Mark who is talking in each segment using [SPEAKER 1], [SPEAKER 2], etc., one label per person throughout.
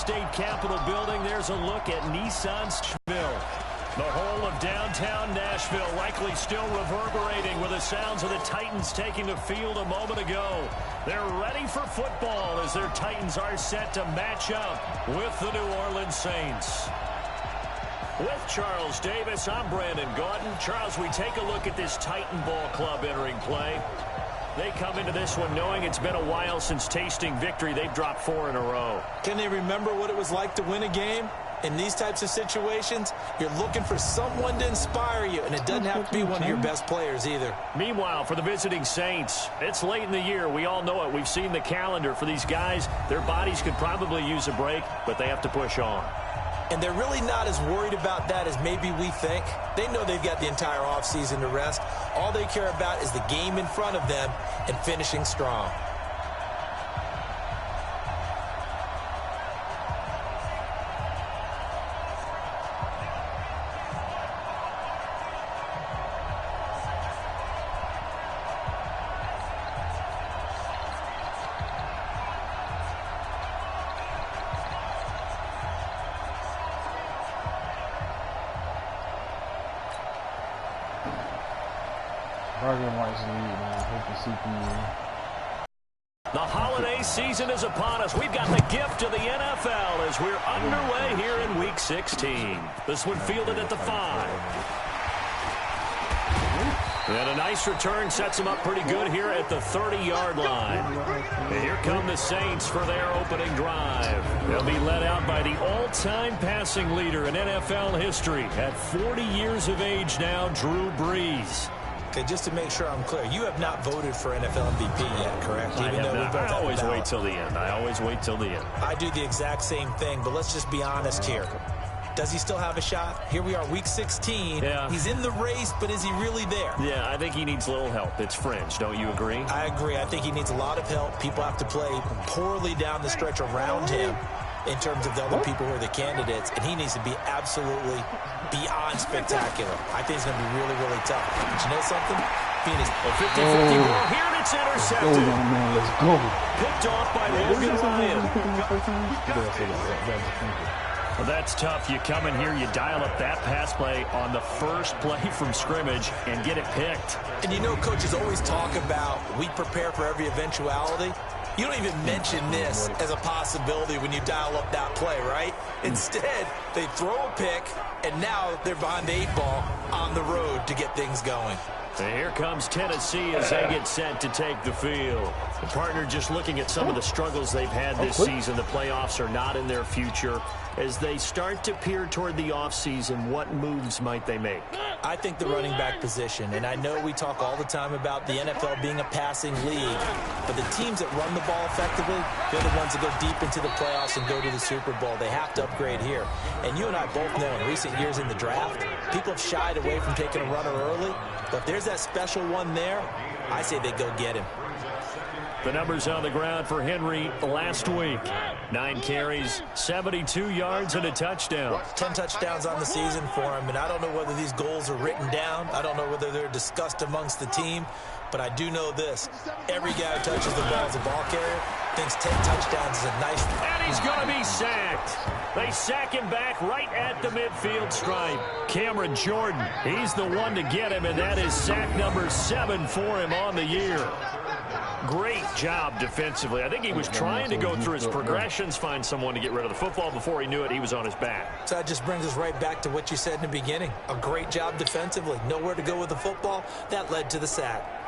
[SPEAKER 1] state capitol building. There's a look at Nissan's Nashville. The whole of downtown Nashville likely still reverberating with the sounds of the Titans taking the field a moment ago. They're ready for football as their Titans are set to match up with the New Orleans Saints. With Charles Davis, I'm Brandon Gordon. Charles, we take a look at this Titan Ball Club entering play. They come into this one knowing it's been a while since tasting victory. They've dropped 4 in a row.
[SPEAKER 2] Can they remember what it was like to win a game? In these types of situations, you're looking for someone to inspire you, and it doesn't have to be one of your best players either.
[SPEAKER 1] Meanwhile, for the visiting Saints, it's late in the year. We all know it. We've seen the calendar for these guys. Their bodies could probably use a break, but they have to push on.
[SPEAKER 2] And they're really not as worried about that as maybe we think. They know they've got the entire offseason to rest. All they care about is the game in front of them and finishing strong.
[SPEAKER 1] The holiday season is upon us. We've got the gift of the NFL as we're underway here in Week 16. This one fielded at the 5. And a nice return sets them up pretty good here at the 30-yard line. And here come the Saints for their opening drive. They'll be led out by the all-time passing leader in NFL history at 40 years of age now, Drew Brees.
[SPEAKER 2] Okay, just to make sure I'm clear, you have not voted for NFL MVP yet, correct?
[SPEAKER 1] I have not. I always wait till the end. I always wait till the end.
[SPEAKER 2] I do the exact same thing, but let's just be honest here. Does he still have a shot? Here we are, Week 16.
[SPEAKER 1] Yeah.
[SPEAKER 2] He's in the race, but is he really there?
[SPEAKER 1] Yeah, I think he needs a little help. It's fringe. Don't you agree?
[SPEAKER 2] I agree. I think he needs a lot of help. People have to play poorly down the stretch around him in terms of the other people who are the candidates, and he needs to be absolutely beyond spectacular. I think it's going to be really, really tough. But you know something? Phoenix.
[SPEAKER 1] A 50-50 ball here, and it's intercepted.
[SPEAKER 3] Let's go, man. Let's go.
[SPEAKER 1] Picked off by Logan Ryan. Well, that's tough. You come in here, you dial up that pass play on the first play from scrimmage and get it picked.
[SPEAKER 2] And you know, coaches always talk about we prepare for every eventuality. You don't even mention this as a possibility when you dial up that play, right? Instead, they throw a pick, and now they're behind the 8 ball on the road to get things going.
[SPEAKER 1] And here comes Tennessee as they get set to take the field. The partner just looking at some of the struggles they've had this season. The playoffs are not in their future. As they start to peer toward the offseason, what moves might they make?
[SPEAKER 2] I think the running back position, and I know we talk all the time about the NFL being a passing league, but the teams that run the ball effectively, they're the ones that go deep into the playoffs and go to the Super Bowl. They have to upgrade here. And you and I both know in recent years in the draft, people have shied away from taking a runner early, but if there's that special one there, I say they go get him.
[SPEAKER 1] The numbers on the ground for Henry last week. 9 carries, 72 yards, and a touchdown.
[SPEAKER 2] 10 touchdowns on the season for him, and I don't know whether these goals are written down. I don't know whether they're discussed amongst the team, but I do know this. Every guy who touches the ball as a ball carrier thinks 10 touchdowns is a nice...
[SPEAKER 1] And he's going to be sacked. They sack him back right at the midfield stripe. Cameron Jordan, he's the one to get him, and that is sack number 7 for him on the year. Great job defensively. I think he was trying to go through his progressions, find someone to get rid of the football. Before he knew it, he was on his back.
[SPEAKER 2] So that just brings us right back to what you said in the beginning. A great job defensively. Nowhere to go with the football. That led to the sack.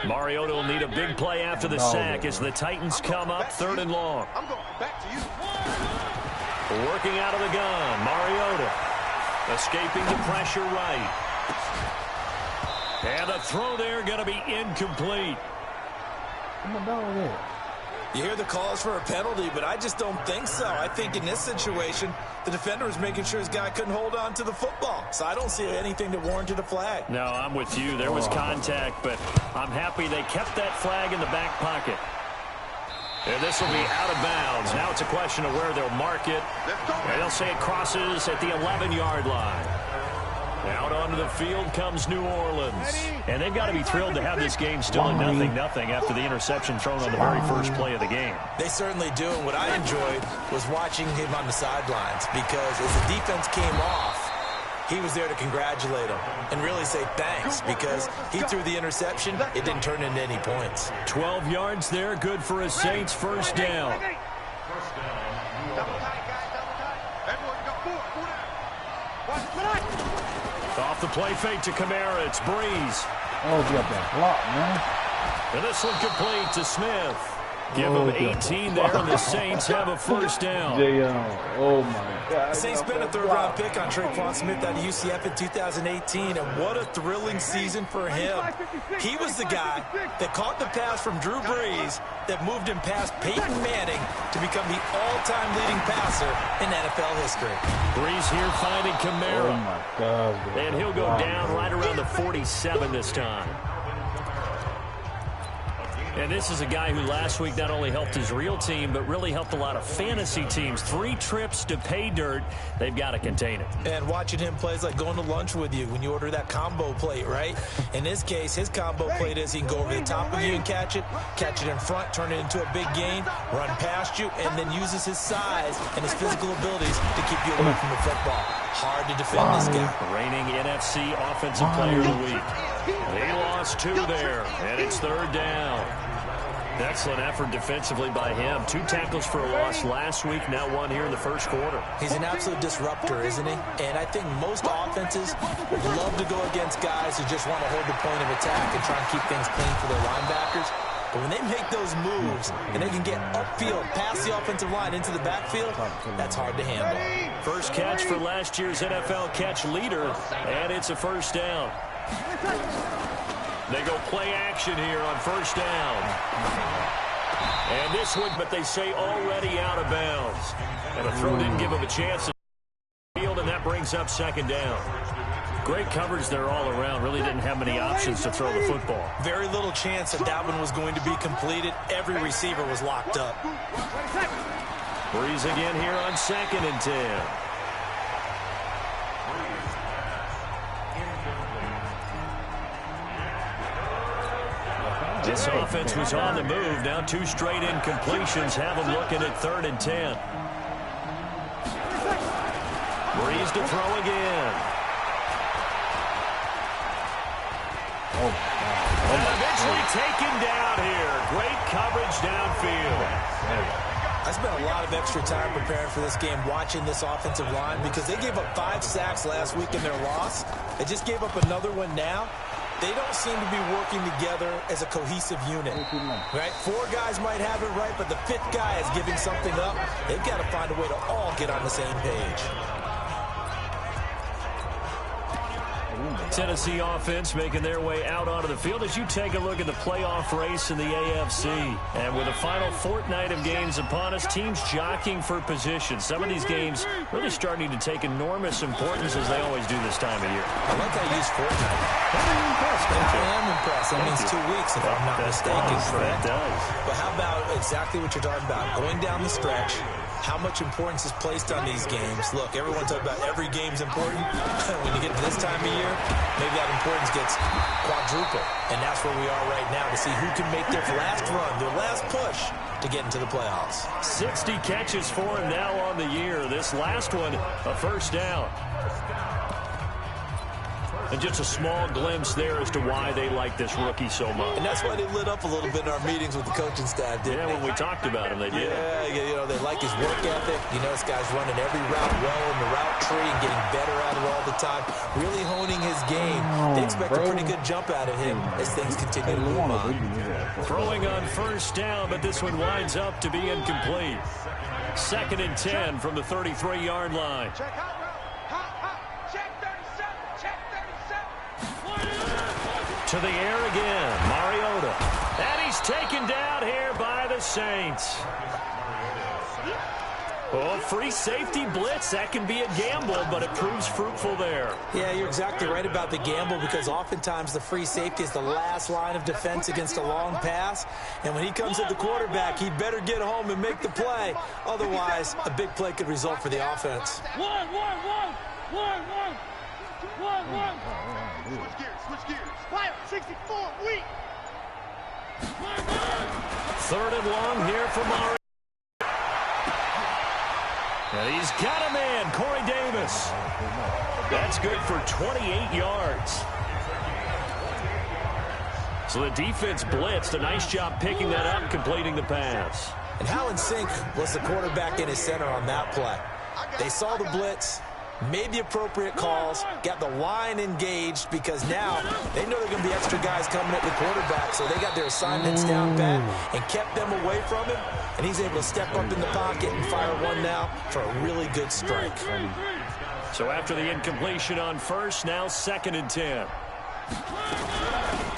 [SPEAKER 1] Mariota will need a big play after the sack as the Titans come up 3rd and long.
[SPEAKER 4] I'm going back to you.
[SPEAKER 1] Working out of the gun, Mariota. Escaping the pressure right. And the throw there going to be incomplete.
[SPEAKER 2] You hear the calls for a penalty, but I just don't think so. I think in this situation, the defender was making sure his guy couldn't hold on to the football. So I don't see anything that warranted a flag.
[SPEAKER 1] No, I'm with you. There was contact, but I'm happy they kept that flag in the back pocket. And this will be out of bounds. Now it's a question of where they'll mark it. And they'll say it crosses at the 11-yard line. Out onto the field comes New Orleans. And they've got to be thrilled to have this game still at 0-0 after the interception thrown on the very first play of the game.
[SPEAKER 2] They certainly do. And what I enjoyed was watching him on the sidelines, because as the defense came off, he was there to congratulate him and really say thanks, because he threw the interception. It didn't turn into any points.
[SPEAKER 1] 12 yards there, good for a Saints first down. Off the play fake to Kamara, it's Breeze.
[SPEAKER 3] Oh, you got that block, man.
[SPEAKER 1] And this one complete to Smith. Give him 18 there, and the Saints have a first down.
[SPEAKER 3] Oh, my God.
[SPEAKER 2] The Saints spent a third-round pick on Traquan Smith out of UCF in 2018, and what a thrilling season for him. He was the guy that caught the pass from Drew Brees that moved him past Peyton Manning to become the all-time leading passer in NFL history.
[SPEAKER 1] Brees here finding Kamara.
[SPEAKER 3] Oh, my God.
[SPEAKER 1] And he'll go down right around the 47 this time. And this is a guy who last week not only helped his real team, but really helped a lot of fantasy teams. 3 trips to pay dirt. They've got to contain it.
[SPEAKER 2] And watching him play is like going to lunch with you when you order that combo plate, right? In this case, his combo plate is he can go over the top of you and catch it in front, turn it into a big gain, run past you, and then uses his size and his physical abilities to keep you away from the football. Hard to defend this guy.
[SPEAKER 1] Reigning NFC Offensive Player of the Week. He lost 2 there, and it's third down. Excellent effort defensively by him. 2 tackles for a loss last week, now 1 here in the first quarter.
[SPEAKER 2] He's an absolute disruptor, isn't he? And I think most offenses would love to go against guys who just want to hold the point of attack and try and keep things clean for their linebackers. But when they make those moves and they can get upfield, past the offensive line into the backfield, that's hard to handle.
[SPEAKER 1] First catch for last year's NFL catch leader, and it's a first down. They go play action here on first down. And this one, but they say already out of bounds. And the throw didn't give him a chance to field, and that brings up second down. Great coverage there all around. Really didn't have many options to throw the football.
[SPEAKER 2] Very little chance that one was going to be completed. Every receiver was locked up.
[SPEAKER 1] Breeze again here on 2nd and 10. This offense was on the move. Now 2 straight incompletions have them looking at 3rd and 10. Breeze to throw again. And eventually taken down here. Great coverage downfield.
[SPEAKER 2] I spent a lot of extra time preparing for this game, watching this offensive line, because they gave up 5 sacks last week in their loss. They just gave up another one now. They don't seem to be working together as a cohesive unit, right? 4 guys might have it right, but the 5th guy is giving something up. They've got to find a way to all get on the same page.
[SPEAKER 1] Tennessee offense making their way out onto the field as you take a look at the playoff race in the AFC. And with the final fortnight of games upon us, teams jockeying for position. Some of these games really starting to take enormous importance, as they always do this time of year.
[SPEAKER 2] I like how you use fortnight. I am impressed. That means 2 weeks, if I'm not mistaken, correct?
[SPEAKER 1] That does.
[SPEAKER 2] But how about exactly what you're talking about? Going down the stretch, how much importance is placed on these games. Look, everyone talks about every game's important. When you get to this time of year, maybe that importance gets quadruple. And that's where we are right now, to see who can make their last run, their last push to get into the playoffs.
[SPEAKER 1] 60 catches for him now on the year. This last one, a first down. And just a small glimpse there as to why they like this rookie so much.
[SPEAKER 2] And that's why they lit up a little bit in our meetings with the coaching staff, didn't they?
[SPEAKER 1] When we talked about him, they did.
[SPEAKER 2] Yeah, you know, they like his work ethic. You know, this guy's running every route well in the route tree and getting better at it all the time. Really honing his game. They expect a pretty good jump out of him as things continue to move on.
[SPEAKER 1] Throwing on first down, but this one winds up to be incomplete. 2nd and 10 from the 33-yard line. To the air again, Mariota. And he's taken down here by the Saints. Oh, free safety blitz. That can be a gamble, but it proves fruitful there.
[SPEAKER 2] Yeah, you're exactly right about the gamble because oftentimes the free safety is the last line of defense against a long pass. And when he comes at the quarterback, he'd better get home and make the play. Otherwise, a big play could result for the offense.
[SPEAKER 4] One. Switch gears. Fire, 64, weak.
[SPEAKER 1] Third and long here for Mario. And he's got a man, Corey Davis. That's good for 28 yards. So the defense blitzed. A nice job picking that up, completing the pass.
[SPEAKER 2] And how in sync was the quarterback and his center on that play? They saw the blitz, made the appropriate calls, got the line engaged because now they know there are going to be extra guys coming at the quarterback, so they got their assignments down pat and kept them away from him, and he's able to step up in the pocket and fire one now for a really good strike.
[SPEAKER 1] So after the incompletion on first, now 2nd and 10.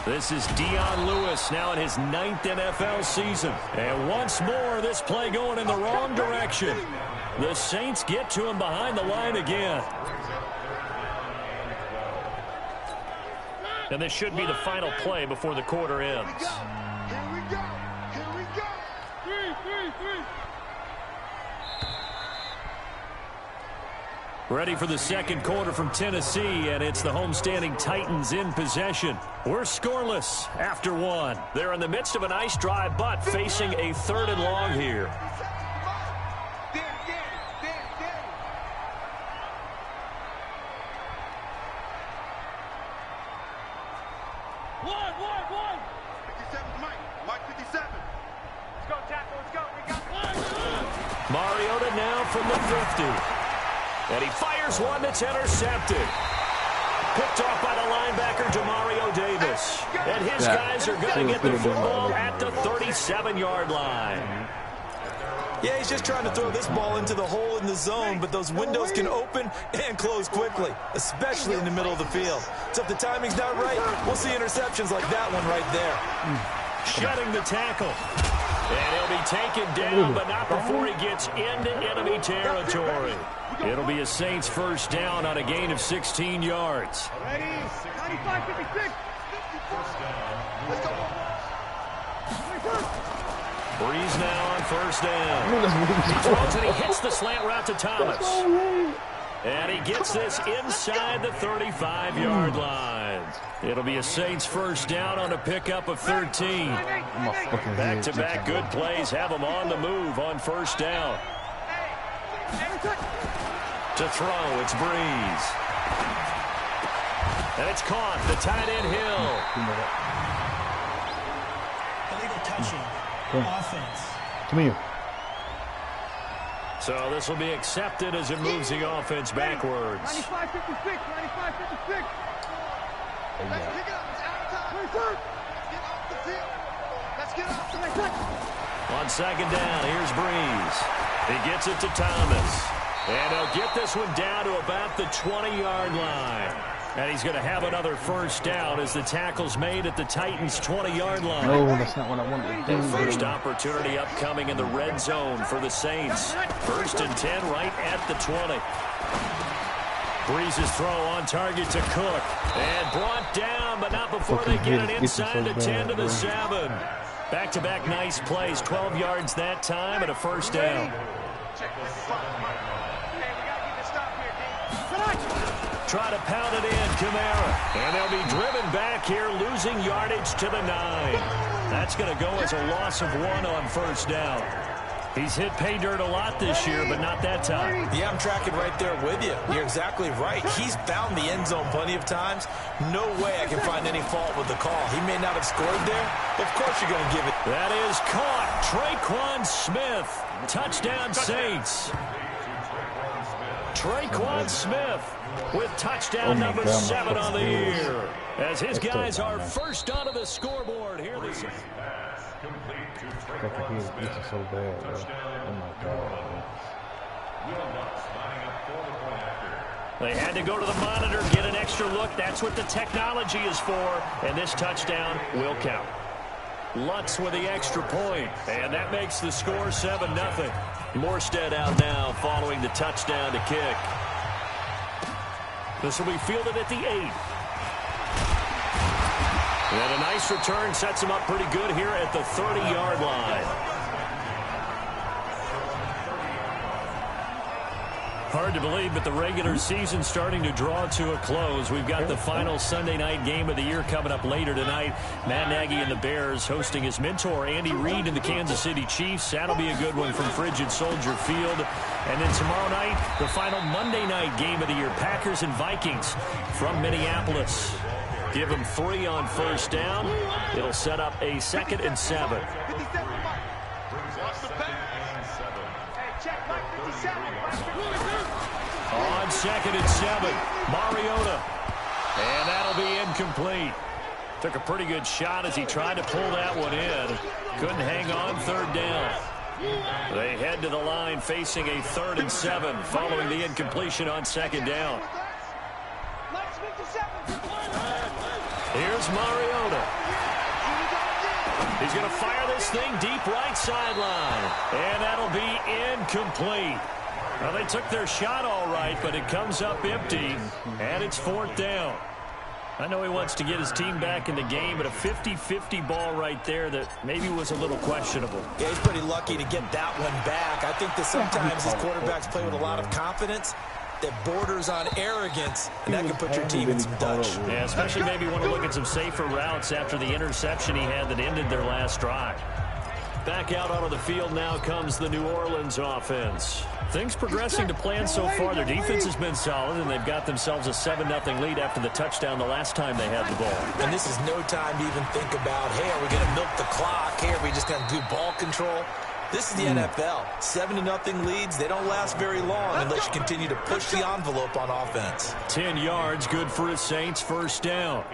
[SPEAKER 1] This is Dion Lewis now in his 9th NFL season. And once more, this play going in the wrong direction. The Saints get to him behind the line again. And this should be the final play before the quarter ends.
[SPEAKER 4] Here we go. Three.
[SPEAKER 1] Ready for the second quarter from Tennessee, and it's the homestanding Titans in possession. We're scoreless after one. They're in the midst of a nice drive, but facing a 3rd and long here.
[SPEAKER 4] One. 57's Mike 57. Let's go, tackle. Let's go. We got
[SPEAKER 1] Mariota now from the 50. And he fires one that's intercepted. Picked off by the linebacker, Demario Davis. And his guys are going to get the football at the 37-yard line.
[SPEAKER 2] Yeah, he's just trying to throw this ball into the hole in the zone, but those windows can open and close quickly, especially in the middle of the field. So if the timing's not right, we'll see interceptions like that one right there.
[SPEAKER 1] Shedding the tackle. And he'll be taken down, but not before he gets into enemy territory. It'll be a Saints first down on a gain of 16 yards.
[SPEAKER 4] ready. 95-56. Let's go.
[SPEAKER 1] Breeze now on first down. He throws and he hits the slant route to Thomas. And he gets this inside the 35-yard line. It'll be a Saints first down on a pickup of 13. Back-to-back good plays have them on the move on first down. To throw, it's Breeze. And it's caught, the tight end Hill.
[SPEAKER 5] Illegal touching. Offense.
[SPEAKER 3] Come here.
[SPEAKER 1] So this will be accepted as it moves the offense backwards.
[SPEAKER 4] 95-56. 95-56. Let's pick it up. It's out of time. Let's get off the field. Let's get off the field.
[SPEAKER 1] On second down, here's Breeze. He gets it to Thomas. And he'll get this one down to about the 20-yard line. And he's going to have another first down as the tackle's made at the Titans' 20-yard line.
[SPEAKER 3] No, that's not what I wanted to do.
[SPEAKER 1] First opportunity upcoming in the red zone for the Saints. 1st and 10 right at the 20. Breeze's throw on target to Cook. And brought down, but not before they get it inside the 10 to the 7. Back-to-back nice plays. 12 yards that time and a first down. Try to pound it in, Kamara. And they'll be driven back here, losing yardage to the 9. That's going to go as a loss of 1 on first down. He's hit pay dirt a lot this year, but not that time.
[SPEAKER 2] Yeah, I'm tracking right there with you. You're exactly right. He's found the end zone plenty of times. No way I can find any fault with the call. He may not have scored there, but of course you're going to give it.
[SPEAKER 1] That is caught. Traquan Smith. Touchdown Saints. Traquan Smith with touchdown number 7 on the year. As his guys are first onto the scoreboard here this season.
[SPEAKER 3] This is so bad, bro. Oh my God.
[SPEAKER 1] They had to go to the monitor, get an extra look. That's what the technology is for. And this touchdown will count. Lutz with the extra point. And that makes the score 7-0. Morstead out now following the touchdown to kick. This will be fielded at the 8. And a nice return sets him up pretty good here at the 30-yard line. Hard to believe, but the regular season starting to draw to a close. We've got the final Sunday night game of the year coming up later tonight. Matt Nagy and the Bears hosting his mentor, Andy Reid, and the Kansas City Chiefs. That'll be a good one from Frigid Soldier Field. And then tomorrow night, the final Monday night game of the year, Packers and Vikings from Minneapolis. Give them 3 on first down. It'll set up a 2nd and 7. On 2nd and 7, Mariota. And that'll be incomplete. Took a pretty good shot as he tried to pull that one in. Couldn't hang on 3rd down. They head to the line facing a 3rd and 7 following the incompletion on 2nd down. Here's Mariota. He's going to fire this thing deep right sideline. And that'll be incomplete. Well, they took their shot all right, but it comes up empty, and it's 4th down. I know he wants to get his team back in the game, but a 50-50 ball right there that maybe was a little questionable.
[SPEAKER 2] Yeah, he's pretty lucky to get that one back. I think that sometimes these quarterbacks play with a lot of confidence that borders on arrogance, and that can put your team in some Dutch.
[SPEAKER 1] Yeah, especially maybe want to look at some safer routes after the interception he had that ended their last drive. Back out onto the field now comes the New Orleans offense. Things progressing to plan so far. Their defense has been solid, and they've got themselves a 7-0 lead after the touchdown the last time they had the ball.
[SPEAKER 2] And this is no time to even think about, hey, are we going to milk the clock? Hey, are we just going to do ball control? This is the NFL. 7-0 leads, they don't last very long unless you continue to push the envelope on offense.
[SPEAKER 1] 10 yards, good for the Saints, first down.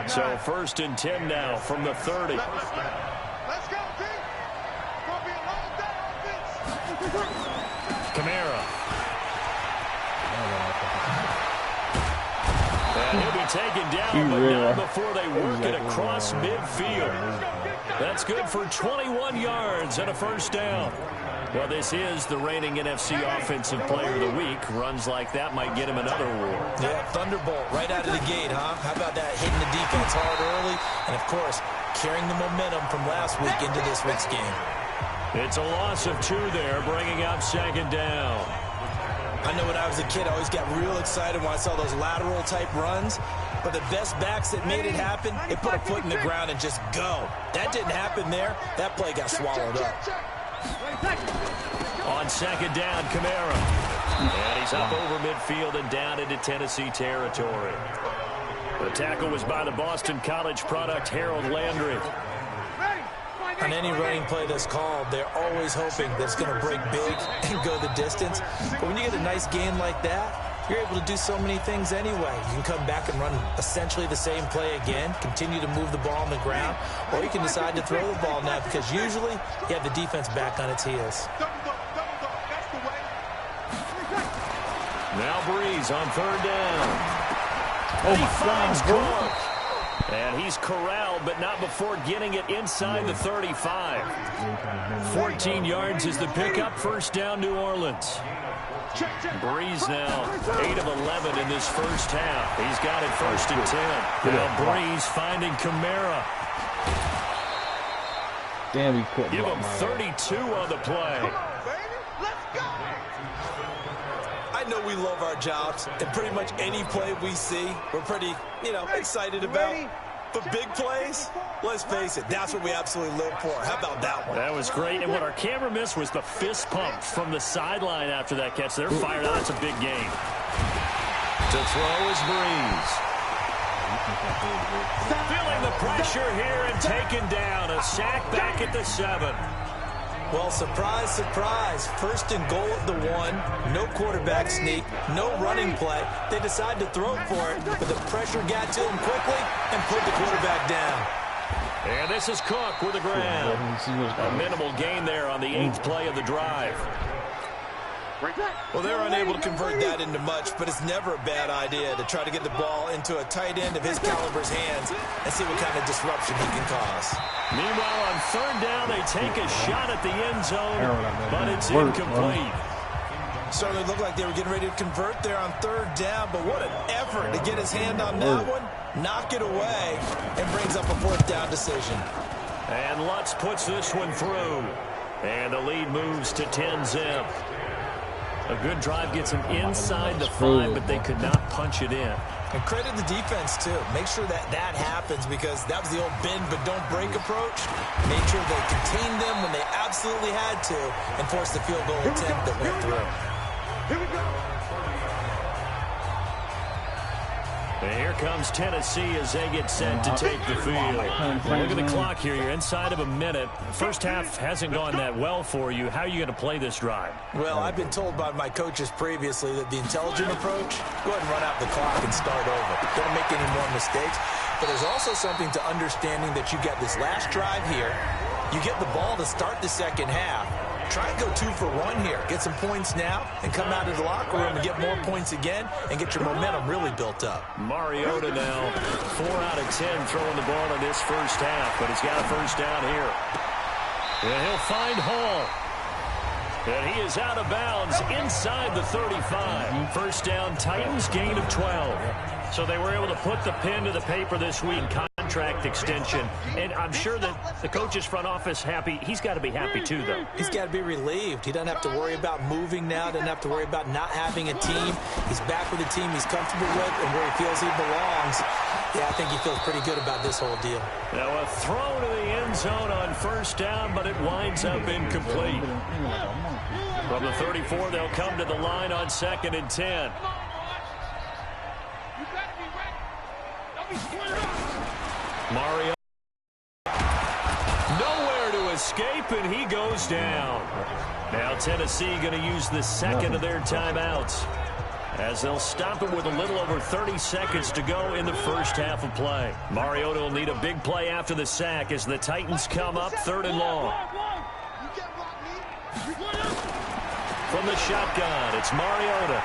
[SPEAKER 1] So 1st and 10 now from the 30.
[SPEAKER 4] Let's go, team. Gonna be a long day offense.
[SPEAKER 1] Kamara. And he'll be taken down, but not before they work it across midfield. That's good for 21 yards and a first down. Well, this is the reigning NFC Offensive Player of the Week. Runs like that might get him another award.
[SPEAKER 2] Yeah, Thunderbolt right out of the gate, huh? How about that, hitting the defense hard early? And, of course, carrying the momentum from last week into this week's game.
[SPEAKER 1] It's a loss of 2 there, bringing up 2nd down.
[SPEAKER 2] I know when I was a kid, I always got real excited when I saw those lateral-type runs. But the best backs that made it happen, they put a foot in the ground and just go. That didn't happen there. That play got swallowed up.
[SPEAKER 1] On 2nd down, Kamara. And he's up over midfield and down into Tennessee territory. The tackle was by the Boston College product, Harold Landry.
[SPEAKER 2] On any running play that's called, they're always hoping that it's going to break big and go the distance. But when you get a nice gain like that, you're able to do so many things anyway. You can come back and run essentially the same play again, continue to move the ball on the ground, or you can decide to throw the ball now because usually you have the defense back on its heels.
[SPEAKER 1] Now Breeze on 3rd down. He finds Cook. And he's corralled, but not before getting it inside the 35. 14 yards is the pickup. First down, New Orleans. Breeze now 8 of 11 in this first half. He's got it 1st and 10. Now Breeze finding Kamara.
[SPEAKER 3] Damn, he couldn't.
[SPEAKER 1] Give him 32 on the play.
[SPEAKER 2] I know we love our jobs, and pretty much any play we see, we're pretty, excited about. But big plays, let's face it, that's what we absolutely live for. How about that one?
[SPEAKER 1] That was great. And what our camera missed was the fist pump from the sideline after that catch. They're fired out. That's a big game. To throw is Breeze. Feeling the pressure here and taken down. A sack back at the 7.
[SPEAKER 2] Well, surprise, surprise. 1st and goal at the 1. No quarterback sneak. No running play. They decide to throw for it, but the pressure got to him quickly and put the quarterback down.
[SPEAKER 1] And this is Cook with a grab. A minimal gain there on the 8th play of the drive.
[SPEAKER 2] Well, they're unable to convert that into much, but it's never a bad idea to try to get the ball into a tight end of his caliber's hands and see what kind of disruption he can cause.
[SPEAKER 1] Meanwhile, on third down, they take a shot at the end zone, but it's incomplete.
[SPEAKER 2] Certainly looked like they were getting ready to convert there on third down, but what an effort to get his hand on that one, knock it away, and brings up a fourth down decision.
[SPEAKER 1] And Lutz puts this one through, and the lead moves to 10-zip. A good drive gets them inside the 5, but they could not punch it in.
[SPEAKER 2] And credit the defense, too. Make sure that happens, because that was the old bend but don't break approach. Made sure they contained them when they absolutely had to and forced the field goal attempt that went through.
[SPEAKER 4] Here we go.
[SPEAKER 1] And here comes Tennessee as they get set to take the field. Look at the clock here. You're inside of a minute. First half hasn't gone that well for you. How are you going to play this drive?
[SPEAKER 2] Well, I've been told by my coaches previously that the intelligent approach, go ahead and run out the clock and start over. Don't make any more mistakes. But there's also something to understanding that you got this last drive here. You get the ball to start the second half. Try and go 2 for 1 here. Get some points now and come out of the locker room and get more points again and get your momentum really built up.
[SPEAKER 1] Mariota now 4 out of 10 throwing the ball in this first half, but he's got a first down here. And he'll find Hall. And he is out of bounds inside the 35. First down, Titans, gain of 12. So they were able to put the pen to the paper this week. Contract extension, and I'm sure that the coach's front office happy. He's got to be happy too, though.
[SPEAKER 2] He's got to be relieved. He doesn't have to worry about moving now, doesn't have to worry about not having a team. He's back with a team he's comfortable with and where he feels he belongs. Yeah, I think he feels pretty good about this whole deal.
[SPEAKER 1] Now a throw to the end zone on first down, but it winds up incomplete. From the 34, they'll come to the line on 2nd and 10. Mario nowhere to escape, and he goes down. Now Tennessee going to use the second of their timeouts as they'll stop it with a little over 30 seconds to go in the first half of play. Mariota will need a big play after the sack as the Titans come up 3rd and long. From the shotgun, it's Mariota.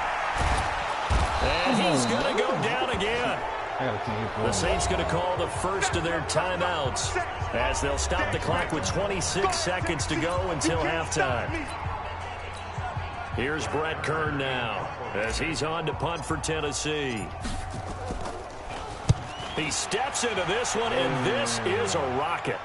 [SPEAKER 1] And he's going to go down again. The Saints going to call the first of their timeouts as they'll stop the clock with 26 seconds to go until halftime. Here's Brett Kern now as he's on to punt for Tennessee. He steps into this one, and this is a rocket.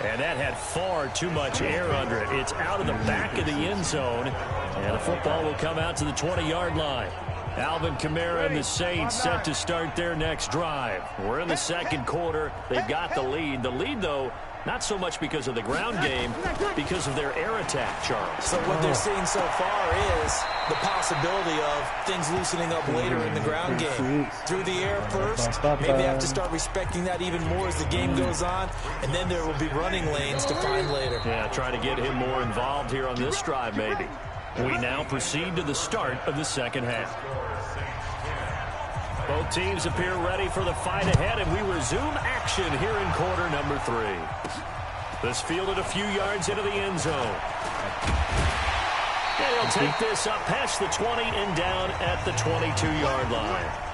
[SPEAKER 1] And that had far too much air under it. It's out of the back of the end zone, and the football will come out to the 20-yard line. Alvin Kamara and the Saints set to start their next drive. We're in the second quarter. They've got the lead. The lead, though, not so much because of the ground game, because of their air attack, Charles.
[SPEAKER 2] So what they're seeing so far is the possibility of things loosening up later in the ground game. Through the air first, maybe they have to start respecting that even more as the game goes on, and then there will be running lanes to find later.
[SPEAKER 1] Yeah, try to get him more involved here on this drive, maybe. We now proceed to the start of the second half. Both teams appear ready for the fight ahead, and we resume action here in quarter number 3. This fielded a few yards into the end zone. And he'll take this up past the 20 and down at the 22-yard line.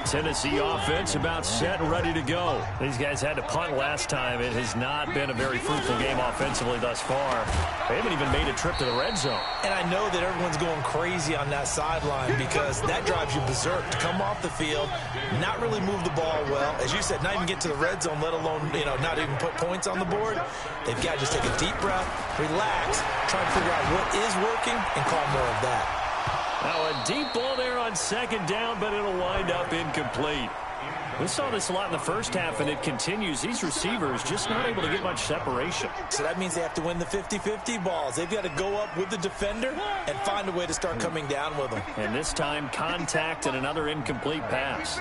[SPEAKER 1] Tennessee offense about set and ready to go. These guys had to punt last time. It has not been a very fruitful game offensively thus far. They haven't even made a trip to the red zone.
[SPEAKER 2] And I know that everyone's going crazy on that sideline because that drives you berserk to come off the field, not really move the ball well. As you said, not even get to the red zone, let alone, not even put points on the board. They've got to just take a deep breath, relax, try to figure out what is working, and call more of that.
[SPEAKER 1] Now a deep ball there on second down, but it'll wind up incomplete. We saw this a lot in the first half, and it continues. These receivers just not able to get much separation.
[SPEAKER 2] So that means they have to win the 50-50 balls. They've got to go up with the defender and find a way to start coming down with them.
[SPEAKER 1] And this time, contact and another incomplete pass.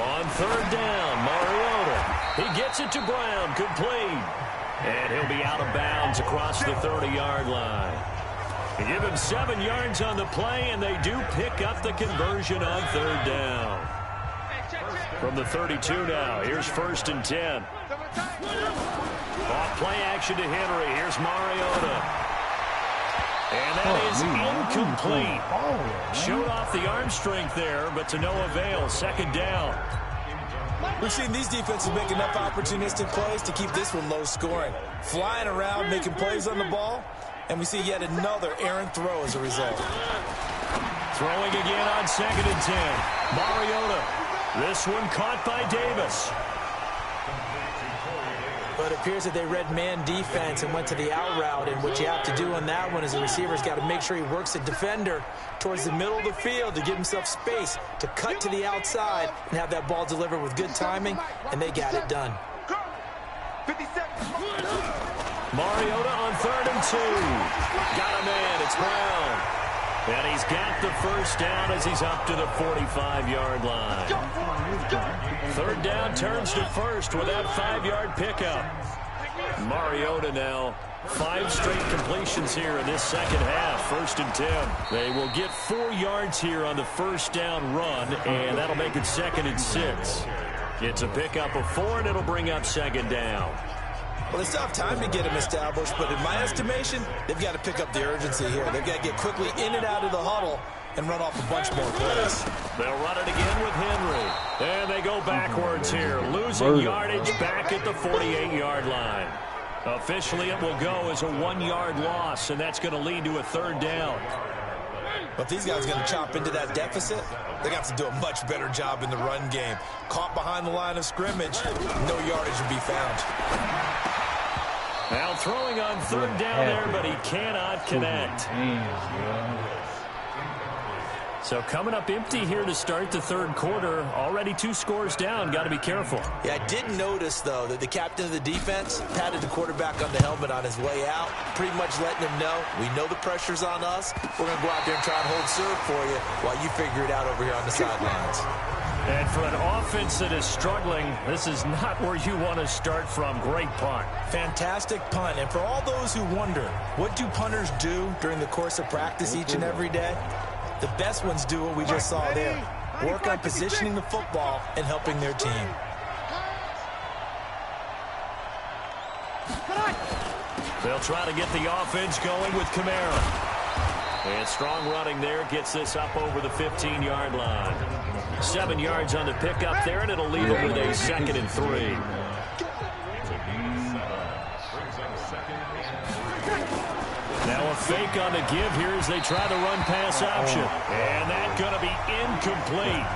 [SPEAKER 1] On third down, Mariota. He gets it to Brown, complete. And he'll be out of bounds across the 30-yard line. They give him 7 yards on the play, and they do pick up the conversion on third down. From the 32 now, here's 1st and 10. Off play action to Henry. Here's Mariota. And that is incomplete. Showed off the arm strength there, but to no avail. 2nd down.
[SPEAKER 2] We've seen these defenses make enough opportunistic plays to keep this one low scoring. Flying around, making plays on the ball, and we see yet another errant throw as a result.
[SPEAKER 1] Throwing again on 2nd and 10. Mariota. This one caught by Davis.
[SPEAKER 2] But it appears that they read man defense and went to the out route. And what you have to do on that one is the receiver's got to make sure he works the defender towards the middle of the field to give himself space to cut to the outside and have that ball delivered with good timing, and they got it done.
[SPEAKER 1] Mariota on 3rd and 2. Got a man. It's Brown. And he's got the 1st down as he's up to the 45-yard line. 3rd down turns to 1st with that 5-yard pickup. Mariota now 5 straight completions here in this 2nd half. 1st and 10. They will get 4 yards here on the 1st down run, and that'll make it 2nd and 6. It's a pickup of 4, and it'll bring up 2nd down.
[SPEAKER 2] Well, they still have time to get him established, but in my estimation, they've got to pick up the urgency here. They've got to get quickly in and out of the huddle and run off a bunch more plays.
[SPEAKER 1] They'll run it again with Henry. And they go backwards here, losing yardage back at the 48-yard line. Officially, it will go as a 1-yard loss, and that's going to lead to a 3rd down.
[SPEAKER 2] But if these guys are going to chop into that deficit, they got to do a much better job in the run game. Caught behind the line of scrimmage, no yardage to be found.
[SPEAKER 1] Now throwing on 3rd down there, but he cannot connect. So coming up empty here to start the 3rd quarter. Already 2 scores down. Got to be careful.
[SPEAKER 2] Yeah, I did notice, though, that the captain of the defense patted the quarterback on the helmet on his way out, pretty much letting him know, we know the pressure's on us. We're going to go out there and try and hold serve for you while you figure it out over here on the sidelines.
[SPEAKER 1] And for an offense that is struggling, this is not where you want to start from. Great punt.
[SPEAKER 2] Fantastic punt. And for all those who wonder, what do punters do during the course of practice each and every day? The best ones do what we just saw there. Work on positioning the football and helping their team.
[SPEAKER 1] They'll try to get the offense going with Kamara. And strong running there gets this up over the 15-yard line. 7 yards on the pickup there, and it'll leave it with a 2nd and 3. Now a fake on the give here as they try to run pass option. And that's going to be incomplete.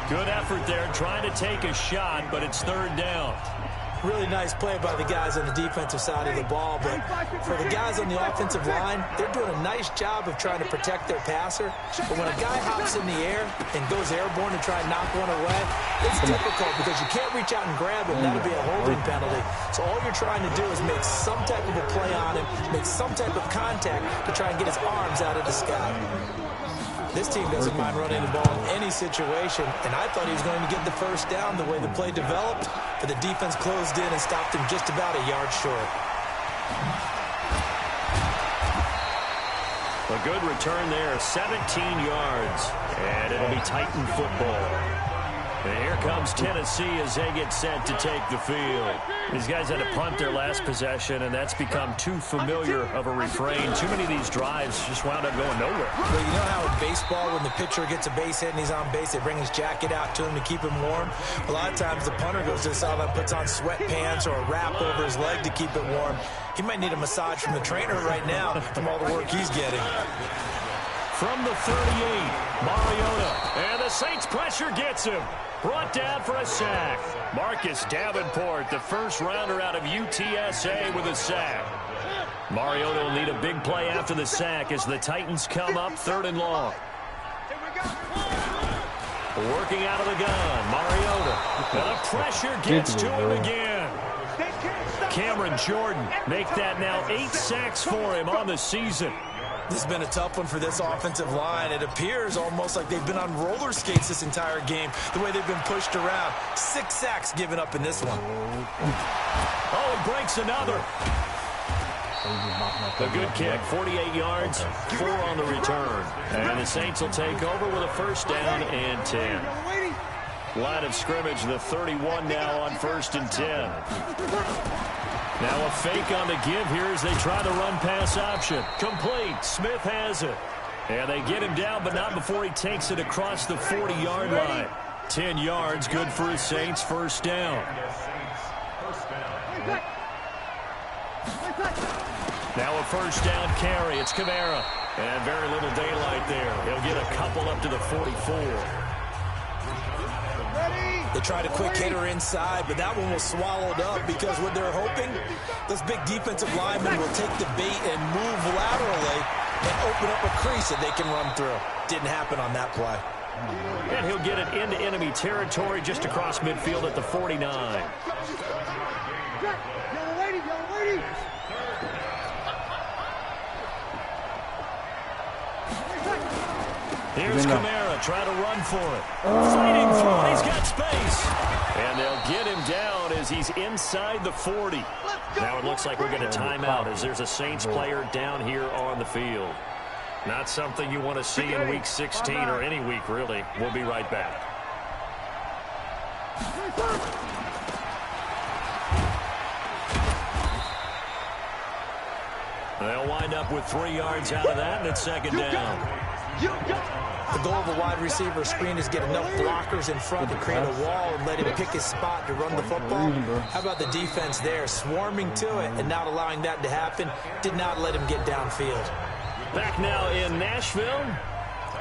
[SPEAKER 1] Good effort there trying to take a shot, but it's 3rd down.
[SPEAKER 2] Really nice play by the guys on the defensive side of the ball, but for the guys on the offensive line, they're doing a nice job of trying to protect their passer. But when a guy hops in the air and goes airborne to try and knock one away, it's difficult because you can't reach out and grab him. That'll be a holding penalty. So all you're trying to do is make some type of a play on him, make some type of contact to try and get his arms out of the sky. This team doesn't mind running the ball in any situation, and I thought he was going to get the 1st down the way the play developed, but the defense closed in and stopped him just about a yard short.
[SPEAKER 1] A good return there, 17 yards, and it'll be Titan football. And here comes Tennessee as they get set to take the field. These guys had to punt their last possession, and that's become too familiar of a refrain. Too many of these drives just wound up going nowhere.
[SPEAKER 2] Well, you know how in baseball, when the pitcher gets a base hit and he's on base, they bring his jacket out to him to keep him warm? A lot of times the punter goes to the sideline, puts on sweatpants or a wrap over his leg to keep it warm. He might need a massage from the trainer right now from all the work he's getting.
[SPEAKER 1] From the 38, Mariota, and the Saints pressure gets him. Brought down for a sack. Marcus Davenport, the first rounder out of UTSA with a sack. Mariota will need a big play after the sack as the Titans come up 3rd and long. Working out of the gun, Mariota. And the pressure gets to him again. Cameron Jordan make that now 8 sacks for him on the season.
[SPEAKER 2] This has been a tough one for this offensive line. It appears almost like they've been on roller skates this entire game, the way they've been pushed around. 6 sacks given up in this one.
[SPEAKER 1] Oh, it breaks another. A good kick, 48 yards, 4 on the return. And the Saints will take over with a 1st down and 10. Line of scrimmage, the 31 now on 1st and 10. Now a fake on the give here as they try the run-pass option. Complete. Smith has it. And they get him down, but not before he takes it across the 40-yard line. 10 yards, good for his Saints, first down. Now a first down carry. It's Kamara. And very little daylight there. He'll get a couple up to the 44.
[SPEAKER 2] They tried a quick hitter inside, but that one was swallowed up because what they're hoping, those big defensive linemen will take the bait and move laterally and open up a crease that they can run through. Didn't happen on that play.
[SPEAKER 1] And he'll get it into enemy territory just across midfield at the 49. Here's Kamara trying to run for it. Fighting for it. He's got space. And they'll get him down as he's inside the 40. Now it looks like we're going to time out as there's a Saints player down here on the field. Not something you want to see in Week 16 or any week, really. We'll be right back. They'll wind up with 3 yards out of that, and it's second down.
[SPEAKER 2] The goal of a wide receiver screen is get enough blockers in front to create a wall and let him pick his spot to run the football. How about the defense there, swarming to it and not allowing that to happen? Did not let him get downfield.
[SPEAKER 1] Back now in Nashville.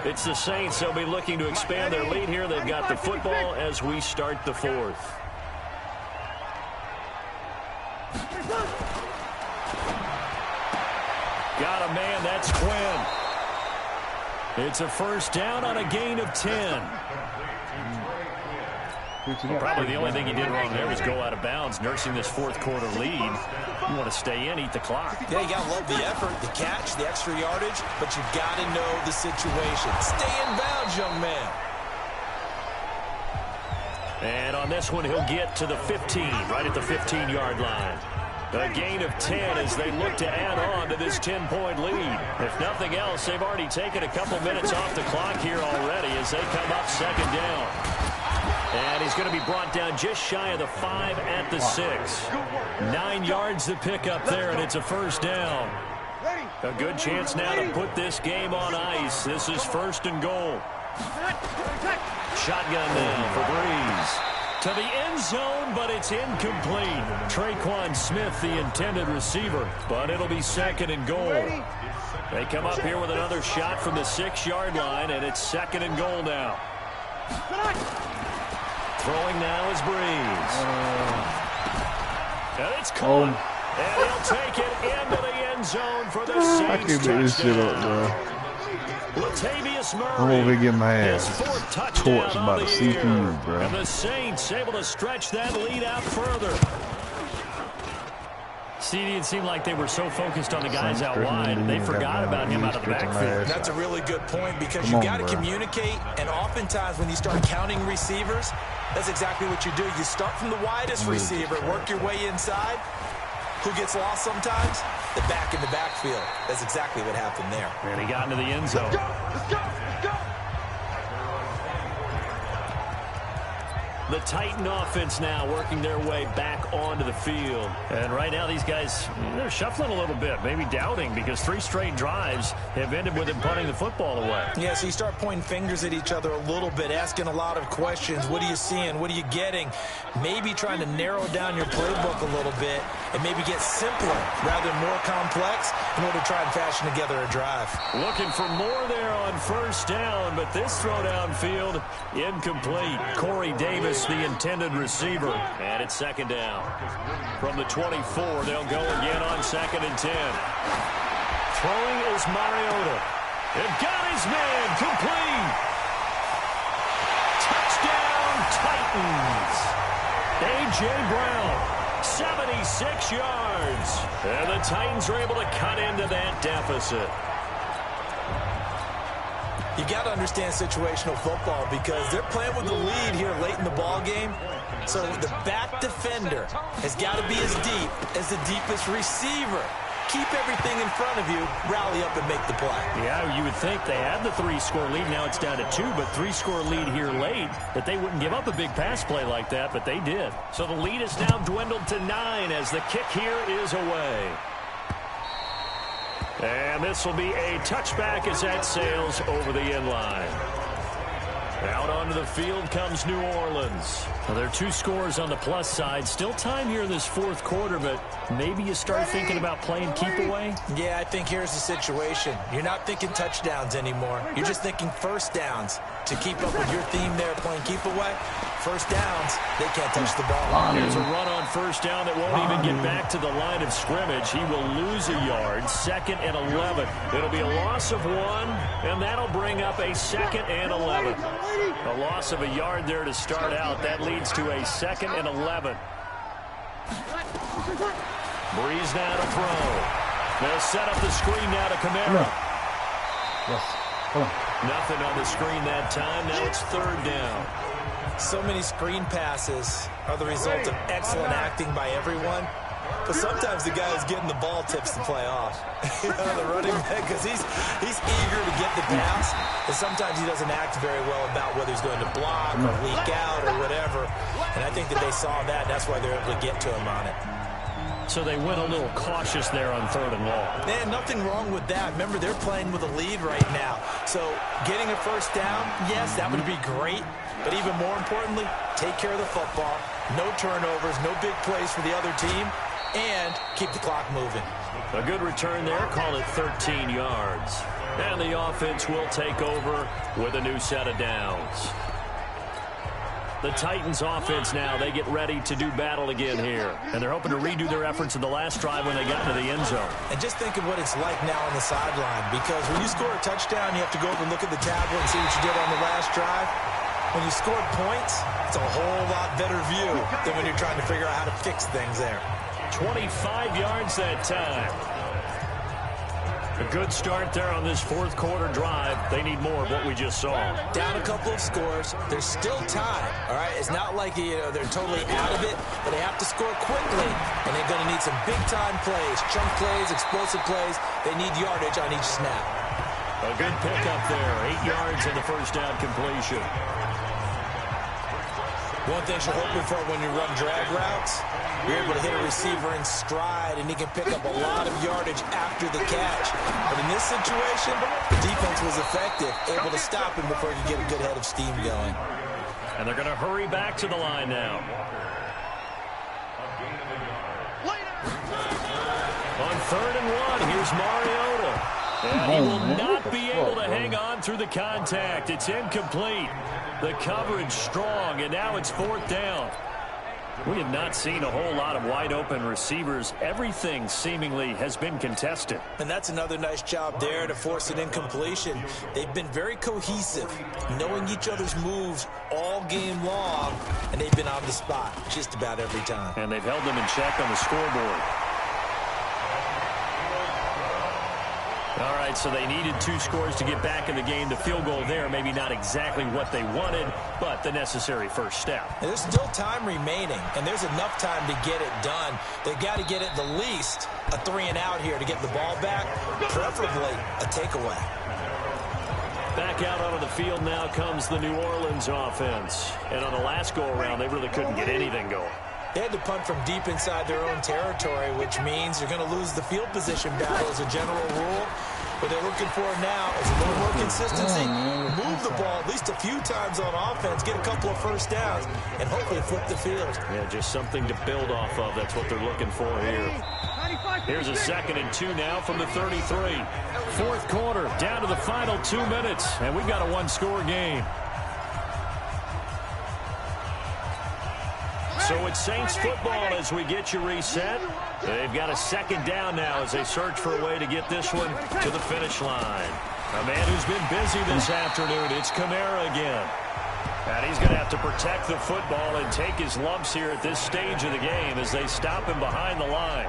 [SPEAKER 1] It's the Saints. They'll be looking to expand their lead here. They've got the football as we start the fourth. Got a man. That's Quinn. It's a first down on a gain of 10. Well, probably the only thing he did wrong there was go out of bounds, nursing this fourth quarter lead. You want to stay in, eat the clock.
[SPEAKER 2] Yeah, you got to love the effort, the catch, the extra yardage, but you got to know the situation. Stay in bounds, young man.
[SPEAKER 1] And on this one, he'll get to the 15, right at the 15-yard line. A gain of 10 as they look to add on to this 10-point lead. If nothing else, they've already taken a couple minutes off the clock here already as they come up second down. And he's going to be brought down just shy of the 5 at the 6. 9 yards to pick up there, and it's a first down. A good chance now to put this game on ice. This is first and goal. Shotgun now for Breeze. To the end zone, but it's incomplete. Traquan Smith, the intended receiver, but it'll be second and goal. They come up here with another shot from the 6-yard line, and it's second and goal now. Throwing now is Breeze. And it's caught. And he'll take it into the end zone for the Saints.
[SPEAKER 3] I can't make this shit up, bro.
[SPEAKER 1] Latavius Murray.
[SPEAKER 3] I'm over here getting my ass
[SPEAKER 1] torched
[SPEAKER 3] by the CPU, bro.
[SPEAKER 1] And the Saints able to stretch that lead out further. CD, it seemed like they were so focused on the guys out wide, they forgot about him out of the backfield.
[SPEAKER 2] That's a really good point because you got to communicate, and oftentimes when you start counting receivers, that's exactly what you do. You start from the widest receiver, work your way inside. Who gets lost sometimes? The back in the backfield. That's exactly what happened there.
[SPEAKER 1] And he got into the end zone.
[SPEAKER 4] Let's go!
[SPEAKER 1] The Titan offense now working their way back onto the field. And right now these guys, they're shuffling a little bit, maybe doubting, because 3 straight drives have ended with him punting the football away.
[SPEAKER 2] Yeah, so you start pointing fingers at each other a little bit, asking a lot of questions. What are you seeing? What are you getting? Maybe trying to narrow down your playbook a little bit and maybe get simpler rather than more complex in order to try and fashion together a drive.
[SPEAKER 1] Looking for more there on first down, but this throw downfield incomplete. Corey Davis, the intended receiver, and it's second down. From the 24, they'll go again on second and 10. Throwing is Mariota. They've got his man complete. Touchdown Titans. A.J. Brown, 76 yards. And the Titans are able to cut into that deficit.
[SPEAKER 2] You got to understand situational football because they're playing with the lead here late in the ball game. So the back defender has got to be as deep as the deepest receiver. keep everything in front of you, rally up and make the play.
[SPEAKER 1] Yeah, you would think they had the 3-score lead. Now it's down to 2, but 3-score lead here late, that they wouldn't give up a big pass play like that, but they did. So the lead is now dwindled to 9 as the kick here is away. And this will be a touchback as that sails over the end line. Out onto the field comes New Orleans. Well, there are 2 scores on the plus side. Still time here in this fourth quarter, but maybe you start thinking about playing keep away?
[SPEAKER 2] Yeah, I think here's the situation. You're not thinking touchdowns anymore. You're just thinking first downs. To keep up with your theme there, playing keep away, first downs, they can't touch the ball.
[SPEAKER 1] There's a run on first down that won't even get back to the line of scrimmage. He will lose a yard, 2nd and 11. It'll be a loss of 1, and that'll bring up a 2nd and 11. A loss of a yard there to start out. That leads to a 2nd and 11. Breeze now to throw. They'll set up the screen now to Kamara.
[SPEAKER 3] Yes. Come on.
[SPEAKER 1] Nothing on the screen that time. Now it's 3rd down.
[SPEAKER 2] So many screen passes are the result of excellent acting by everyone. But sometimes the guy who's getting the ball tips the play off. The running back, because he's eager to get the pass. And sometimes he doesn't act very well about whether he's going to block or leak out or whatever. And I think that they saw that. That's why they're able to get to him on it.
[SPEAKER 1] So they went a little cautious there on 3rd and long.
[SPEAKER 2] Man, nothing wrong with that. Remember, they're playing with a lead right now. So getting a first down, yes, that would be great. But even more importantly, take care of the football. No turnovers, no big plays for the other team. And keep the clock moving.
[SPEAKER 1] A good return there. Call it 13 yards. And the offense will take over with a new set of downs. The Titans offense now, they get ready to do battle again here. And they're hoping to redo their efforts in the last drive when they got into the end zone.
[SPEAKER 2] And just think of what it's like now on the sideline. Because when you score a touchdown, you have to go over and look at the tablet and see what you did on the last drive. When you scored points, it's a whole lot better view than when you're trying to figure out how to fix things there.
[SPEAKER 1] 25 yards that time. A good start there on this fourth quarter drive. They need more of what we just saw.
[SPEAKER 2] Down a couple of scores. There's still time, all right? It's not like, they're totally out of it, but they have to score quickly, and they're going to need some big-time plays, chunk plays, explosive plays. They need yardage on each snap.
[SPEAKER 1] A good pickup there. 8 yards on the first down completion.
[SPEAKER 2] One thing you're hoping for when you run drag routes, you're able to hit a receiver in stride, and he can pick up a lot of yardage after the catch. But in this situation, the defense was effective, able to stop him before he could get a good head of steam going.
[SPEAKER 1] And they're going to hurry back to the line now. On 3rd and 1, here's Mariota. And he will not be able to hang on through the contact. It's incomplete. The coverage strong, and now it's 4th down. We have not seen a whole lot of wide-open receivers. Everything seemingly has been contested.
[SPEAKER 2] And that's another nice job there to force an incompletion. They've been very cohesive, knowing each other's moves all game long, and they've been on the spot just about every time.
[SPEAKER 1] And they've held them in check on the scoreboard. All right, so they needed 2 scores to get back in the game. The field goal there, maybe not exactly what they wanted, but the necessary first step.
[SPEAKER 2] And there's still time remaining, and there's enough time to get it done. They've got to get at the least a 3-and-out here to get the ball back, preferably a takeaway.
[SPEAKER 1] Back out onto the field now comes the New Orleans offense. And on the last go-around, they really couldn't get anything going.
[SPEAKER 2] They had to punt from deep inside their own territory, which means you're going to lose the field position battle as a general rule. What they're looking for now is a little more consistency, move the ball at least a few times on offense, get a couple of first downs, and hopefully flip the field.
[SPEAKER 1] Yeah, just something to build off of. That's what they're looking for here. Here's a 2nd and 2 now from the 33. Fourth quarter, down to the final 2 minutes, and we've got a 1-score game. So it's Saints football as we get you reset. They've got a 2nd down now as they search for a way to get this one to the finish line. A man who's been busy this afternoon, it's Kamara again. And he's going to have to protect the football and take his lumps here at this stage of the game as they stop him behind the line.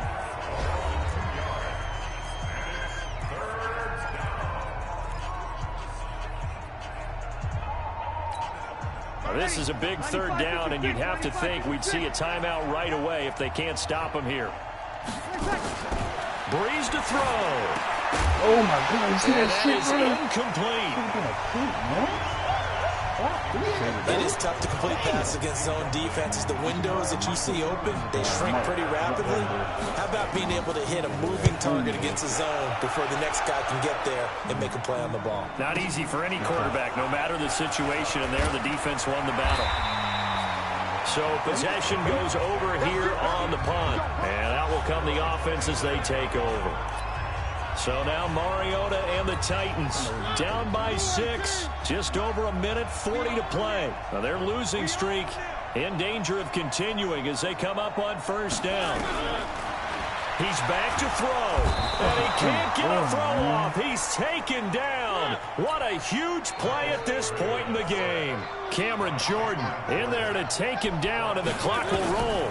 [SPEAKER 1] This is a big 3rd down, and you'd have to think we'd see a timeout right away if they can't stop him here. Breeze to throw.
[SPEAKER 3] Oh my God, you see
[SPEAKER 1] And
[SPEAKER 3] that
[SPEAKER 1] that
[SPEAKER 3] shit,
[SPEAKER 1] is
[SPEAKER 3] bro?
[SPEAKER 1] incomplete.
[SPEAKER 2] It is tough to complete passes against zone defenses. The windows that you see open, they shrink pretty rapidly. How about being able to hit a moving target against a zone before the next guy can get there and make a play on the ball?
[SPEAKER 1] Not easy for any quarterback, no matter the situation, and there the defense won the battle. So possession goes over here on the punt, and out will come the offense as they take over. So now Mariota and the Titans down by 6, just over a minute 40 to play. Now their losing streak in danger of continuing as they come up on first down. He's back to throw, and he can't get a throw off. He's taken down. What a huge play at this point in the game. Cameron Jordan in there to take him down, and the clock will roll.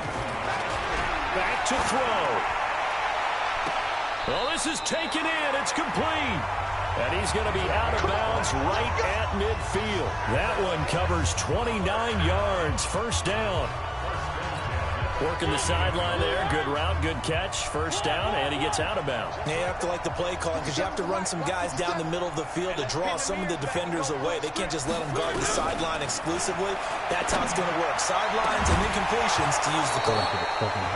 [SPEAKER 1] Back to throw. Well, this is taken in. It's complete. And he's going to be out of bounds right at midfield. That one covers 29 yards. First down. Working the sideline there. Good route, good catch. First down, and he gets out of bounds.
[SPEAKER 2] Yeah, you have to like the play calling because you have to run some guys down the middle of the field to draw some of the defenders away. They can't just let them guard the sideline exclusively. That's how it's going to work. Sidelines and incompletions to use the clock.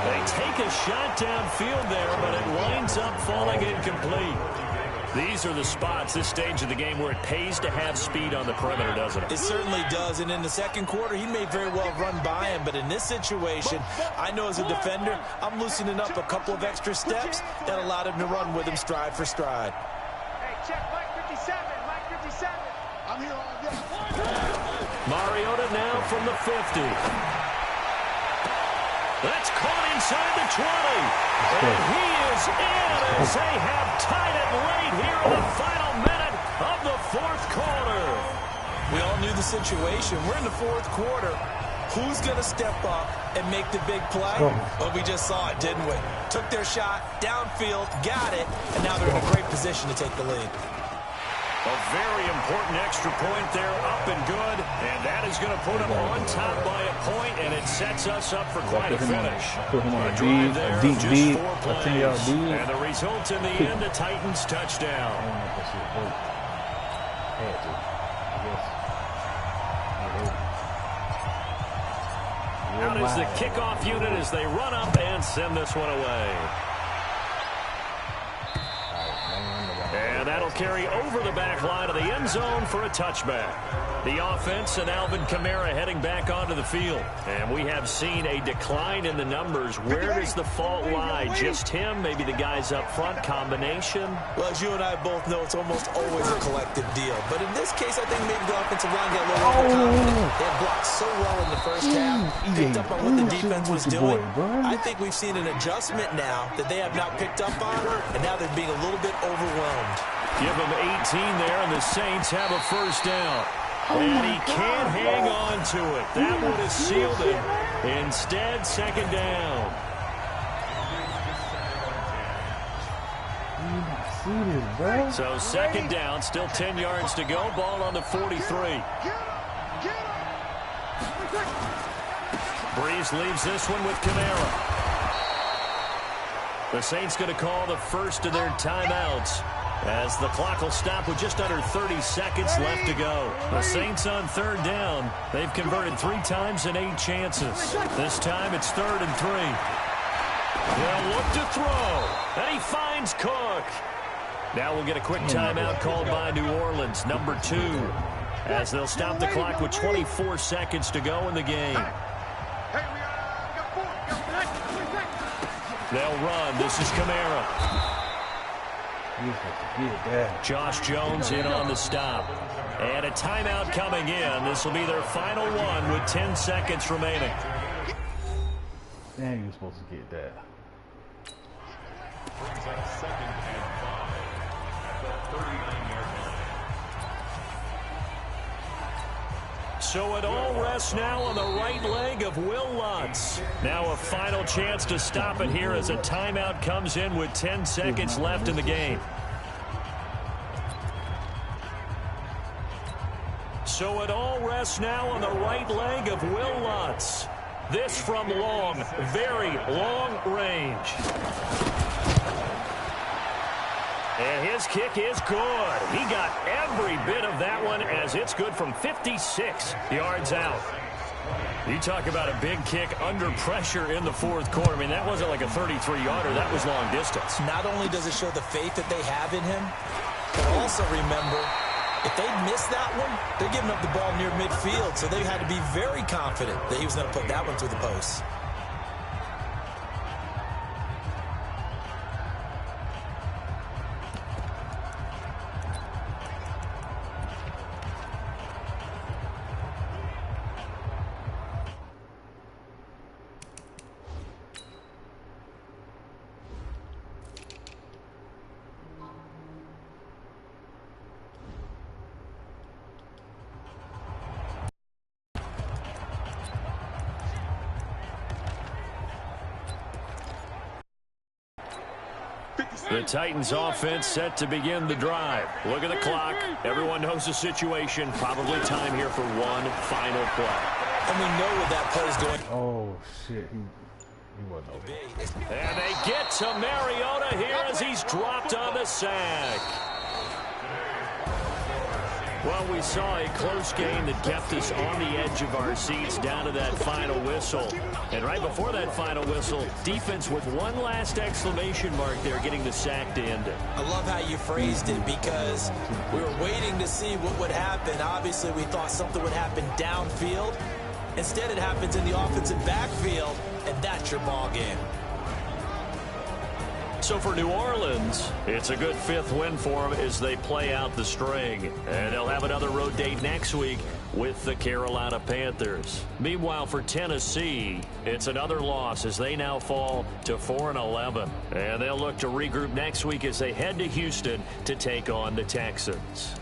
[SPEAKER 1] They take a shot downfield there, but it winds up falling incomplete. These are the spots, this stage of the game, where it pays to have speed on the perimeter, doesn't it?
[SPEAKER 2] It certainly does, and in the second quarter, he may very well run by him, but in this situation, I know as a defender, I'm loosening up a couple of extra steps that allowed him to run with him stride for stride.
[SPEAKER 4] Hey, check, Mike 57, Mike 57. I'm here all day.
[SPEAKER 1] Mariota now from the 50. That's caught inside the 20. And he is in as they have tied it late here in the final minute of the fourth quarter.
[SPEAKER 2] We all knew the situation. We're in the fourth quarter. Who's going to step up and make the big play? Well, we just saw it, didn't we? Took their shot, downfield, got it, and now they're in a great position to take the lead.
[SPEAKER 1] A very important extra point there, up and good, and that is going to put them on top by a point, and it sets us up for quite a finish. A drive there of just 4 plays, and the result in the end, a Titans touchdown. Out is the kickoff unit as they run up and send this one away. And that'll carry over the back line of the end zone for a touchback. The offense and Alvin Kamara heading back onto the field. And we have seen a decline in the numbers. Where does the fault lie? Just him? Maybe the guys up front? Combination?
[SPEAKER 2] Well, as you and I both know, it's almost always a collective deal. But in this case, I think maybe the offensive line got a little overconfident. They had blocked so well in the first half, picked up on what the defense was doing. I think we've seen an adjustment now that they have not picked up on, and now they're being a little bit overwhelmed.
[SPEAKER 1] Give them 18 there, and the Saints have a first down. And he can't hang on to it. That would have sealed it. Instead, second down. So second down, still 10 yards to go. Ball on the 43. Breeze leaves this one with Kamara. The Saints going to call the first of their timeouts, as the clock will stop with just under 30 seconds left to go. The Saints on third down. They've converted 3 times in 8 chances. This time it's 3rd and 3. They'll look to throw, and he finds Cook. Now we'll get a quick timeout called by New Orleans, number 2, as they'll stop the clock with 24 seconds to go in the game. They'll run. This is Kamara. Josh Jones in on the stop. And a timeout coming in. This will be their final one with 10 seconds remaining.
[SPEAKER 3] Damn, you're supposed to get that.
[SPEAKER 1] So it all rests now on the right leg of Will Lutz. Now a final chance to stop it here as a timeout comes in with 10 seconds left in the game. So it all rests now on the right leg of Will Lutz. This from long, very long range. And his kick is good. He got every bit of that one as it's good from 56 yards out. You talk about a big kick under pressure in the fourth quarter. I mean, that wasn't like a 33-yarder. That was long distance.
[SPEAKER 2] Not only does it show the faith that they have in him, but also remember, if they miss that one, they're giving up the ball near midfield, so they had to be very confident that he was going to put that one through the post.
[SPEAKER 1] The Titans offense set to begin the drive. Look at the clock. Everyone knows the situation. Probably time here for one final play.
[SPEAKER 2] And we know where that play is going.
[SPEAKER 3] Oh, shit. He wasn't over.
[SPEAKER 1] And they get to Mariota here as he's dropped on the sack. Well, we saw a close game that kept us on the edge of our seats down to that final whistle. And right before that final whistle, defense with one last exclamation mark there getting the sack to end it.
[SPEAKER 2] I love how you phrased it because we were waiting to see what would happen. Obviously, we thought something would happen downfield. Instead, it happens in the offensive backfield, and that's your ball game.
[SPEAKER 1] So for New Orleans, it's a good fifth win for them as they play out the string. And they'll have another road date next week with the Carolina Panthers. Meanwhile, for Tennessee, it's another loss as they now fall to 4-11. And they'll look to regroup next week as they head to Houston to take on the Texans.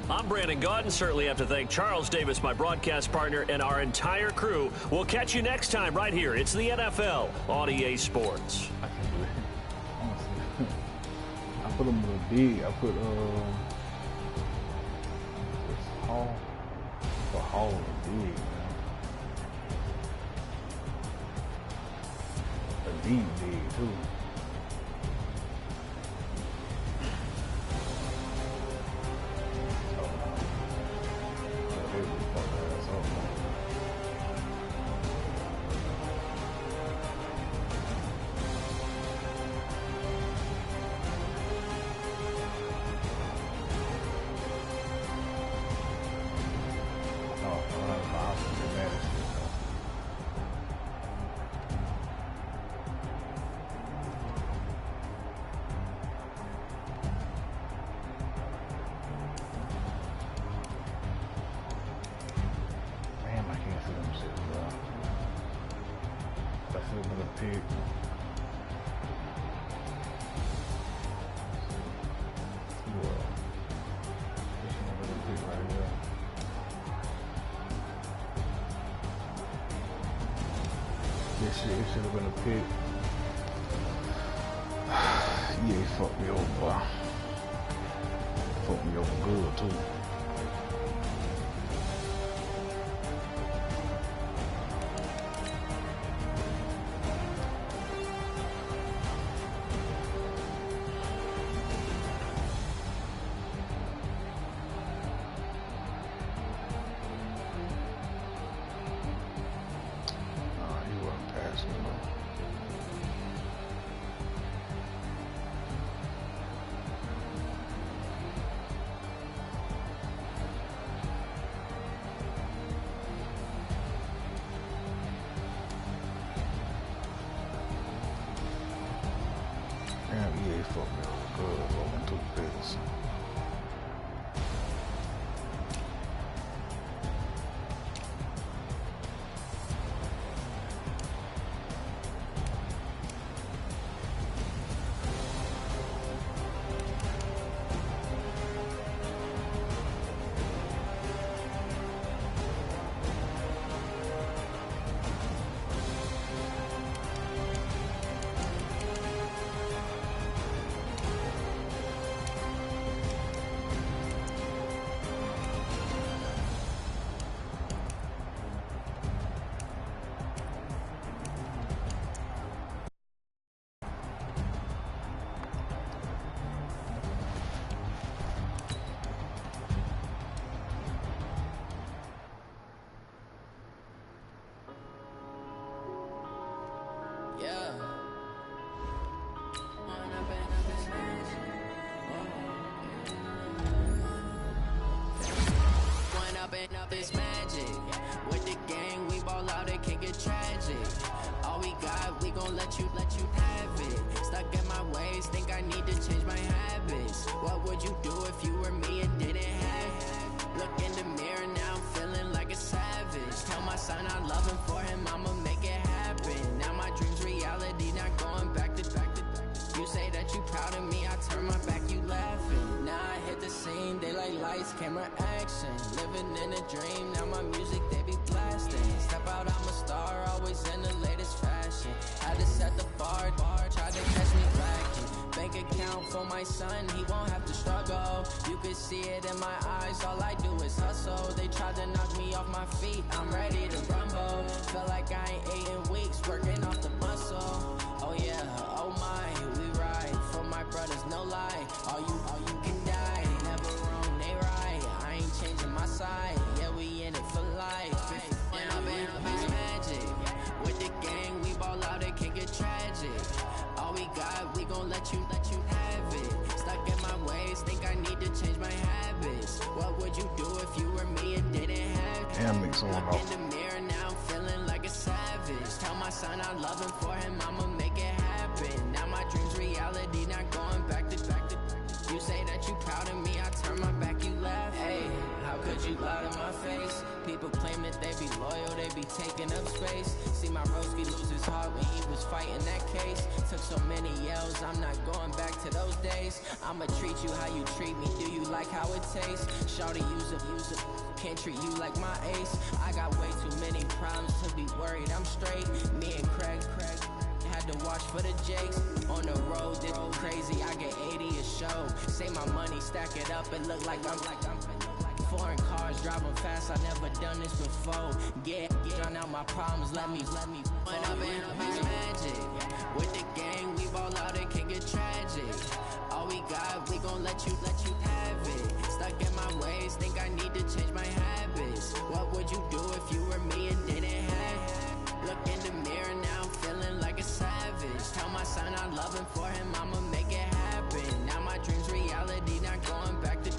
[SPEAKER 1] I'm Brandon Gaudin. Certainly have to thank Charles Davis, my broadcast partner, and our entire crew. We'll catch you next time right here. It's the NFL on EA Sports.
[SPEAKER 3] I can't do it. I put them a little big. I put Hall big, man. A deep big too. It should have been a pick. Yeah, he fucked me over, boy. Fucked me over good, too.
[SPEAKER 6] up this magic. With the gang, we ball out, it can get tragic. All we got, we gon' let you have it. Stuck in my ways, think I need to change my habits. What would you do if you were me and didn't have it? Look in the mirror, now I'm feeling like a savage. Tell my son I love him, for him I'ma make it happen. Now my dream's reality, not going back to. You say that you proud of me, I turn my back, you laughing. Now I hit the scene, daylight lights, camera action. Living in a dream, now my music, they be blasting. Step out, I'm a star, always in the latest fashion. Had to set the bar, tried to catch me lacking. Bank account for my son, he won't have to struggle. You could see it in my eyes, all I do is hustle. They tried to knock me off my feet, I'm ready to rumble. Feel like I ain't ate in weeks, working off the muscle. Oh yeah, oh my, we ride for my brothers, no lie. All you can die, never wrong, they right. I ain't changing my side, yeah, we in it for life. Now it's magic. With the gang, we ball out, it can get tragic. All we got, we gon' let you have it. Stuck in my ways, think I need to change my habits. What would you do if you were me and didn't have it?
[SPEAKER 3] Damn, mix on
[SPEAKER 6] Look
[SPEAKER 3] off.
[SPEAKER 6] in the mirror, now I'm feeling like a savage. Tell my son I love him, for him I'ma make it happen. Now my dream's reality, not going back to. You say that you proud of me, I turn my back, you laugh. Hey, how could you lie to my face? People claim that they be loyal, they be taking up space. See my broski lose his heart when he was fighting that case. Took so many yells, I'm not going back to those days. I'ma treat you how you treat me, do you like how it tastes? Shawty, use it, can't treat you like my ace. I got way too many problems to be worried, I'm straight. Me and Craig had to watch for the Jakes. On the road, this crazy, I get 80 a show. Say my money, stack it up, and look like I'm foreign cars, driving fast, I never done this before. Get drown out my problems, let me Went up in magic. With the gang, we ball out, it can get tragic. All we got, we gon' let you have it. Stuck in my ways, think I need to change my habits. What would you do if you were me and didn't have it? Look in the mirror, now I'm feeling like a savage. Tell my son I love him, for him I'ma make it happen. Now my dream's reality, not going back to.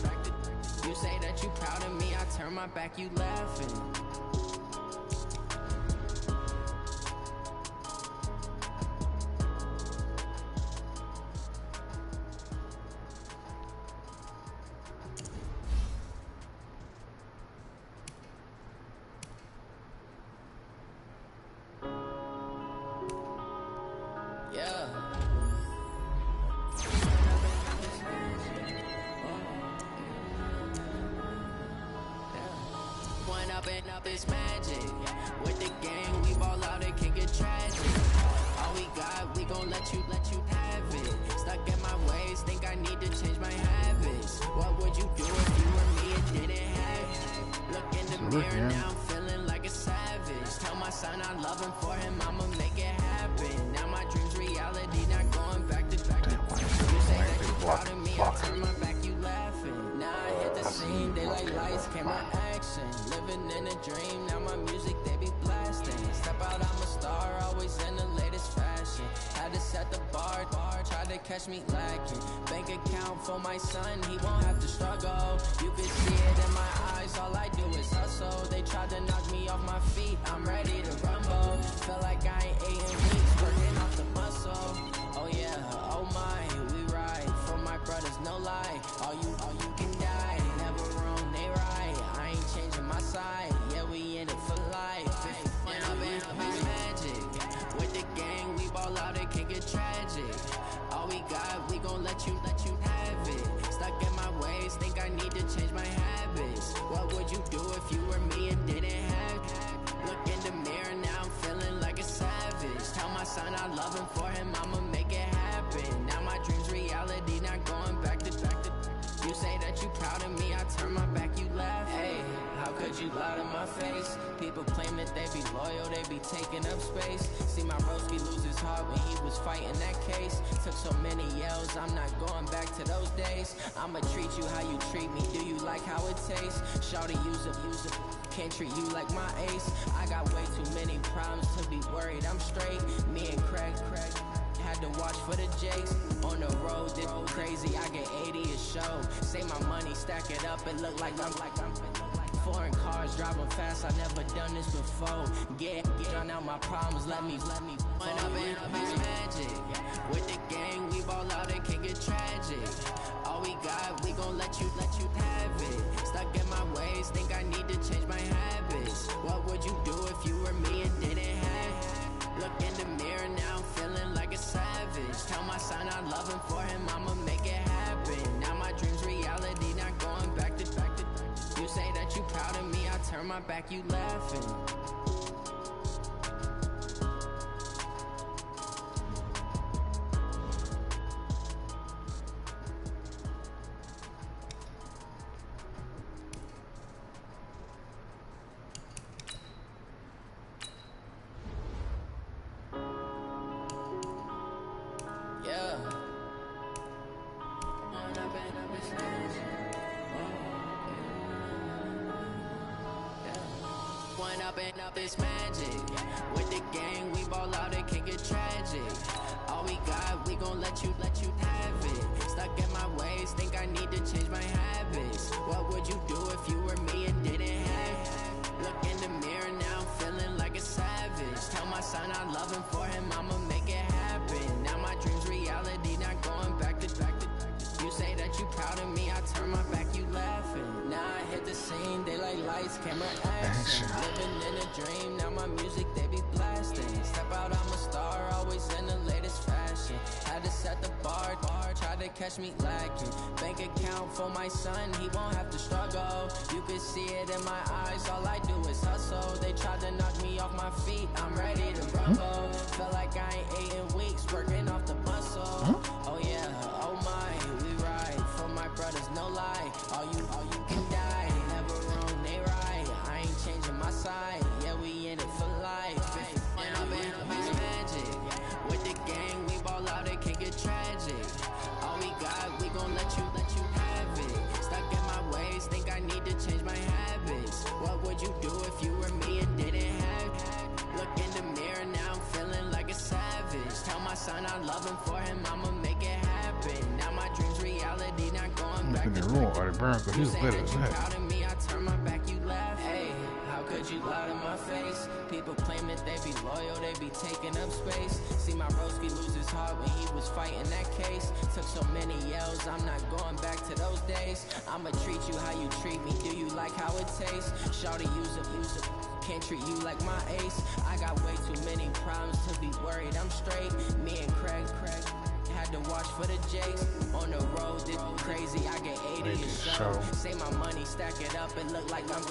[SPEAKER 6] You say that you proud of me, I turn my back, you laughing. Yeah. Went up and up this magic. With the gang, we ball out, it can get tragic. All we got, we gon' let you have it. Stuck in my ways, think I need to change my habits. What would you do if you were me and didn't have it? Look in the mirror, now I'm feeling like a savage. Tell my son I love him, for him I'ma make it happen. Now my dream's reality, not going back to. You say that you proud of me, I turn my back, you laughing. Now I hit the scene, daylight lights, camera action. Living in a dream, now my music, they be blasting. Step out, I'm a star, always in the latest fashion. Had to set the bar, tried to catch me lacking. Bank account for my son, he won't have to struggle. You can see it in my eyes, all I do is hustle. They tried to knock me off my feet, I'm ready to rumble. Feel like I ain't ate in weeks, working off the muscle. Oh yeah, oh my, we ride for my brothers, no lie. All you can die, never wrong, they right. I ain't changing my side, yeah, we in it for life. Went up in magic. With the gang, we ball out, it can get tragic. All we got, we gon' let you have it. Stuck in my ways, think I need to change my habits. What would you do if you were me and didn't have it? Look in the mirror, now I'm feeling like a savage. Tell my son I love him, for him I'ma make it happen. Now my dream's reality, not going back to. You say that you proud of me, I turn my back, you laugh. Hey, how could you lie to my face? People claim that they be loyal, they be taking up space. See my broski lose his heart when he was fighting that case. Took so many yells, I'm not going back to those days. I'ma treat you how you treat me, do you like how it tastes? Shawty, use it, can't treat you like my ace. I got way too many problems to be worried, I'm straight. Me and Craig had to watch for the Jakes. On the road, this crazy, I get 80 a show. Say my money, stack it up, and look like I'm Foreign cars driving fast, I never done this before. Get on out my problems, let me. When up and up is magic. With the gang, we ball out, it can get tragic. All we got, we gon' let you have it. Stuck in my ways, think I need to change my habits. What would you do if you were me and didn't have it? Look in the mirror now, I'm feeling like a savage. Tell my son I love him, for him I'ma make it happen. Now my dreams reality, not going back to. You say that you proud of me, I turn my back, you laughing. Up is magic. With the gang, we ball out, it can get tragic. All we got, we gon' let you have it. Stuck in my ways, think I need to change my habits. What would you do if you were me and didn't have it? Look in the mirror now, I'm feeling like a savage. Tell my son I love him, for him I'ma make it happen. Now my dreams reality, not going back to. You say that you proud of me, I turn my back, you laughing. Now I hit the scene, they like lights, camera, action. Living in a dream, now my music, they be blasting. Step out, I'm a star, always in the latest fashion. Had to set the bar, tried to catch me lacking. Bank account for my son, he won't have to struggle. You can see it in my eyes, all I do is hustle. They tried to knock me off my feet, I'm ready to rumble. Feel like I ain't ate in weeks, working off the muscle. Oh yeah, oh my, we ride for my brothers, no lie. All you can die, never wrong, they right. I ain't changing my side, yeah, we in it for life. And up is magic. With the gang, we ball out, it can get tragic. All we got, we gon' let you have it. Stuck in my ways, think I need to change my habits. What would you do if you were me and didn't have it? Look in the mirror now, I'm feeling like a savage. Tell my son I love him, for him I'ma make it happen. Now my dreams reality, not going back to.
[SPEAKER 3] You say that you
[SPEAKER 6] proud of me, I turn my back, you laugh. Hey, how could you lie to my face? People claim that they be loyal, they be taking up space. See my broski lose his heart when he was fighting that case. Took so many yells, I'm not going back to those days. I'ma treat you how you treat me, do you like how it tastes? Shawty use it, can't treat you like my ace. I got way too many problems to be worried, I'm straight. Me and Craig had to watch for the Jakes. On the road, this crazy, I get 80 a show. Say my money, stack it up, it look like I'm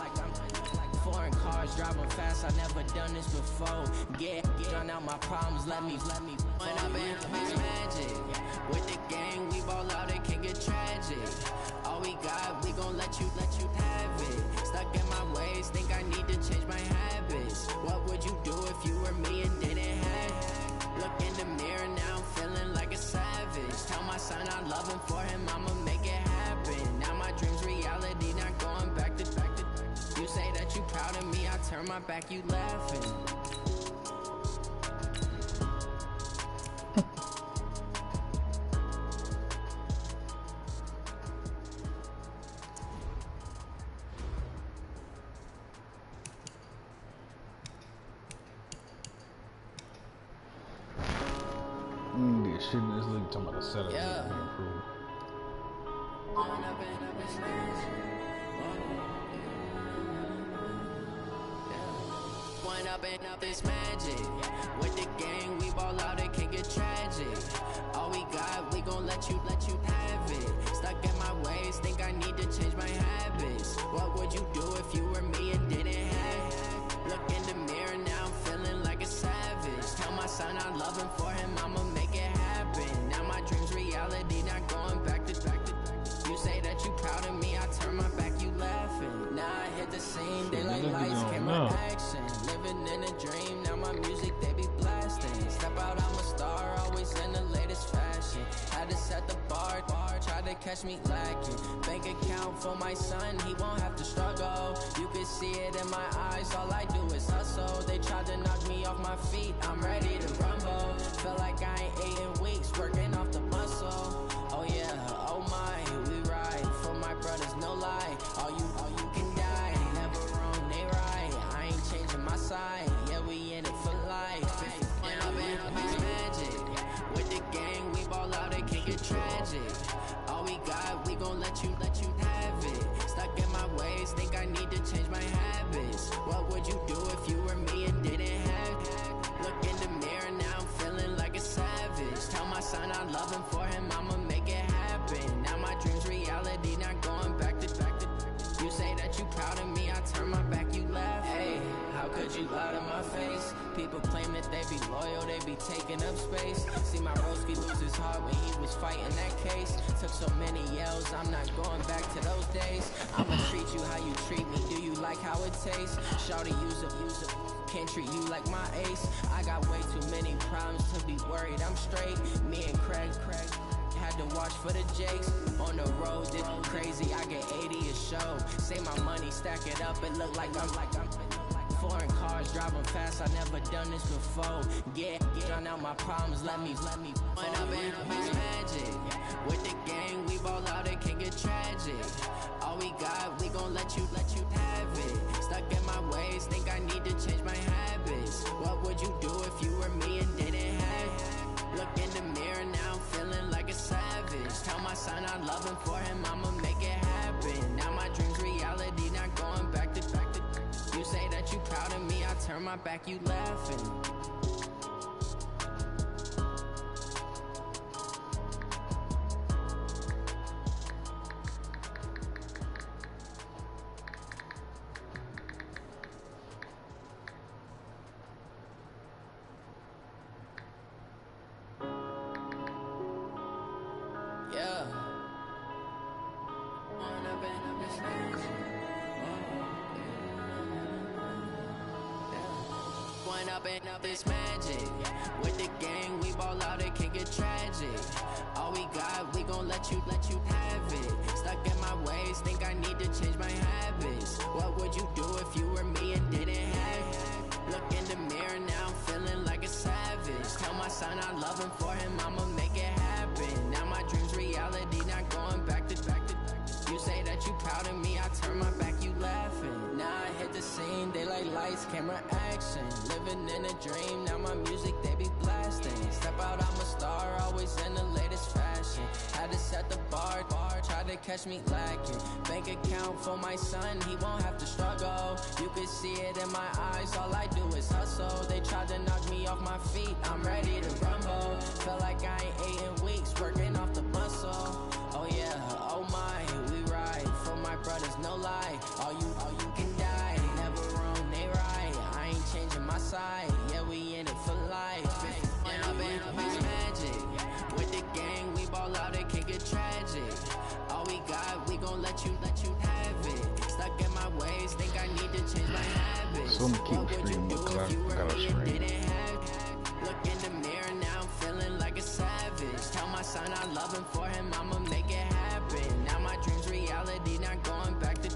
[SPEAKER 6] foreign cars driving fast, I never done this before. Get on out my problems, let me. When up and up is magic. With the gang, we ball out, it can get tragic. All we got, we gon' let you have it. Stuck in my ways, think I need to change my habits. What would you do if you were me and didn't have it? Look in the mirror now, I'm feeling like a savage. Tell my son I love him, for him I'ma make it happen. Now my dreams reality, not going back to. You say that you proud of me, I turn my back, you laughing.
[SPEAKER 3] Shit in this league talking about the setup being improved.
[SPEAKER 6] One up and up is magic. With the gang, we ball out, it can get tragic. All we got, we gon' let you have it. Stuck in my ways, think I need to change my habits. What would you do if you were me and didn't have it? Look in the mirror now, I'm feeling like a savage. Tell my son I love him, for him I'ma make it happen. Now my dreams reality, not going back to. You say that you proud of me, I turn my back, you laughing. Now I hit the scene, they like lights, camera, action. Living in a dream, now my music, they be blasting. Step out, I'm a star, always in the latest fashion. Had to set the bar, tried to catch me lacking. Bank account for my son, he won't have to struggle. You can see it in my eyes, all I do is hustle. They tried to knock me off my feet, I'm ready to rumble. Feel like I ain't ate in weeks, working off the muscle. Oh yeah, oh my, we ride for my brothers, no lie. All you can die, never get tragic. All we got, we gon' let you have it. Stuck in my ways, think I need to change my habits. What would you do if you were me and didn't have it? Look in the mirror, now I'm feeling like a savage. Tell my son I love him, for him I'ma make it happen. Now my dream's reality, not going back to. You say that you proud of me, I turn my back, you laugh. Hey, how could you lie to my face? People claim that they be loyal, they be taking up space. See my broski lose his heart when he was fighting that case. Took so many yells, I'm not going back to those days. I'ma treat you how you treat me, do you like how it tastes? Shawty, use up, can't treat you like my ace. I got way too many problems to be worried, I'm straight. Me and Craig had to watch for the Jakes. On the road, this crazy, I get 80 a show. Say my money, stack it up, it look like I'm foreign cars, driving fast, I never done this before. Get drown out my problems, let me point up and it's magic. With the gang, we ball out, it can get tragic. All we got, we gon' let you have it. Stuck in my ways, think I need to change my habits. What would you do if you were me and didn't have it? Look in the mirror, now I'm feeling like a savage. Tell my son I love him, for him I'ma make it happen. Now my dream's reality, not going back to. You say that you proud of me, I turn my back, you laughing. Up this magic. With the gang, we ball out, it can get tragic. All we got, we gon' let you have it. Stuck in my ways, think I need to change my habits. What would you do if you were me and didn't have it? Look in the mirror, now I'm feeling like a savage. Tell my son I love him, for him I'ma make it happen. Now my dream's reality, not going back to. You say that you proud of me, I turn my back, you laughing. Now I hit the scene, they like lights, camera, action. Living in a dream, now my music, they be blasting. Step out, I'm a star, always in the latest fashion. Had to set the bar, try to catch me lacking. Bank account for my son, he won't have to struggle. You can see it in my eyes, all I do is hustle. They tried to knock me off my feet, I'm ready to rumble. Felt like I ain't ate in weeks, working off the muscle. Oh yeah, oh my, we ride for my brothers, no lie. All you can die, never wrong, they right. I ain't changing my side, yeah, we in it for life. And up it's magic. With the gang, we ball out, it can get tragic. All we got, we gon' let you have it. Stuck in my ways, think I need to change my habits.
[SPEAKER 3] So keep
[SPEAKER 6] What would you
[SPEAKER 3] streaming,
[SPEAKER 6] do if you were
[SPEAKER 3] gotta
[SPEAKER 6] me and
[SPEAKER 3] stream.
[SPEAKER 6] didn't have it? Look in the mirror, now I'm feeling like a savage. Tell my son I love him, for him I'ma make it happen. Now my dream's reality, not going back to.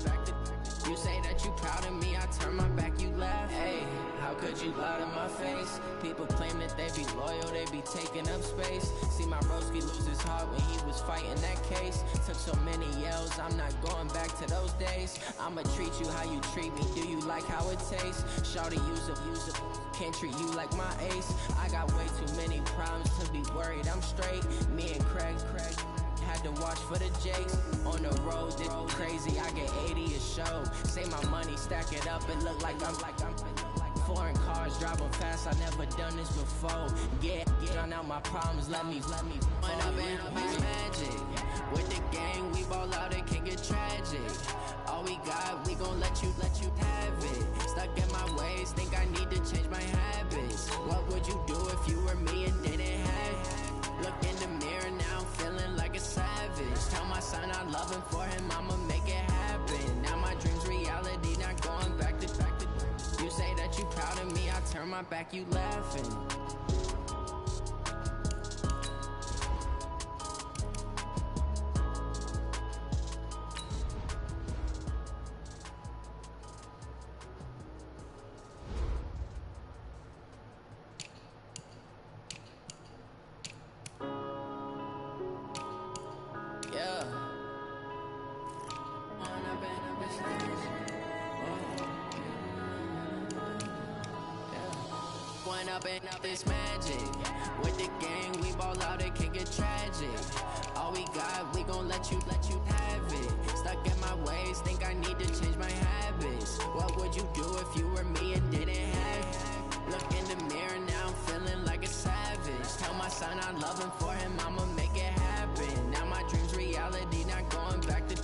[SPEAKER 6] You say that you proud of me, I turn my back, you laugh. Hey, how could you lie to my face? People claim that they be loyal, they be taking up space. See my broski lose his heart when he was fighting that case. Took so many yells, I'm not going back to those days. I'ma treat you how you treat me, do you like how it tastes? Shawty, use up, can't treat you like my ace. I got way too many problems to be worried, I'm straight. Me and Craig had to watch for the Jakes. On the road, this crazy, I get 80 a show. Say my money, stack it up, it look like I'm foreign cars, driving fast, I never done this before. Get drown out my problems, let me point up and it's magic. With the gang, we ball out, it can get tragic. All we got, we gon' let you have it. Stuck in my ways, think I need to change my habits. What would you do if you were me and didn't have it? Look in the mirror, now I'm feeling like a savage. Tell my son I love him, for him I'ma make it happen. Now my dream's reality, not going back to. You say that you proud of me, I turn my back, you laughing. One up and up is magic. With the gang, we ball out, it can get tragic. All we got, we gon' let you have it. Stuck in my ways, think I need to change my habits. What would you do if you were me and didn't have it? Look in the mirror now, I'm feeling like a savage. Tell my son I love him, for him I'ma make it happen. Now my dream's reality, not going back to.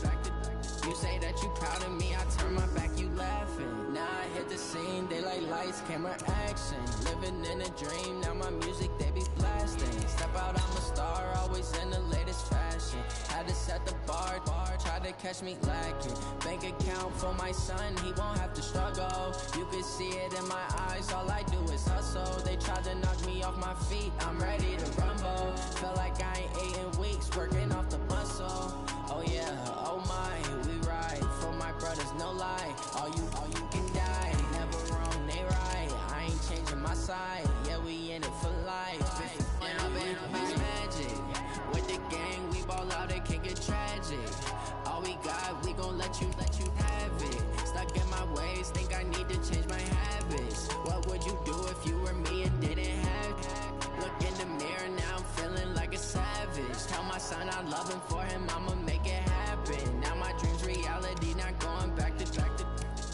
[SPEAKER 6] You say that you proud of me, I turn my back, you laughing. Now I hit the scene, daylight lights, camera action. Living in a dream, now my music they be blasting. Step out, I'm a star, always in the latest fashion. Had to set the bar, try to catch me lacking. Bank account for my son, he won't have to struggle. You can see it in my eyes, all I do is hustle. They tried to knock me off my feet, I'm ready to rumble. Feel like I ain't ate in weeks, working off the muscle. Oh yeah, oh my, we ride for my brothers, no lie. All you can die, never wrong, they right. I ain't changing my side, yeah, we in it for life. And up is magic. With the gang, we ball out, it can get tragic. All we got, we gon' let you have it. Stuck in my ways, think I need to change my habits. What would you do if you were me and didn't have it? Look in the mirror now, I'm feeling like a savage. Tell my son I love him, for him I'ma make it happen. Now my dream's reality, not going back to.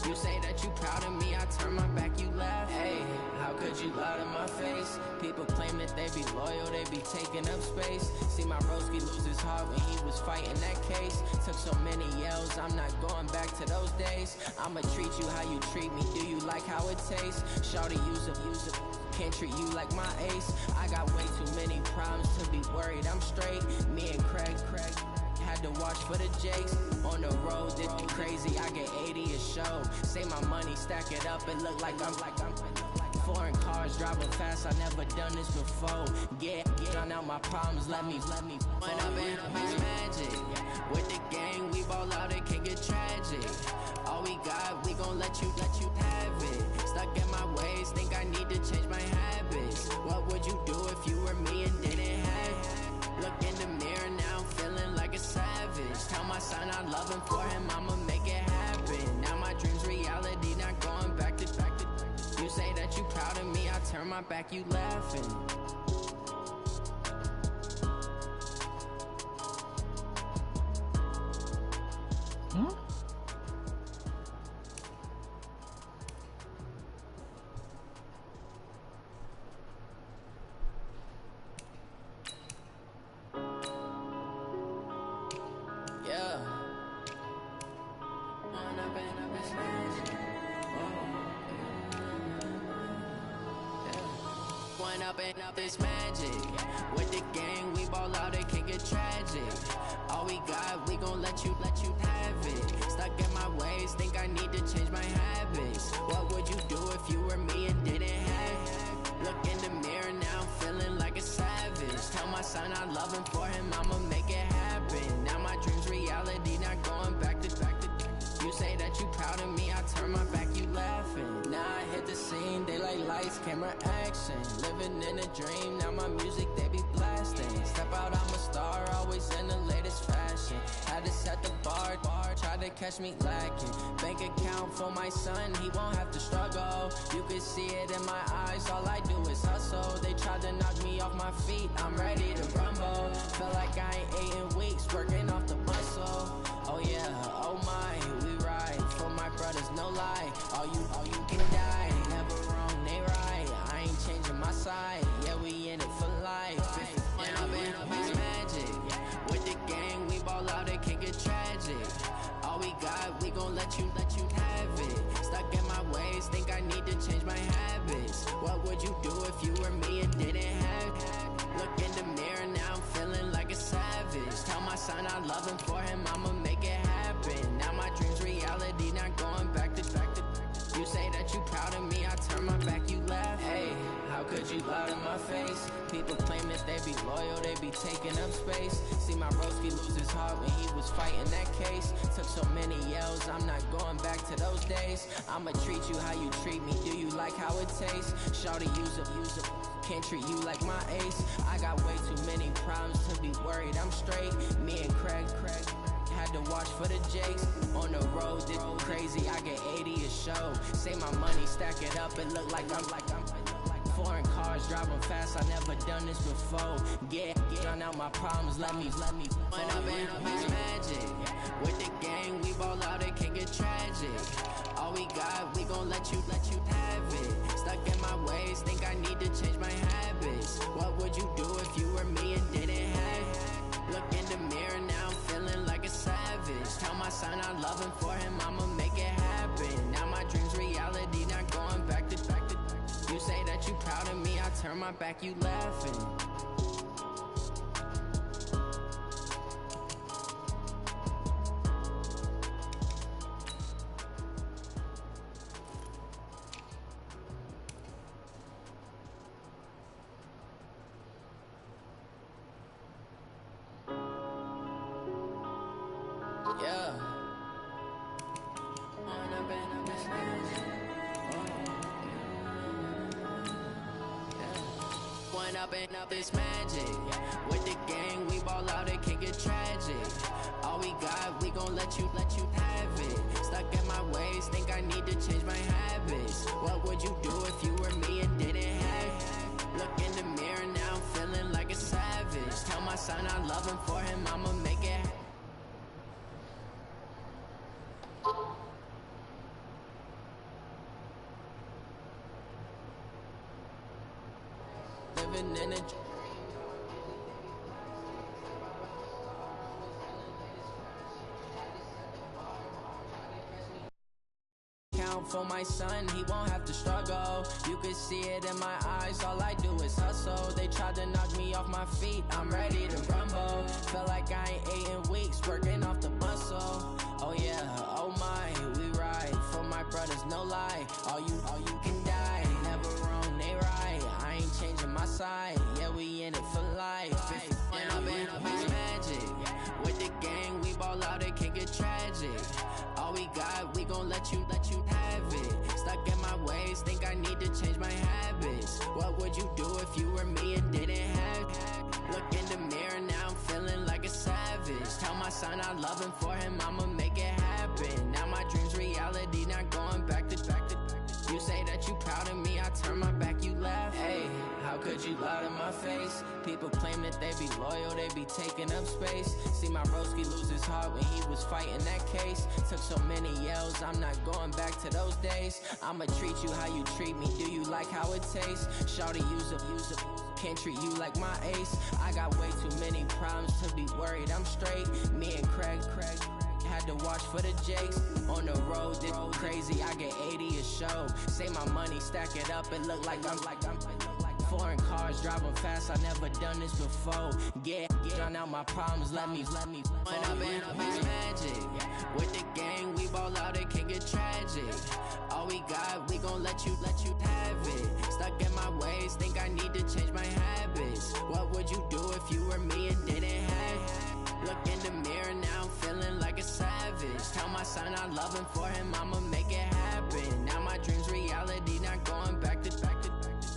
[SPEAKER 6] You say that you proud of me, I turn my back, you laugh. Hey, how could you lie to my face? People claim that they be loyal, they be taking up space. See my broski lose his heart when he was fighting that case. Took so many yells, I'm not going back to those days. I'ma treat you how you treat me, do you like how it tastes? Shawty, use it. Can't treat you like my ace. I got way too many problems to be worried, I'm straight. Me and Craig had to watch for the Jakes. On the road, this be crazy, I get 80 a show. Say my money, stack it up, it look like I'm foreign cars, driving fast, I never done this before. Get done out my problems, let me One up and up is magic. With the gang, we ball out, it can get tragic. All we got, we gon' let you have it. Stuck in my ways, think I need to change my habits. What would you do if you were me and didn't have it? Look in the mirror now, I'm feeling like a savage. Tell my son I love him, for him I'ma make it happen. Now my dream's reality, not going back to. You say that you proud of me, I turn my back, you laughing. Up is magic. With the gang, we ball out, it can get tragic. All we got, we gon' let you have it. Stuck in my ways, think I need to change my habits. What would you do if you were me and didn't have it? Look in the mirror now, I'm feeling like a savage. Tell my son I love him, for him I'ma make it happen. Now my dream's reality, not going back to. You say that you proud of me, I turn my back, you laughing. Now I hit the scene, daylight lights, camera action. Living in a dream, now my music they be blasting. Step out, I'm a star, always in the latest fashion. Had to set the bar, try to catch me lacking. Bank account for my son, he won't have to struggle. You can see it in my eyes, all I do is hustle. They tried to knock me off my feet, I'm ready to rumble. Feel like I ain't ate in weeks, working off the muscle. Oh yeah, oh my, we ride for my brothers, no lie. All you can die, never wrong, they right. I ain't changing my side, yeah, we in it for life. And up is magic. With the gang, we ball out, it can get tragic. All we got, we gon' let you have it. Stuck in my ways, think I need to change my habits. What would you do if you were me and didn't have it? Look in the mirror now, I'm feeling like a savage. Tell my son I love him, for him I'ma make it happen. Now my dream's reality, not going back to. You say that you proud of me, I turn my back, you laugh. Hey, how could you lie to my face? People claim that they be loyal, they be taking up space. See my broski lose his heart when he was fighting that case. Took so many yells, I'm not going back to those days. I'ma treat you how you treat me, do you like how it tastes? Shawty, use it. Can't treat you like my ace. I got way too many problems to be worried, I'm straight. Me and Craig had to watch for the Jakes. On the road, this crazy, I get 80 a show. Say my money, stack it up, it look like I'm foreign cars, driving fast, I never done this before. Get drown out my problems, let me When up and up is magic. With the gang, we ball out, it can get tragic. All we got, we gon' let you have it. Stuck in my ways, think I need to change my habits. What would you do if you were me and didn't have it? Look in the mirror, now I'm feeling like a savage. Tell my son I'm loving for him, I'ma make it happen. Now my dream's reality, not going back to. You say that you proud of me, I turn my back, you laughing. Yeah. One up and up is magic. With the gang, we ball out, it can get tragic. All we got, we gon' let you have it. Stuck in my ways, think I need to change my habits. What would you do if you were me and didn't have it? Look in the mirror, now I'm feeling like a savage. Tell my son I'm loving for him, I'ma make it happen. Living in a count for my son, he won't have to struggle. You can see it in my eyes, all I do is hustle. They tried to knock me off my feet, I'm ready to rumble. Felt like I ain't ate in weeks, working off the muscle. Oh yeah, oh my, we ride for my brothers, no lie. All you can die, never wrong, they right. I ain't changing my side, yeah, we in it for life. When up and up is magic. With the gang, we ball out, it can get tragic. All we got, we gon' let you have it. Stuck in my ways, think I need to change my habits. What would you do if you were me and didn't have it? Look in the mirror, now I'm feeling like a savage. Tell my son I'm loving for him, I'ma make it happen. Now my dream's reality, not going back to. You say that you proud of me, I turn my back, you laugh. Hey, how could you lie to my face? People claim that they be loyal, they be taking up space. See my broski lose his heart when he was fighting that case. Took so many yells, I'm not going back to those days. I'ma treat you how you treat me, do you like how it tastes? Shawty, use a can't treat you like my ace. I got way too many problems to be worried, I'm straight. Me and Craig had to watch for the Jakes. On the road, this crazy, I get 80 a show. Say my money, stack it up, it look like I'm foreign cars, driving fast, I never done this before. Get drown out my problems, let me When up and up is magic. With the gang, we ball out, it can get tragic. All we got, we gon' let you have it. Stuck in my ways, think I need to change my habits. What would you do if you were me and didn't have it? Look in the mirror, now I'm feeling like a savage. Tell my son I'm loving for him, I'ma make it happen. Now my dream's reality, not going back to.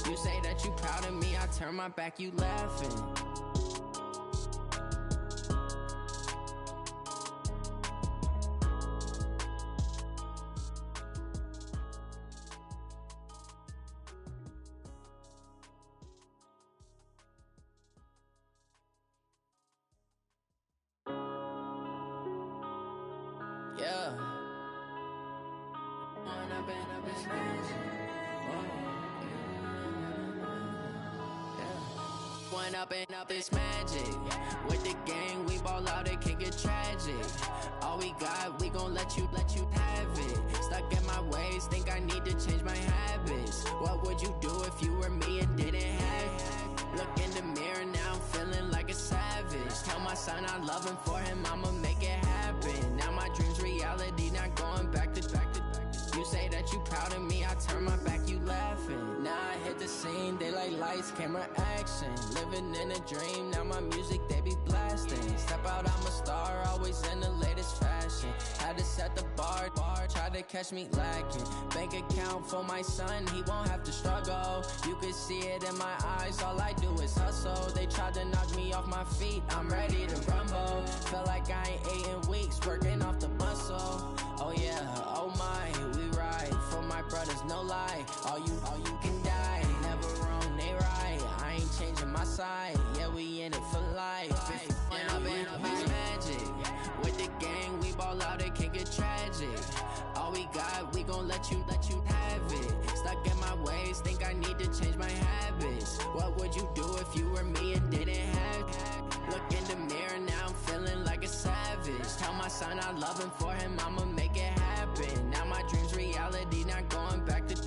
[SPEAKER 6] You say that you proud of me, I turn my back, you laughing. Yeah. One up and up is magic. With the gang, we ball out, it can get tragic. All we got, we gon' let you have it. Stuck in my ways, think I need to change my habits. What would you do if you were me and didn't have it? Look in the mirror, now I'm feeling like a savage. Tell my son I'm loving for him, I'ma make it happen. Now my dream's reality, not going back to. You say that you proud of me, I turn my back, you laughing. Now I hit the scene, they like lights, camera, action. Living in a dream, now my music, they be blasting. Step out, I'm a star, always in the latest fashion. Had to set the bar, try to catch me lacking. Bank account for my son, he won't have to struggle. You can see it in my eyes, all I do is hustle. They tried to knock me off my feet, I'm ready to rumble. Felt like I ain't ate in weeks, working off the muscle. Oh yeah, oh my, we ride for my brothers, no lie. All you can die, never wrong, they right. side. Yeah, we in it for life. When up and up is magic. With the gang, we ball out, it can get tragic. All we got, we gon' let you have it. Stuck in my ways, think I need to change my habits. What would you do if you were me and didn't have it? Look in the mirror, now I'm feeling like a savage. Tell my son I love him, for him I'ma make it happen. Now my dream's reality, not going back to.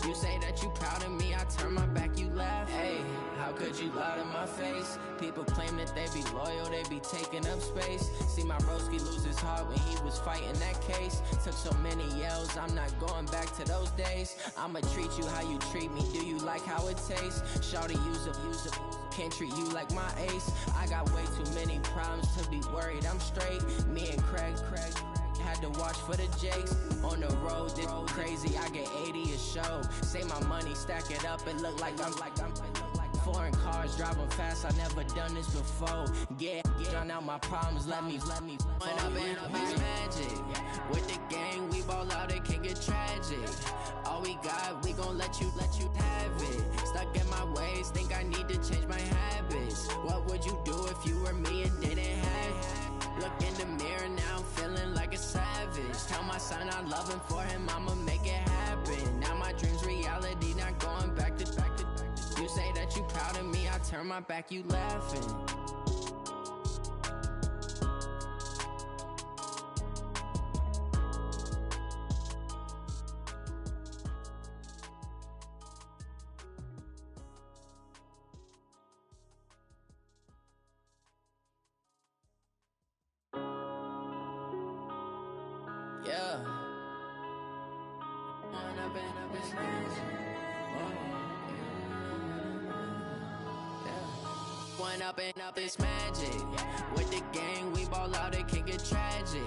[SPEAKER 6] You say that you proud of me, I turn my back, you laugh. Hey, how could you lie to my face? People claim that they be loyal, they be taking up space. See my broski lose his heart when he was fighting that case. Took so many yells, I'm not going back to those days. I'ma treat you how you treat me, do you like how it tastes? Shawty, use up, can't treat you like my ace. I got way too many problems to be worried, I'm straight. Me and Craig had to watch for the Jakes. On the road, this crazy, I get 80 a show. Say my money, stack it up, it look like I'm foreign cars, driving fast, I never done this before. Get drown out my problems, let me When up and up is magic. With the gang, we ball out, it can get tragic. All we got, we gon' let you have it. Stuck in my ways, think I need to change my habits. What would you do if you were me and didn't have it? Look in the mirror, now I'm feeling like a savage. Tell my son I love him, for him I'ma make it happen. Now my dream's reality, not going back to. You say that you proud of me, I turn my back, you laughing. Yeah. When I've been up is When up and up is magic. With the gang, we ball out, it can get tragic.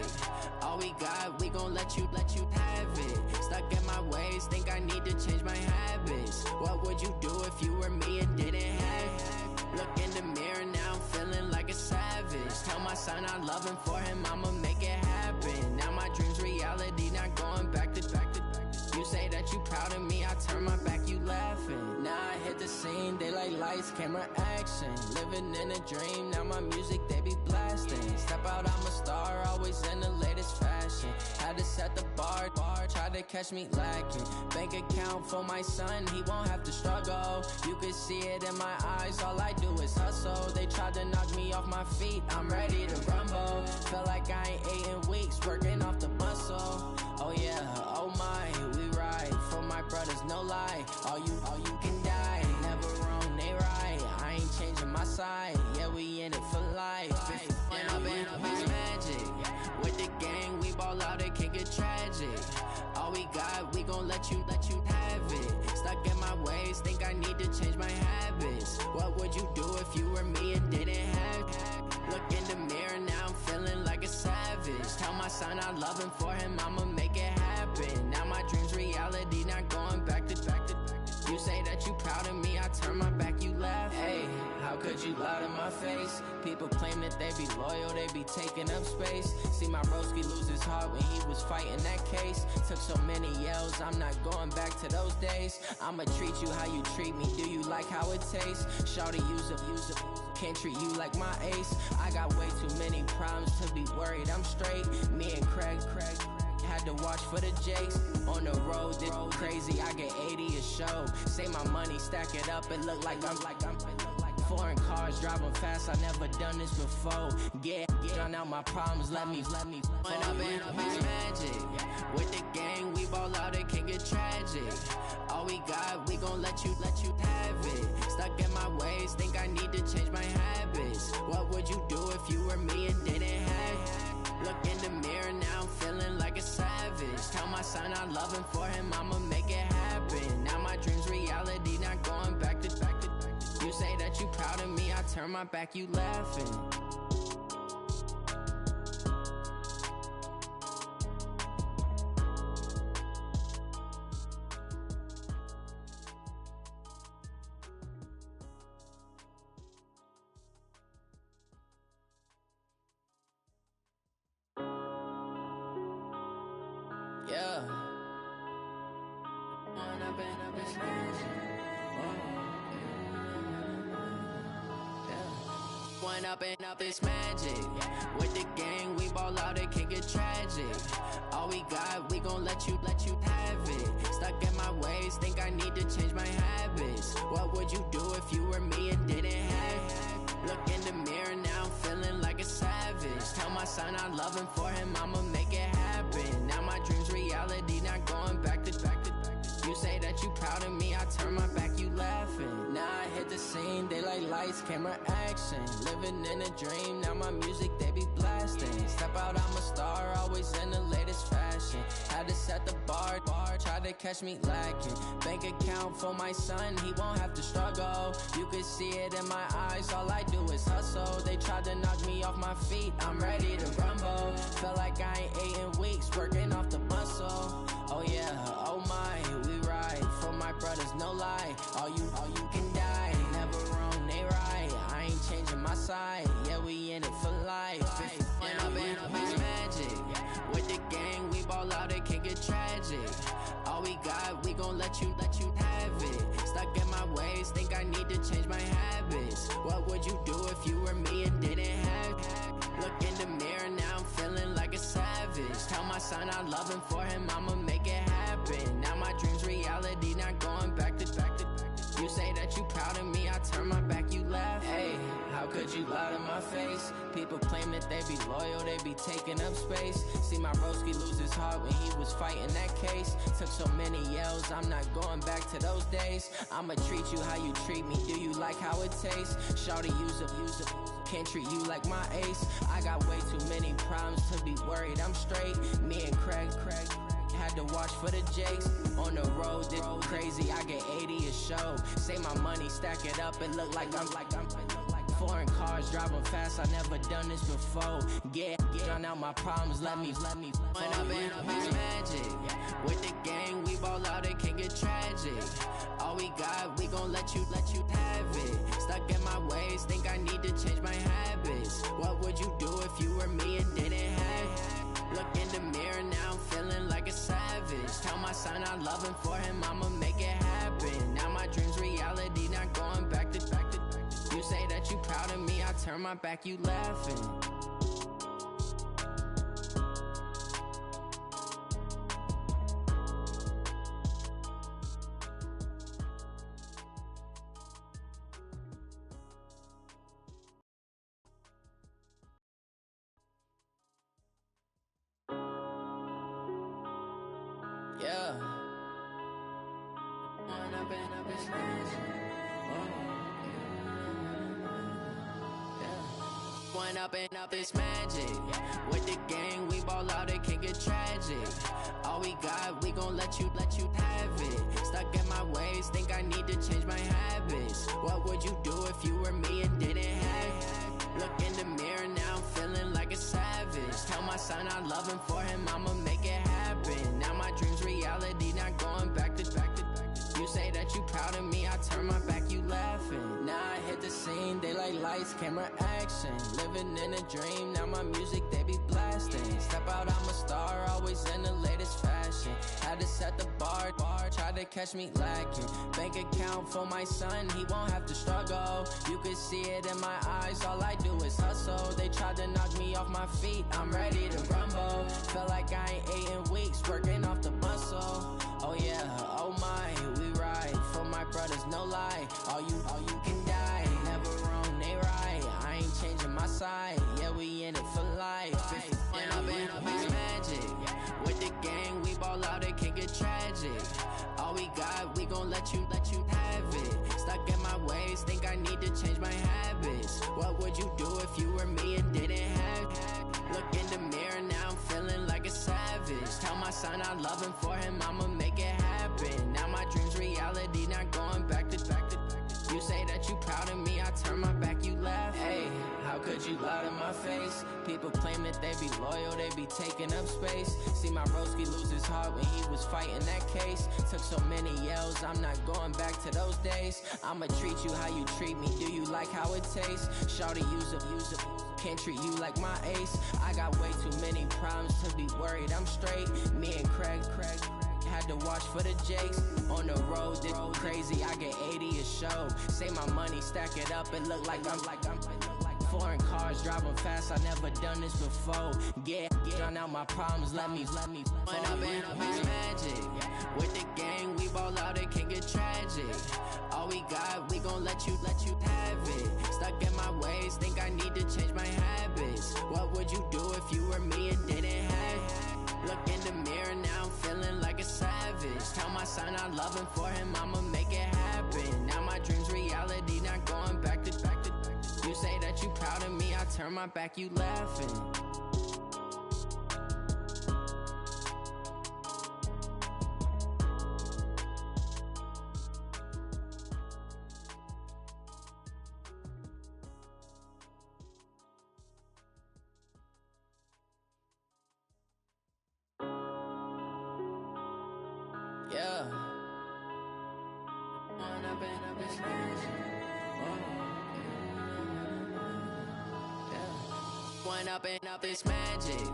[SPEAKER 6] All we got, we gon' let you have it. Stuck in my ways, think I need to change my habits. What would you do if you were me and didn't have it? Look in the mirror, now I'm feeling like a savage. Tell my son I love him, for him I'ma make it happen. Now my dream's reality, not going back to. You say that you proud of me, I turn my back, you laughing. Now I hit the scene, they like lights, camera, action. Living in a dream, now my music, they be blasting. Step out, I'm a star, always in the latest fashion. Had to set the bar, try to catch me lacking. Bank account for my son, he won't have to struggle. You can see it in my eyes, all I do is hustle. They tried to knock me off my feet, I'm ready to rumble. Feel like I ain't ate in weeks, working off the muscle. Oh yeah, oh my, we ride for my brothers, no lie. All you can die, never wrong, they right. I ain't changing my side, yeah, we in it for life. When up and up is magic. With the gang, we ball out, it can get tragic. All we got, we gon' let you have it. Stuck in my ways, think I need to change my habits. What would you do if you were me and didn't have it? Look in the mirror, now I'm feeling like a savage. Tell my son I love him, for him I'ma make it happen. Now my dream's reality, not going back to. You say that you proud of me, I turn my back, you laugh. Hey, how could you lie to my face? People claim that they be loyal, they be taking up space. See my broski lose his heart when he was fighting that case. Took so many yells, I'm not going back to those days. I'ma treat you how you treat me, do you like how it tastes? Shawty, use up, can't treat you like my ace. I got way too many problems to be worried, I'm straight. Me and Craig had to watch for the Jakes. On the road, this crazy, I get 80 a show. Say my money, stack it up, it look like I'm foreign cars, driving fast, I never done this before. Get drown out my problems, let me When up and up is magic. With the gang, we ball out, it can get tragic. All we got, we gon' let you have it. Stuck in my ways, think I need to change my habits. What would you do if you were me and didn't have it? Look in the mirror, now I'm feeling like a savage. Tell my son I love him, for him I'ma make it happen. Now my dream's reality, not going back to. You say that you proud of me, I turn my back, you laughing. Yeah. When I've been up is One up and up, it's magic. With the gang, we ball out, it can get tragic. All we got, we gon' let you have it. Stuck in my ways, think I need to change my habits. What would you do if you were me and didn't have it? Look in the mirror now, I'm feeling like a savage. Tell my son I love him, for him I'ma make it happen. Now my dream's reality, not going back to. You say that you proud of me, I turn my back, you laughing. Now I hit the scene, they like lights, camera, action. Living in a dream, now my music, they be blasting. Step out, I'm a star, always in the latest fashion. Had to set the bar, try to catch me lacking. Bank account for my son, he won't have to struggle. You can see it in my eyes, all I do is hustle. They tried to knock me off my feet, I'm ready to rumble. Feel like I ain't ate in weeks, working off the muscle. Oh yeah, oh my, we ride for my brothers, no lie. All you can die, never wrong, they right. I ain't changing my side, yeah, we in it for life. If up, it's magic. With the gang, we ball out, it can get tragic. All we got, we gon' let you have it. Stuck in my ways, think I need to change my habits. What would you do if you were me and didn't have it? Look in the mirror now, I'm feeling like a savage. Tell my son I love him, for him I'ma make it happen. Now my dream's reality, not going back to. You say that you proud of me, I turn my back, you laugh. Hey, how could you lie to my face? People claim that they be loyal, they be taking up space. See my broski lose his heart when he was fighting that case. Took so many yells, I'm not going back to those days. I'ma treat you how you treat me, do you like how it tastes? Shawty, use it. Can't treat you like my ace. I got way too many problems to be worried, I'm straight. Me and Craig had to watch for the Jakes. On the road, this crazy, I get 80 a show. Say my money, stack it up, it look like I'm foreign cars, driving fast, I never done this before. Get drown out my problems, let me One up and up, it's magic. With the gang, we ball out, it can get tragic. All we got, we gon' let you have it. Stuck in my ways, think I need to change my habits. What would you do if you were me and didn't have it? Look in the mirror now, I'm feeling like a savage. Tell my son I love him, for him I'ma make it happen. Now my dream's reality, not going back to. You say that you proud of me, I turn my back, you laughing. Yeah. One up and up, it's magic. One up and up, it's magic. With the gang, we ball out, it can get tragic. All we got, we gon' let you have it. Stuck in my ways, think I need to change my habits. What would you do if you were me and didn't have it? Look in the mirror now, I'm feeling like a savage. Tell my son I love him, for him I'ma make it happen. Now my dream's reality, not going back to. You say that you proud of me, I turn my back, you laughing. Now I hit the scene, they like lights, camera, action. Living in a dream, now my music, they be blasting. Step out, I'm a star, always in the latest fashion. Had to set the bar, try to catch me lacking. Bank account for my son, he won't have to struggle. You can see it in my eyes, all I do is hustle. They tried to knock me off my feet, I'm ready to rumble. Felt like I ain't ate in weeks, working off the muscle. Oh yeah, oh my, we ride for my brothers, no lie. All you can die, never wrong, they right. I ain't changing my side, yeah, we in it for life. One up and up, it's magic. With the gang, we ball out, it can get tragic. All we got, we gon' let you have it. Stuck in my ways, think I need to change my habits. What would you do if you were me and didn't have it? Look in the mirror now, I'm feeling like a savage. Tell my son I love him, for him I'ma make it happen. Now my dream's reality, not going back to. You say that you proud of me, I turn my back, you laugh. Hey, how could you lie to my face? People claim that they be loyal, they be taking up space. See my broski lose his heart when he was fighting that case. Took so many yells, I'm not going back to those days. I'ma treat you how you treat me, do you like how it tastes? Shawty, use it. Can't treat you like my ace. I got way too many problems to be worried, I'm straight. Me and Craig had to watch for the Jakes. On the road, this crazy, I get 80 a show. Say my money, stack it up, it look like I'm Foreign cars, driving fast, I never done this before. Drown out my problems, let me. When I've been up is magic. With the gang, we ball out, it can get tragic. All we got, we gon' let you have it. Stuck in my ways, think I need to change my habits. What would you do if you were me and didn't have it? Look in the mirror, now I'm feeling like a savage. Tell my son I love him, for him I'ma make it happen. Now my dream's reality, not going back to. You say that you proud of me, I turn my back, you laughing. Yeah. One up and up is magic.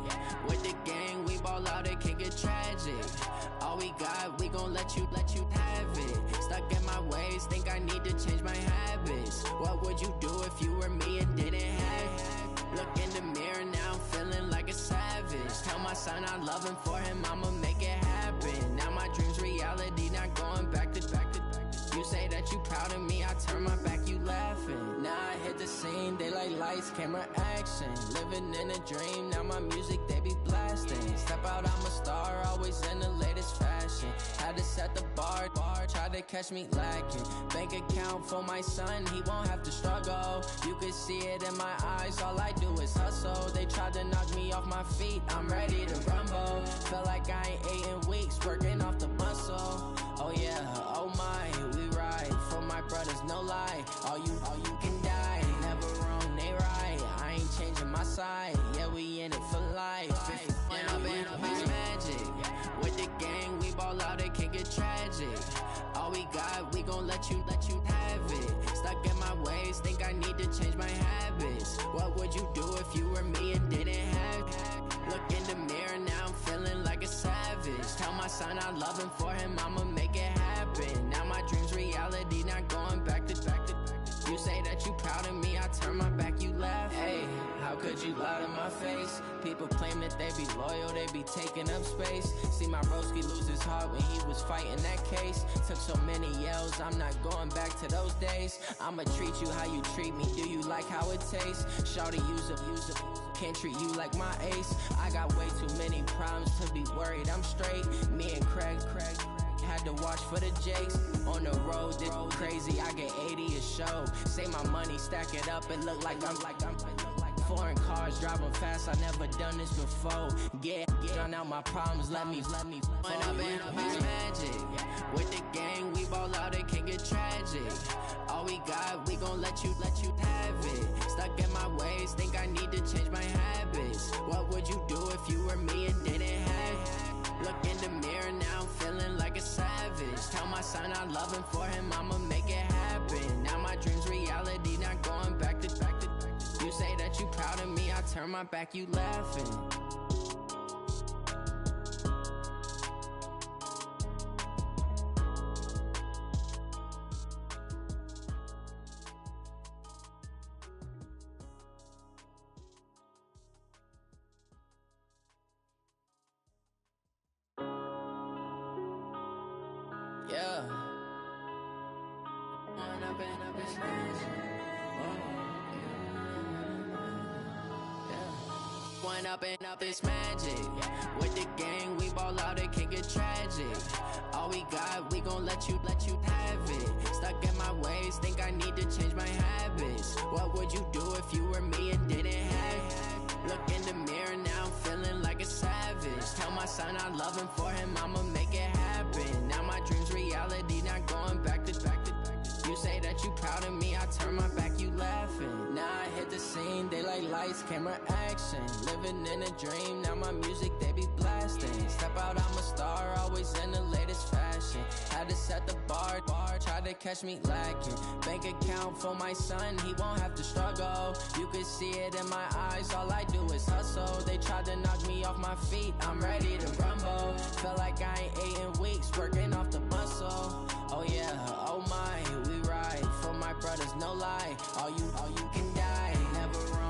[SPEAKER 6] With the gang, we ball out, it can get tragic. All we got, we gon' let you have it. Stuck in my ways, think I need to change my habits. What would you do if you were me and didn't have it? Look in the mirror, now I'm feeling like a savage. Tell my son I love him, for him I'ma make it happen. Now my dream's reality, not going back to. You say that you proud of me, I turn my back, you laughing. Now I hit the scene, they like lights, camera, action. Living in a dream, now my music, they be blasting. Step out, I'm a star, always in the latest fashion. Had to set the bar, try to catch me lacking. Bank account for my son, he won't have to struggle. You can see it in my eyes, all I do is hustle. They tried to knock me off my feet, I'm ready to rumble. Felt like I ain't ate in weeks, working off the muscle. Oh yeah, oh my, we ride for my brothers, no lie. All you can die, never wrong, they right. I ain't changing my side, yeah, we in it for life. When I've been up is magic. With the gang, we ball out, it can get tragic. All we got, we gon' let you have it. Stuck in my ways, think I need to change my habits. What would you do if you were me and didn't have it? Look in the mirror, now I'm feeling like a savage. Tell my son I love him, for him I'ma make it happen. Now my dream's reality, not going back to. You say that you proud of me, I turn my back, you laugh. Hey, how could you lie to my face? People claim that they be loyal, they be taking up space. See my broski lose his heart when he was fighting that case. Took so many yells, I'm not going back to those days. I'ma treat you how you treat me, do you like how it tastes? Shawty, use up, can't treat you like my ace. I got way too many problems to be worried, I'm straight. Me and Craig had to watch for the Jakes. On the road, this crazy, I get 80 a show. Say my money, stack it up, it look like I'm foreign cars, driving fast, I never done this before. Drown out my problems, let me. When I've been up is magic. With the gang, we ball out, it can get tragic. All we got, we gon' let you have it. Stuck in my ways, think I need to change my habits. What would you do if you were me and didn't have it? Look in the mirror, now I'm feeling like a savage. Tell my son I love him, for him I'ma make it happen. Now my dream's reality, not going back to. You say that you proud of me, I turn my back, you laughing. Yeah. One up and up is magic. With the gang, we ball out, it can get tragic. All we got, we gon' let you have it. Stuck in my ways, think I need to change my habits. What would you do if you were me and didn't have it? Look in the mirror, now I'm feeling like a savage. Tell my son I love him, for him I'ma make it happen. Now my dream's reality, not going back to. You say that you proud of me, I turn my back, you laughing. Now I hit the scene, they like lights, camera, action. Living in a dream, now my music, they be blasting. Step out, I'm a star, always in the latest fashion. Had to set the bar, tried to catch me lacking. Bank account for my son, he won't have to struggle. You can see it in my eyes, all I do is hustle. They tried to knock me off my feet, I'm ready to rumble. Felt like I ain't ate in weeks, working off the muscle. Oh yeah, oh my, we ride for my brothers, no lie. All you can die, never run.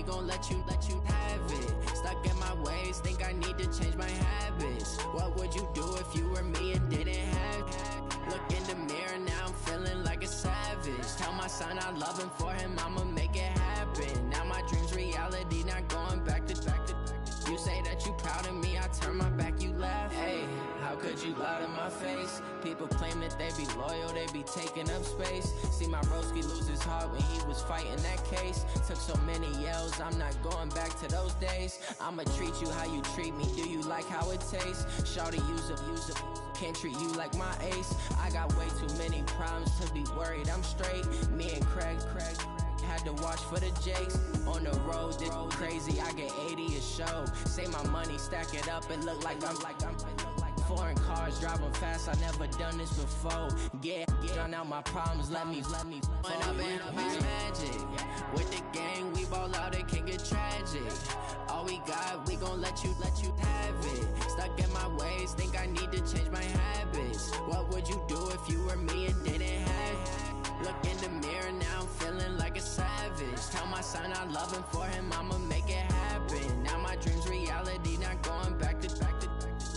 [SPEAKER 6] we gon' let you have it. Stuck in my ways, think I need to change my habits. What would you do if you were me and didn't have it? Look in the mirror, now I'm feeling like a savage. Tell my son I love him, for him I'ma make it happen. Now my dream's reality, not going back to. You say that you proud of me, I turn my back, you laugh. Hey, how could you lie to my face? People claim that they be loyal, they be taking up space. See my broski lose his heart when he was fighting that case. Took so many yells, I'm not going back to those days. I'ma treat you how you treat me, do you like how it tastes? Shawty, use up, can't treat you like my ace. I got way too many problems to be worried, I'm straight. Me and Craig had to watch for the Jakes. On the road, this crazy, I get 80 a show. Say my money, stack it up, it look like I'm foreign cars, driving fast, I never done this before. Yeah, drown out my problems, let me When up it's magic. With the gang, we ball out, it can get tragic. All we got, we gon' let you have it. Stuck in my ways, think I need to change my habits. What would you do if you were me and didn't have it? Look in the mirror, now I'm feeling like a savage. Tell my son I love him, for him I'ma make it happen. Now my dream's reality, not going back to.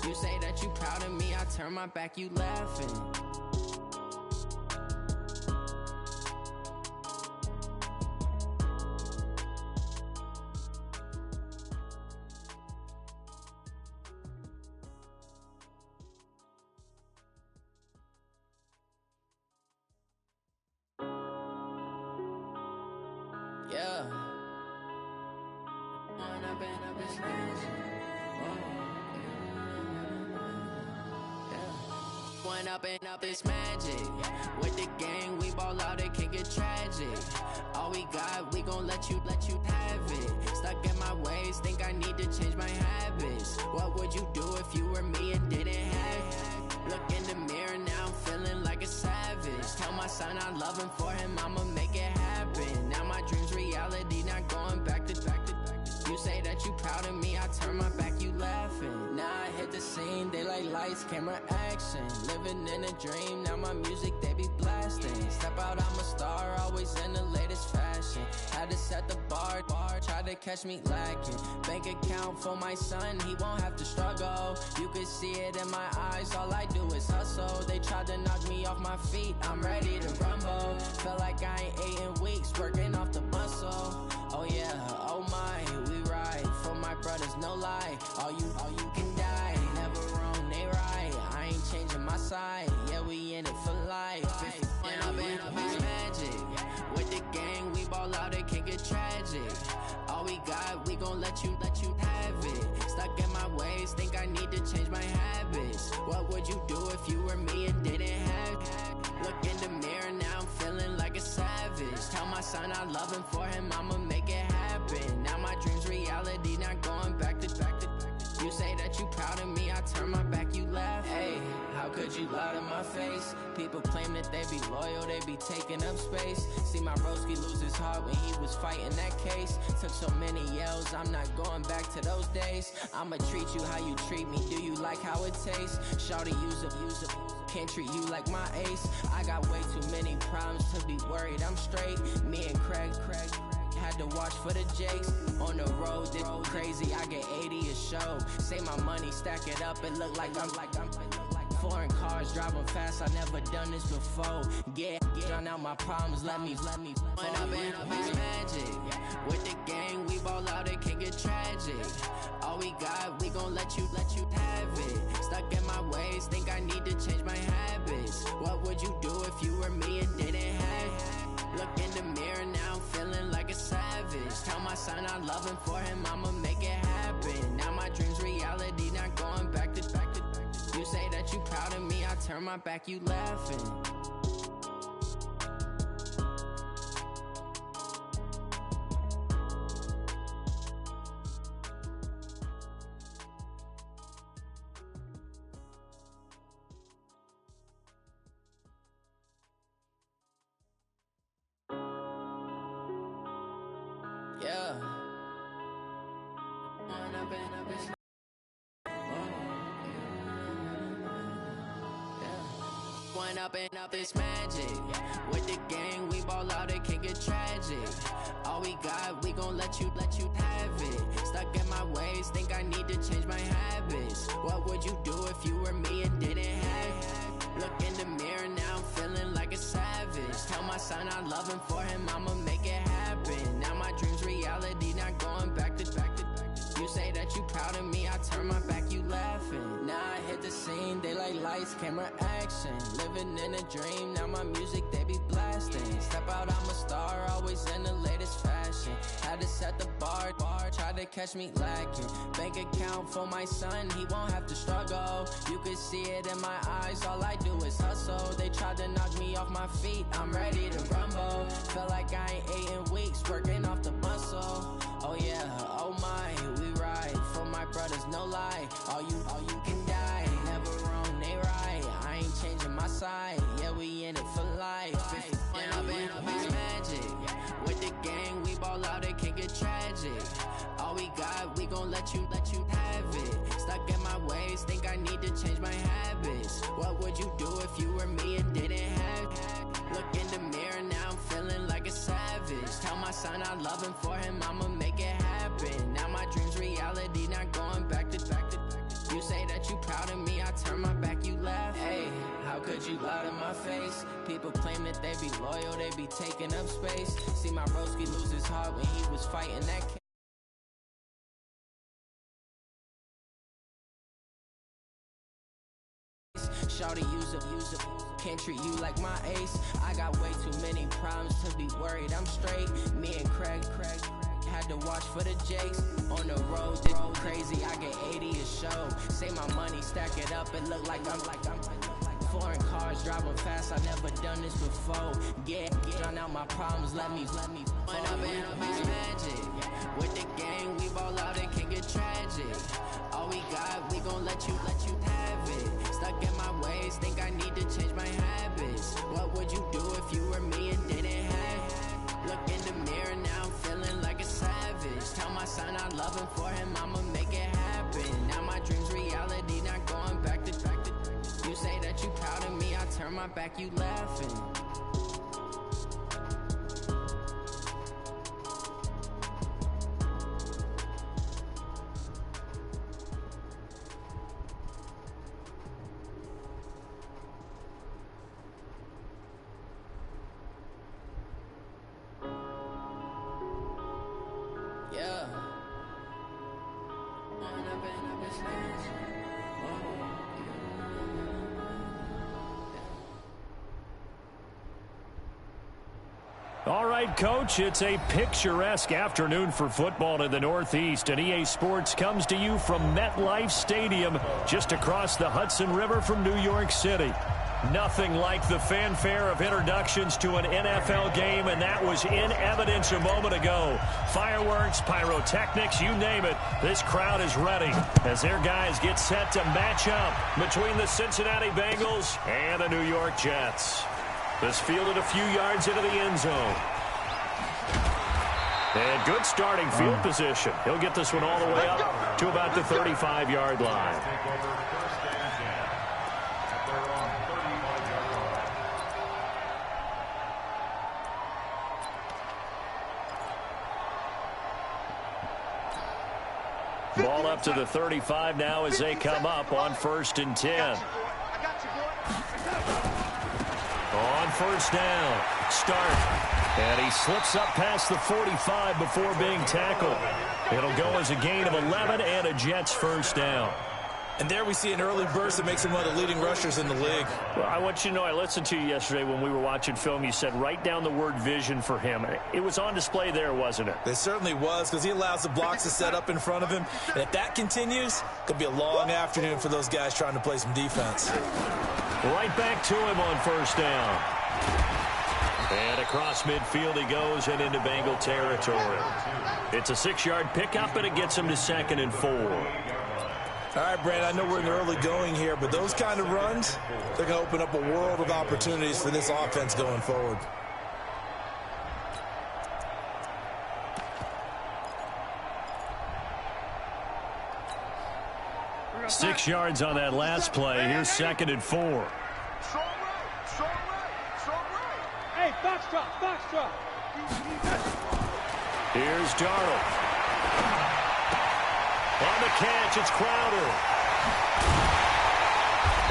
[SPEAKER 6] You say that you proud of me, I turn my back, you laughing. Yeah. When up and up it's magic. With the gang, we ball out, it can get tragic. All we got, we gon' let you have it. Stuck in my ways, think I need to change my habits. What would you do if you were me and didn't have it? Look in the mirror, now I'm feeling like a savage. Tell my son I love him, for him I'ma make it happen. Now my dream's reality, not going back to. You say that you proud of me, I turn my back, you laughing. Now I hit the scene, they like lights, camera, action. Living in a dream, now my music, they be blasting. Step out, I'm a star, always in the latest fashion. Had to set the bar, try to catch me lacking. Bank account for my son, he won't have to struggle. You can see it in my eyes, all I do is hustle. They tried to knock me off my feet, I'm ready to rumble. Felt like I ain't ate in weeks, working off the muscle. Oh yeah, oh my, we ride for my brothers, no lie. All you can die, never wrong, they right. I ain't changing my side, yeah, we in it for life. When up it's magic. With the gang, we ball out, it can get tragic. All we got, we gon' let you have it. Stuck in my ways, think I need to change my habits. What would you do if you were me and didn't have it? Look in the mirror, now I'm feeling like a savage. Tell my son I love him, for him I'ma make it happen. Now my dream's reality, not going back to. You say that you proud of me, I turn my back, you laugh. Hey, how could you lie to my face? People claim that they be loyal, they be taking up space. See my broski lose his heart when he was fighting that case. Took so many yells, I'm not going back to those days. I'ma treat you how you treat me, do you like how it tastes? Shawty, use up, can't treat you like my ace. I got way too many problems to be worried, I'm straight. Me and Craig had to watch for the Jakes. On the road, this crazy, I get 80 a show. Say my money, stack it up, it look like I'm foreign cars, driving fast, I never done this before. Yeah, drown out my problems, let me When up it's magic. With the gang, we ball out, it can get tragic. All we got, we gon' let you have it. Stuck in my ways, think I need to change my habits. What would you do if you were me and didn't have it? Look in the mirror, now I'm feeling like a savage. Tell my son I love him, for him I'ma make it happen. Now my dream's reality, not going back to. You say that you proud of me, I turn my back, you laughing. Yeah. Going up and up, it's magic. With the gang, we ball out, it can get tragic. All we got, we gon' let you have it. Stuck in my ways, think I need to change my habits. What would you do if you were me and didn't have it? Look in the mirror, now I'm feeling like a savage. Tell my son I love him, for him I'ma make it happen. Now my dream's reality, not going back to. You say that you proud of me, I turn my back, you laughing. Now I hit the scene, they like lights, camera, action. Living in a dream, now my music, they be blasting. Step out, I'm a star, always in the latest fashion. Had to set the bar, tried to catch me lacking. Bank account for my son, he won't have to struggle. You could see it in my eyes, all I do is hustle. They tried to knock me off my feet, I'm ready to rumble. Feel like I ain't ate in weeks, working off the muscle. Oh yeah, oh my, we ride for my brothers, no lie. All you can die, never wrong, they right. I ain't changing my side, yeah, we in it for life. Up it's magic. With the gang, we ball out, it can get tragic. All we got, we gon' let you have it. Stuck in my ways, think I need to change my habits. What would you do if you were me and didn't have it? Look in the mirror, now I'm feeling like a savage. Tell my son I love him, for him I'ma make it happen. Now my dream's reality, not going back to. You say that you proud of me, I turn my back, you laugh. Hey, how could you lie to my face? People claim that they be loyal, they be taking up space. See my broski lose his heart when he was fighting that case. Shawty use up, can't treat you like my ace. I got way too many problems to be worried, I'm straight. Me and Craig had to watch for the Jakes. On the road, did crazy, I get 80 a show. Say my money, stack it up, it look like I'm foreign cars, driving fast, I never done this before. Drown out my problems, let me up and it's magic. With the gang, we ball out, it can get tragic. All we got, we gon' let you have it. Stuck in my ways, think I need to change my habits. What would you do if you were me and didn't have it? Look in the mirror, now I'm feeling like a savage. Tell my son I love him, for him I'ma make it happen. Now my dream's reality, not going back to. You say that you proud of me, I turn my back, you laughing. Yeah.
[SPEAKER 1] All right, Coach, it's a picturesque afternoon for football in the Northeast, and EA Sports comes to you from MetLife Stadium, just across the Hudson River from New York City. Nothing like the fanfare of introductions to an NFL game, and that was in evidence a moment ago. Fireworks, pyrotechnics, you name it. This crowd is ready as their guys get set to match up between the Cincinnati Bengals and the New York Jets. This fielded a few yards into the end zone. And good starting field position. He'll get this one all the way up to about the 35-yard line. Ball up to the 35 now as they come up on 1st and 10. On first down, start, and he slips up past the 45 before being tackled. It'll go as a gain of 11 and a Jets first down.
[SPEAKER 2] And there we see an early burst that makes him one of the leading rushers in the league.
[SPEAKER 1] Well, I want you to know, I listened to you yesterday when we were watching film. You said write down the word vision for him. It was on display there, wasn't it?
[SPEAKER 2] It certainly was, because he allows the blocks to set up in front of him. And if that continues, it could be a long afternoon for those guys trying to play some defense.
[SPEAKER 1] Right back to him on first down. And across midfield he goes and into Bengal territory. It's a 6-yard pickup, and it gets him to 2nd and 4.
[SPEAKER 2] All right, Brad, I know we're in the early going here, but those kind of runs, they're going to open up a world of opportunities for this offense going forward.
[SPEAKER 1] Six yards on that last play. Here's 2nd and 4. Here's Darnold. On the catch, it's Crowder.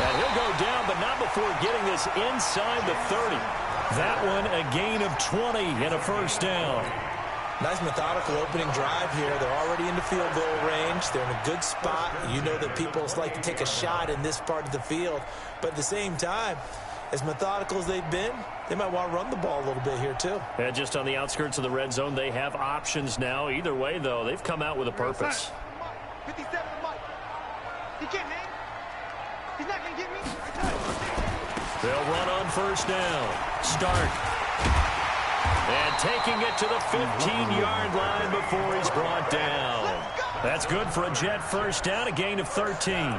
[SPEAKER 1] And he'll go down, but not before getting this inside the 30. That one a gain of 20 and a first down.
[SPEAKER 2] Nice methodical opening drive here. They're already into field goal range. They're in a good spot. You know that people like to take a shot in this part of the field. But at the same time, as methodical as they've been, they might want to run the ball a little bit here too.
[SPEAKER 1] And just on the outskirts of the red zone, they have options now. Either way, though, they've come out with a purpose.
[SPEAKER 4] 57 Mike. He can't hang. He's not going to get me.
[SPEAKER 1] They'll run on first down. Start. And taking it to the 15-yard line before he's brought down. That's good for a Jet first down, a gain of 13.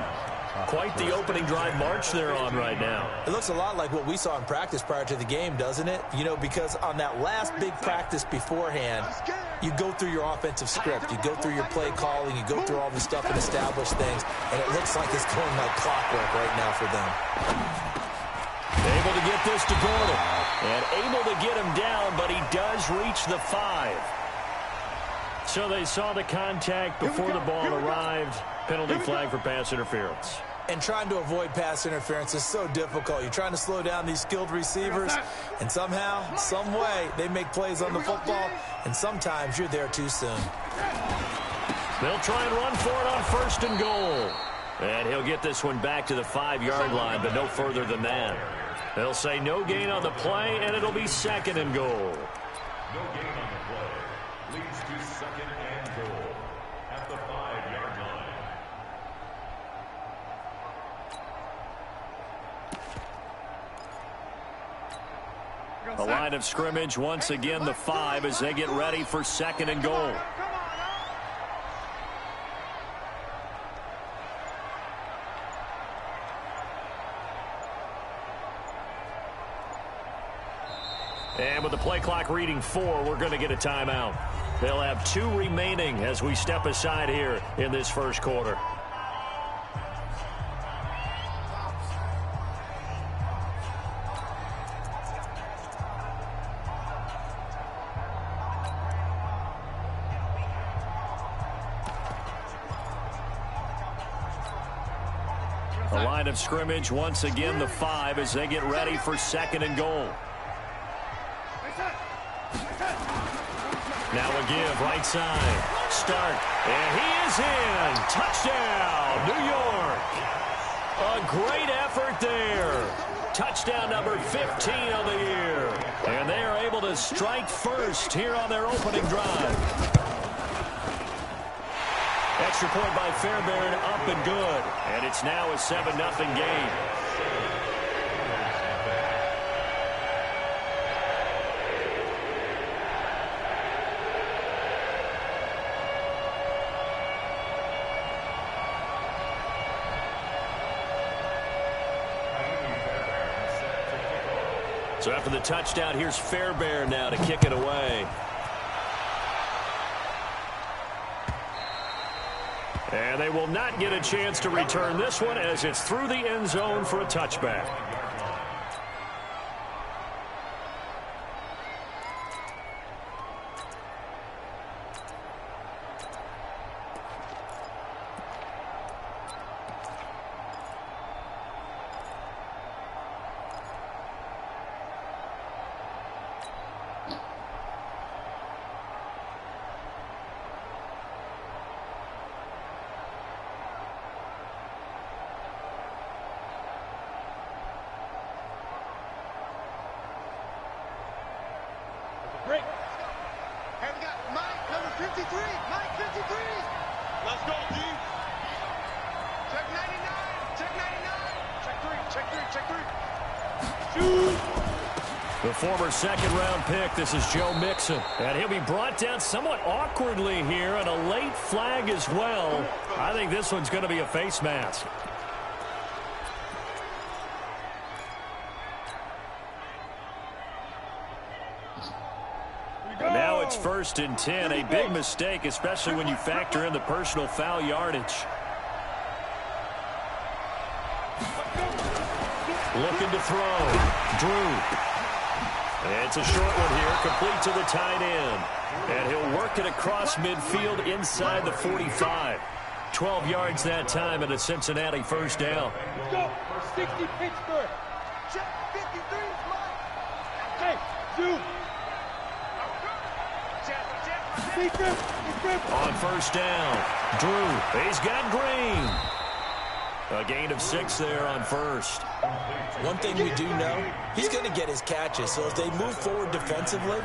[SPEAKER 1] Quite the opening drive march they're on right now.
[SPEAKER 2] It looks a lot like what we saw in practice prior to the game, doesn't it? You know, because on that last big practice beforehand, you go through your offensive script. You go through your play calling. You go through all the stuff and establish things. And it looks like it's going like clockwork right now for them.
[SPEAKER 1] Able to get this to Gordon. And able to get him down, but he does reach the 5. So they saw the contact before the ball arrived. Penalty flag for pass interference.
[SPEAKER 2] And trying to avoid pass interference is so difficult. You're trying to slow down these skilled receivers, and somehow, some way, they make plays on the football, and sometimes you're there too soon.
[SPEAKER 1] They'll try and run for it on first and goal. And he'll get this one back to the 5-yard line, but no further than that. They'll say no gain on the play, and it'll be second and goal.
[SPEAKER 7] No gain on the play. Leads to second and goal at the 5-yard line.
[SPEAKER 1] A line of scrimmage once again, the 5, as they get ready for second and goal. And with the play clock reading 4, we're going to get a timeout. They'll have 2 remaining as we step aside here in this first quarter. The line of scrimmage once again, the 5, as they get ready for second and goal. Now a give, right side. Start. And he is in. Touchdown, New York. A great effort there. Touchdown number 15 of the year. And they are able to strike first here on their opening drive. Extra point by Fairbairn, up and good. And it's now a 7-0 game. So after the touchdown, here's Fairbairn now to kick it away. And they will not get a chance to return this one as it's through the end zone for a touchback.
[SPEAKER 4] Break. Hey, we got Mike, number 53. Mike, 53. Let's go, D. Check 99. Check 99. Check 3. Check 3. Check 3. Shoot.
[SPEAKER 1] The former second-round pick, this is Joe Mixon. And he'll be brought down somewhat awkwardly here, and a late flag as well. I think this one's going to be a face mask. And now it's 1st and 10. A big mistake, especially when you factor in the personal foul yardage. Looking to throw. Drew. It's a short one here, complete to the tight end. And he'll work it across midfield inside the 45. 12 yards that time and a Cincinnati first down.
[SPEAKER 4] Let's go. 60 Pittsburgh. Check 53. Hey, zoom.
[SPEAKER 1] On first down, Drew. He's got Green. A gain of 6 there on first.
[SPEAKER 2] One thing we do know, he's going to get his catches. So as they move forward defensively,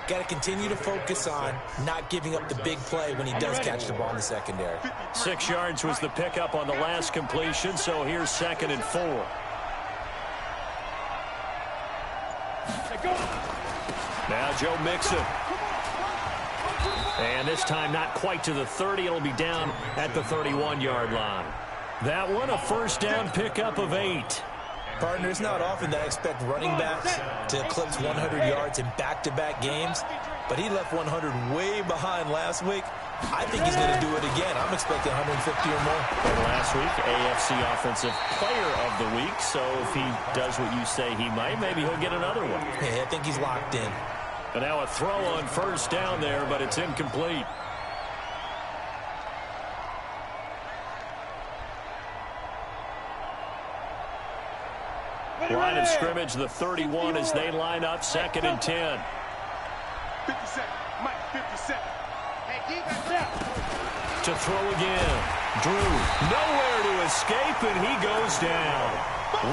[SPEAKER 2] got to continue to focus on not giving up the big play when he does catch the ball in the secondary.
[SPEAKER 1] 6 yards was the pickup on the last completion, so here's 2nd and 4. Now Joe Mixon. And this time not quite to the 30. It'll be down at the 31-yard line. That one a first down pickup of 8.
[SPEAKER 2] Partner, it's not often that I expect running backs to eclipse 100 yards in back-to-back games, but he left 100 way behind last week. I think he's going to do it again. I'm expecting 150 or more.
[SPEAKER 1] And last week, AFC Offensive Player of the Week, so if he does what you say he might, maybe he'll get another one.
[SPEAKER 2] Hey, I think he's locked in.
[SPEAKER 1] And now a throw on first down there, but it's incomplete. Line of scrimmage, the 31 as they line up, 2nd and 10.
[SPEAKER 4] 50 seconds. Mike, 50 seconds. Hey, defense out.
[SPEAKER 1] To throw again. Drew, nowhere to escape, and he goes down.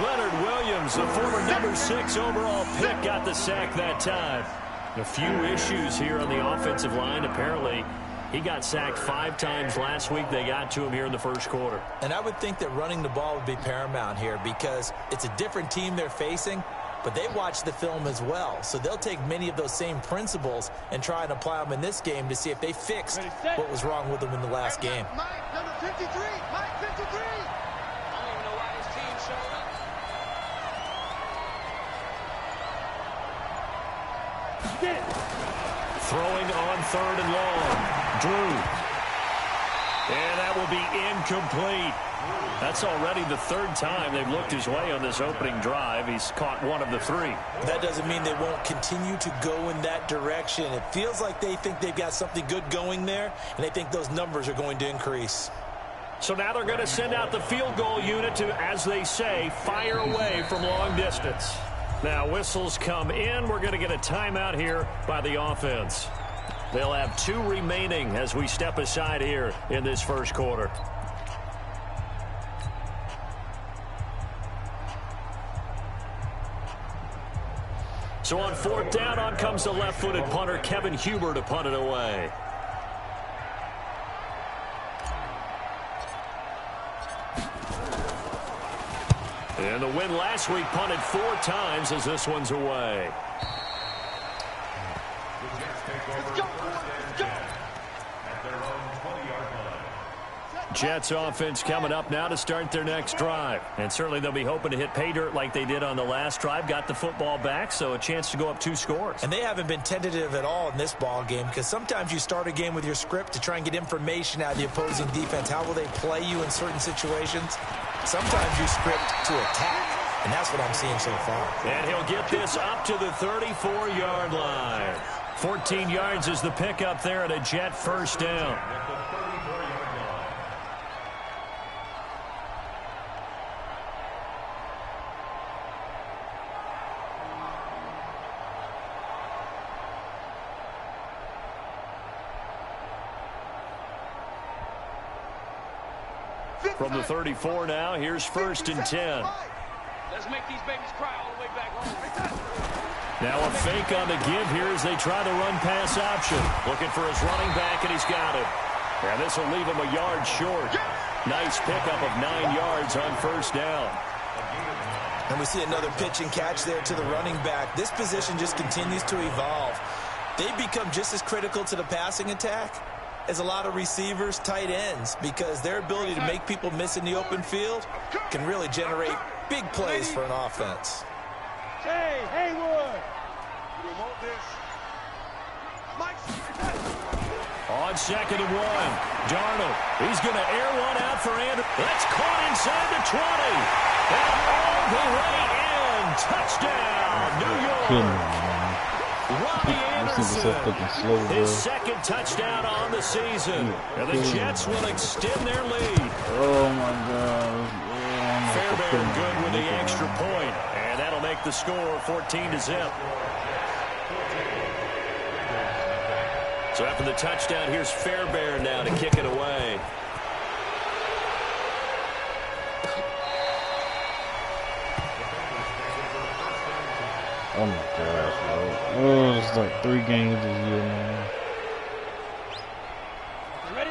[SPEAKER 1] Leonard Williams, the former number 6 overall pick, got the sack that time. A few issues here on the offensive line. Apparently, he got sacked 5 times last week. They got to him here in the first quarter.
[SPEAKER 2] And I would think that running the ball would be paramount here because it's a different team they're facing, but they watch the film as well. So they'll take many of those same principles and try and apply them in this game to see if they fixed what was wrong with them in the last game.
[SPEAKER 4] Mike, number 53. Mike, 53. I don't even know why this team showed up. Get it.
[SPEAKER 1] Throwing on 3rd and long. Drew. And that will be incomplete. That's already the 3rd time they've looked his way on this opening drive. He's caught 1 of the 3.
[SPEAKER 2] That doesn't mean they won't continue to go in that direction. It feels like they think they've got something good going there, and they think those numbers are going to increase.
[SPEAKER 1] So now they're going to send out the field goal unit to, as they say, fire away from long distance. Now whistles come in. We're going to get a timeout here by the offense. They'll have 2 remaining as we step aside here in this first quarter. So on 4th down, on comes the left-footed punter, Kevin Huber, to punt it away. And the win last week punted 4 times as this one's away. Jets offense coming up now to start their next drive. And certainly they'll be hoping to hit pay dirt like they did on the last drive. Got the football back, so a chance to go up 2 scores.
[SPEAKER 2] And they haven't been tentative at all in this ball game because sometimes you start a game with your script to try and get information out of the opposing defense. How will they play you in certain situations? Sometimes you script to attack, and that's what I'm seeing so far.
[SPEAKER 1] And he'll get this up to the 34-yard line. 14 yards is the pickup there at a Jet first down. From the 34 now, here's 1st and 10.
[SPEAKER 4] Let's make these babies cry all the way back home.
[SPEAKER 1] Now a fake on the give here as they try the run-pass option. Looking for his running back, and he's got it. And this will leave him a yard short. Nice pickup of 9 yards on first down.
[SPEAKER 2] And we see another pitch and catch there to the running back. This position just continues to evolve. They become just as critical to the passing attack as a lot of receivers, tight ends, because their ability to make people miss in the open field can really generate big plays for an offense.
[SPEAKER 4] Hey, Haywood! Remote this.
[SPEAKER 1] On 2nd and 1, Darnold. He's going to air one out for Andrew. That's caught inside the 20. And all the way in. Touchdown, New York. Robbie
[SPEAKER 3] This nigga so
[SPEAKER 1] Anderson,
[SPEAKER 3] fucking slow, bro.
[SPEAKER 1] his second touchdown on the season. And the Jets will extend their lead.
[SPEAKER 3] Oh my God.
[SPEAKER 1] Fairbairn good with the extra point, and that'll make the score 14-0. So after the touchdown, here's Fairbairn now to kick it away.
[SPEAKER 3] Oh my gosh, bro. Oh, it's like 3 games this year, man.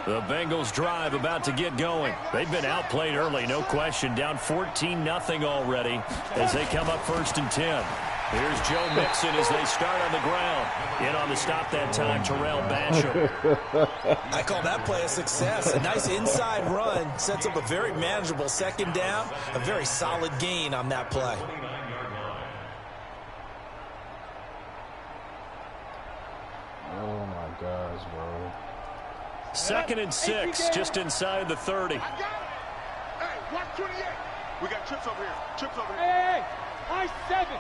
[SPEAKER 1] The Bengals drive about to get going. They've been outplayed early, no question. Down 14-0 already as they come up 1st and 10. Here's Joe Mixon as they start on the ground. In on the stop that time, Terrell Basham.
[SPEAKER 2] I call that play a success. A nice inside run sets up a very manageable 2nd down. A very solid gain on that play.
[SPEAKER 3] Oh my gosh, bro.
[SPEAKER 1] 2nd and 6, just inside the 30.
[SPEAKER 4] I got it. Hey, watch 28. We got trips over here. Trips over here.
[SPEAKER 5] Hey, high 7.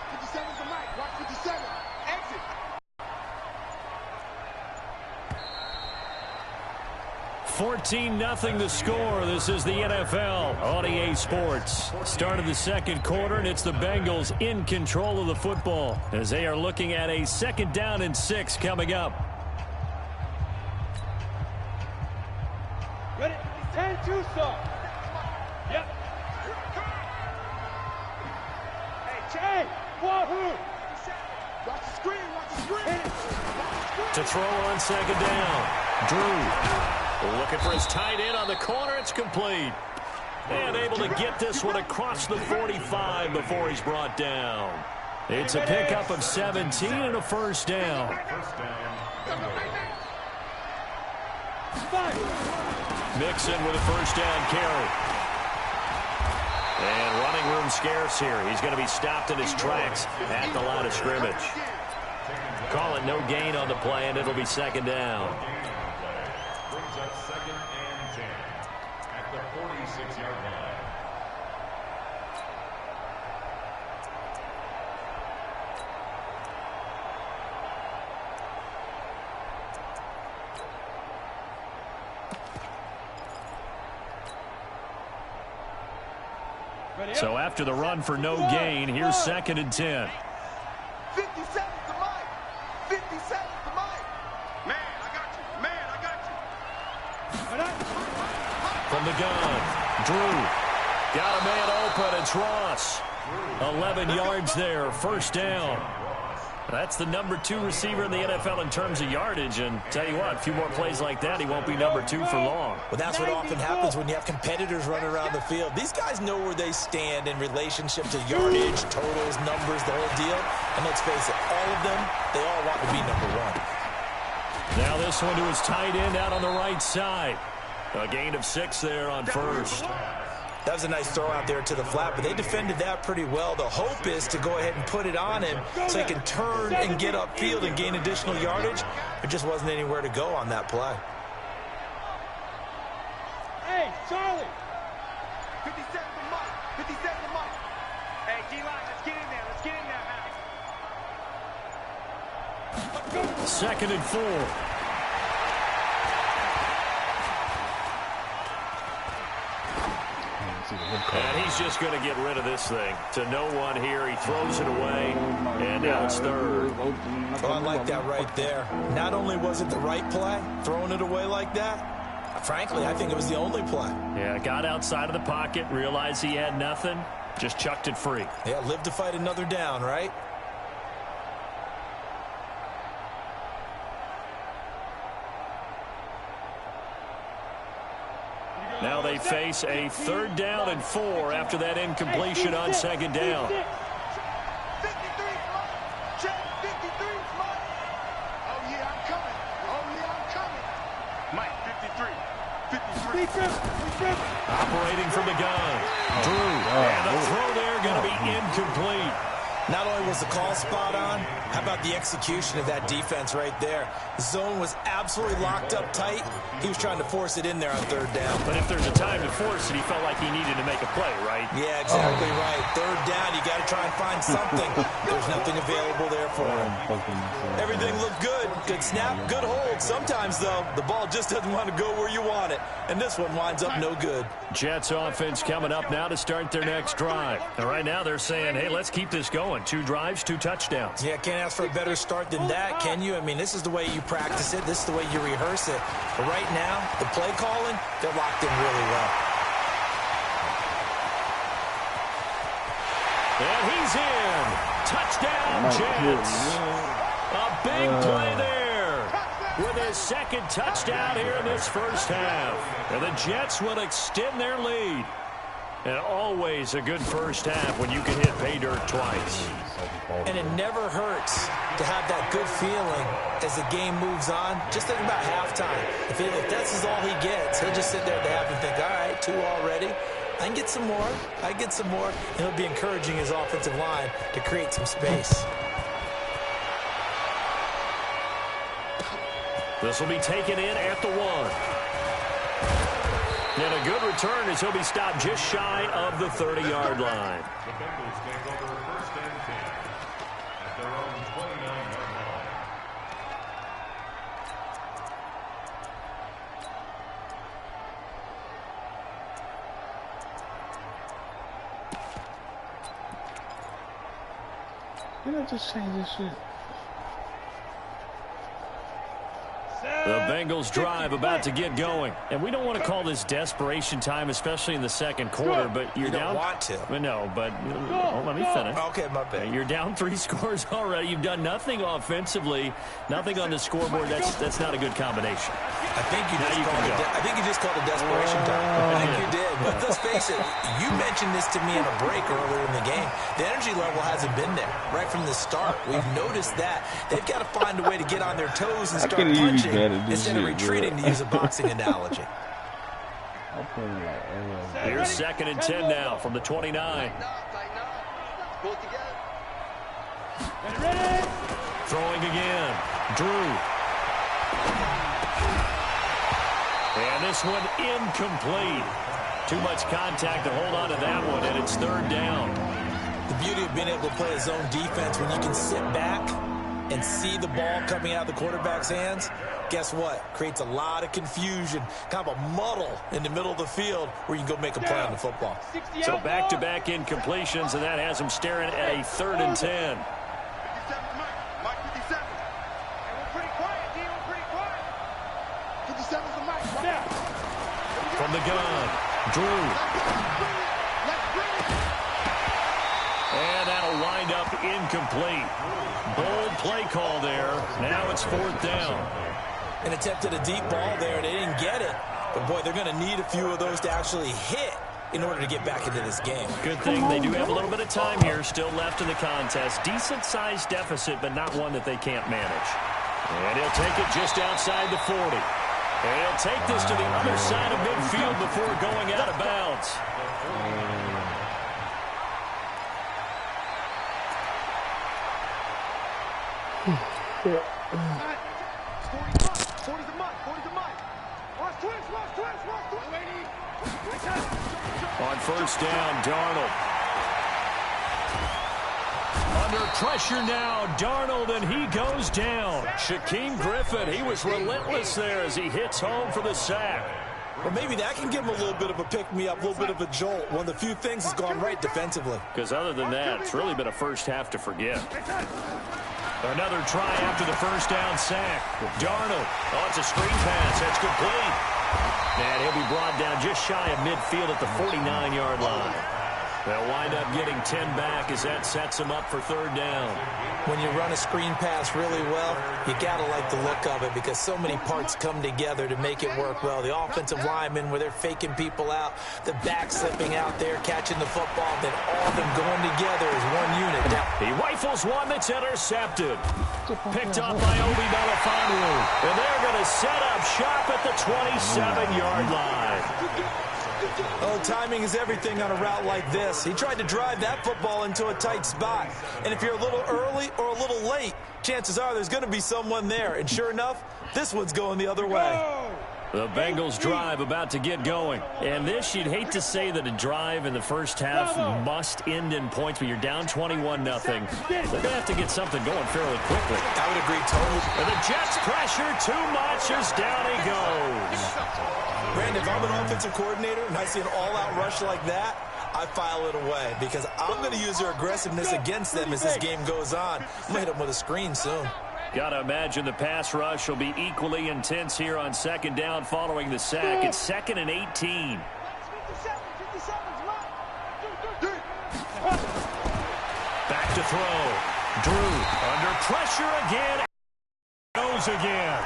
[SPEAKER 4] 57's the mic. Watch 57. Exit.
[SPEAKER 1] $14-0 the score. This is the NFL on EA Sports. Start of the 2nd quarter, and it's the Bengals in control of the football as they are looking at a 2nd down and 6 coming up.
[SPEAKER 5] Ready? 10-2, sir. Yep. Hey, wahoo!
[SPEAKER 4] Watch the screen. Watch the screen.
[SPEAKER 1] To throw on 2nd down. Drew looking for his tight end on the corner. It's complete. And able to get this one across the 45 before he's brought down. It's a pickup of 17 and a 1st down. Mixon with a 1st down carry. And running room scarce here. He's going to be stopped in his tracks at the line of scrimmage. Call it no gain on the play, and it'll be 2nd down.
[SPEAKER 7] Brings up 2nd and 10 at the 46-yard line.
[SPEAKER 1] So after the run for no gain, here's 2nd and 10.
[SPEAKER 4] 57's the mic. 57's the mic. Man, I got you. Man, I got you.
[SPEAKER 1] From the gun, Drew. Got a man open. It's Ross. 11 yards there. 1st down. That's the number 2 receiver in the NFL in terms of yardage. And tell you what, a few more plays like that, he won't be number 2 for long.
[SPEAKER 2] Well, that's what often happens when you have competitors running around the field. These guys know where they stand in relationship to yardage, totals, numbers, the whole deal. And let's face it, all of them, they all want to be number 1.
[SPEAKER 1] Now this one to his tight end out on the right side. A gain of 6 there on 1st.
[SPEAKER 2] That was a nice throw out there to the flat, but they defended that pretty well. The hope is to go ahead and put it on him so he can turn and get upfield and gain additional yardage. There just wasn't anywhere to go on that play.
[SPEAKER 5] Hey, Charlie.
[SPEAKER 4] 57's the mic. 57's the mic. Hey, D-line, let's get in there. Let's get in there, man.
[SPEAKER 1] 2nd and 4. And he's just going to get rid of this thing. To no one here. He throws it away. And now it's 3rd.
[SPEAKER 2] Well, I like that right there. Not only was it the right play, throwing it away like that, frankly, I think it was the only play.
[SPEAKER 1] Yeah, got outside of the pocket, realized he had nothing, just chucked it free.
[SPEAKER 2] Yeah, live to fight another down, right?
[SPEAKER 1] Now they face a 3rd down and 4 after that incompletion on 2nd down.
[SPEAKER 4] 53's mine. Check 53's mine. Oh, yeah, I'm coming. Oh, yeah, I'm coming. Mike, 53. 53.
[SPEAKER 1] Operating from the gun. Drew. And the throw there going to be incomplete.
[SPEAKER 2] Not only was the call spot on, how about the execution of that defense right there? The zone was absolutely locked up tight. He was trying to force it in there on third down.
[SPEAKER 1] But if there's a time to force it, he felt like he needed to make a play, right?
[SPEAKER 2] Yeah, exactly right. Third down, you got to try and find something. There's nothing available there for him. Everything looked good. Good snap, good hold. Sometimes, though, the ball just doesn't want to go where you want it. And this one winds up no good.
[SPEAKER 1] Jets offense coming up now to start their next drive. And right now they're saying, hey, let's keep this going. 2 drives, 2 touchdowns.
[SPEAKER 2] Yeah, can't ask for a better start than that, can you? I mean, this is the way you practice it. This is the way you rehearse it. But right now, the play calling, they're locked in really well.
[SPEAKER 1] And he's in. Touchdown, Jets. A big play there with his second touchdown here in this first half. And the Jets will extend their lead. And always a good first half when you can hit pay dirt twice.
[SPEAKER 2] And it never hurts to have that good feeling as the game moves on. Just think about halftime. If that's all he gets, he'll just sit there at the half and think, all right, 2 already. I can get some more. I can get some more. And he'll be encouraging his offensive line to create some space.
[SPEAKER 1] This will be taken in at the 1. And a good return as he'll be stopped just shy of the 30-yard line.
[SPEAKER 7] The Bengals take over 1st and 10 at their own 29-yard line.
[SPEAKER 3] Did I just change this shit?
[SPEAKER 1] The Bengals drive about to get going. And we don't want to call this desperation time, especially in the second quarter, but you're down.
[SPEAKER 2] You don't want to.
[SPEAKER 1] No, but let me finish.
[SPEAKER 2] Okay, my bad.
[SPEAKER 1] You're down 3 scores already. You've done nothing offensively, nothing on the scoreboard. That's not a good combination.
[SPEAKER 2] I think you just called it desperation time. I think you did. But let's face it, you mentioned this to me in a break earlier in the game. The energy level hasn't been there right from the start. We've noticed that. They've got to find a way to get on their toes and start punching instead of retreating, to use a boxing analogy.
[SPEAKER 1] Here's 2nd and 10 now from the 29. Throwing again. Drew. And this one incomplete. Too much contact to hold on to that one, and it's 3rd down.
[SPEAKER 2] The beauty of being able to play a zone defense when you can sit back and see the ball coming out of the quarterback's hands, guess what? Creates a lot of confusion, kind of a muddle in the middle of the field where you can go make a play on the football.
[SPEAKER 1] So back-to-back incompletions, and that has him staring at a 3rd and 10.
[SPEAKER 4] Mike 57. We're pretty quiet, D. We're pretty quiet. 57's the Mike.
[SPEAKER 1] From the gun, Drew. And that'll wind up incomplete. Bold play call there. Now it's 4th down.
[SPEAKER 2] And attempted a deep ball there. They didn't get it. But, boy, they're going to need a few of those to actually hit in order to get back into this game.
[SPEAKER 1] Good thing they do have a little bit of time here still left in the contest. Decent-sized deficit, but not one that they can't manage. And he'll take it just outside the 40. And he'll take this to the other side of midfield before going out of bounds. On 1st down, Darnold. Under pressure now, Darnold, and he goes down. Shaquem Griffin, he was relentless there as he hits home for the sack.
[SPEAKER 2] Well, maybe that can give him a little bit of a pick-me-up, a little bit of a jolt. One of the few things that's gone right defensively.
[SPEAKER 1] Because other than that, it's really been a first half to forget. Another try after the 1st down sack. Darnold. Oh, it's a screen pass. That's complete. And he'll be brought down just shy of midfield at the 49-yard line. They'll wind up getting 10 back as that sets them up for 3rd down.
[SPEAKER 2] When you run a screen pass really well, you got to like the look of it because so many parts come together to make it work well. The offensive linemen where they're faking people out, the back slipping out there, catching the football, then all of them going together as one unit.
[SPEAKER 1] He rifles one that's intercepted. Picked up by Obi Melifonwu. And they're going to set up shop at the 27-yard line.
[SPEAKER 2] Oh, timing is everything on a route like this. He tried to drive that football into a tight spot. And if you're a little early or a little late, chances are there's going to be someone there. And sure enough, this one's going the other way.
[SPEAKER 1] The Bengals drive about to get going. And this, you'd hate to say that a drive in the first half must end in points, but you're down 21-0. They're going to have to get something going fairly quickly.
[SPEAKER 2] I would agree totally.
[SPEAKER 1] And the Jets pressure too much as down he goes.
[SPEAKER 2] Brandon, if I'm an offensive coordinator and I see an all-out rush like that, I file it away because I'm going to use their aggressiveness against them as this game goes on. I'm going to hit them with a screen soon.
[SPEAKER 1] Got to imagine the pass rush will be equally intense here on second down following the sack. It's 2nd and 18. Back to throw. Drew under pressure again. Goes again.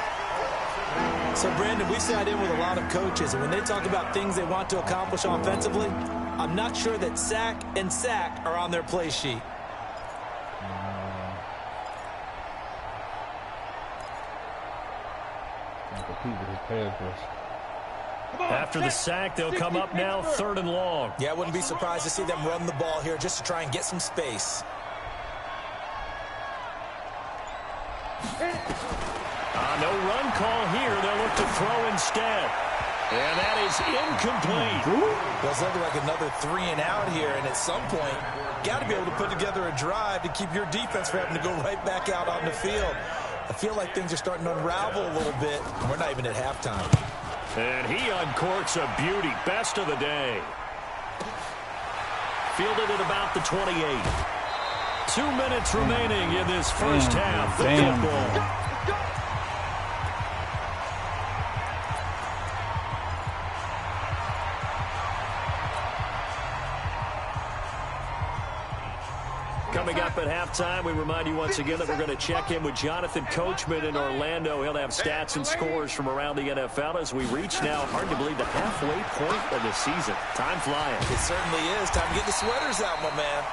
[SPEAKER 2] So, Brandon, we sat in with a lot of coaches, and when they talk about things they want to accomplish offensively, I'm not sure that sack and sack are on their play sheet.
[SPEAKER 1] After the sack, they'll come up now 3rd and long.
[SPEAKER 2] Yeah, I wouldn't be surprised to see them run the ball here just to try and get some space.
[SPEAKER 1] No run call here. They'll look to throw instead. And that is incomplete.
[SPEAKER 2] Well, it's looking like another 3 and out here, and at some point, got to be able to put together a drive to keep your defense from having to go right back out on the field. I feel like things are starting to unravel a little bit. We're not even at halftime.
[SPEAKER 1] And he uncorks a beauty. Best of the day. Fielded at about the 28. 2 minutes remaining in this first half of football. Coming up at halftime, we remind you once again that we're going to check in with Jonathan Coachman in Orlando. He'll have stats and scores from around the NFL as we reach now, hard to believe, the halfway point of the season. Time flying.
[SPEAKER 2] It certainly is. Time to get the sweaters out, my man.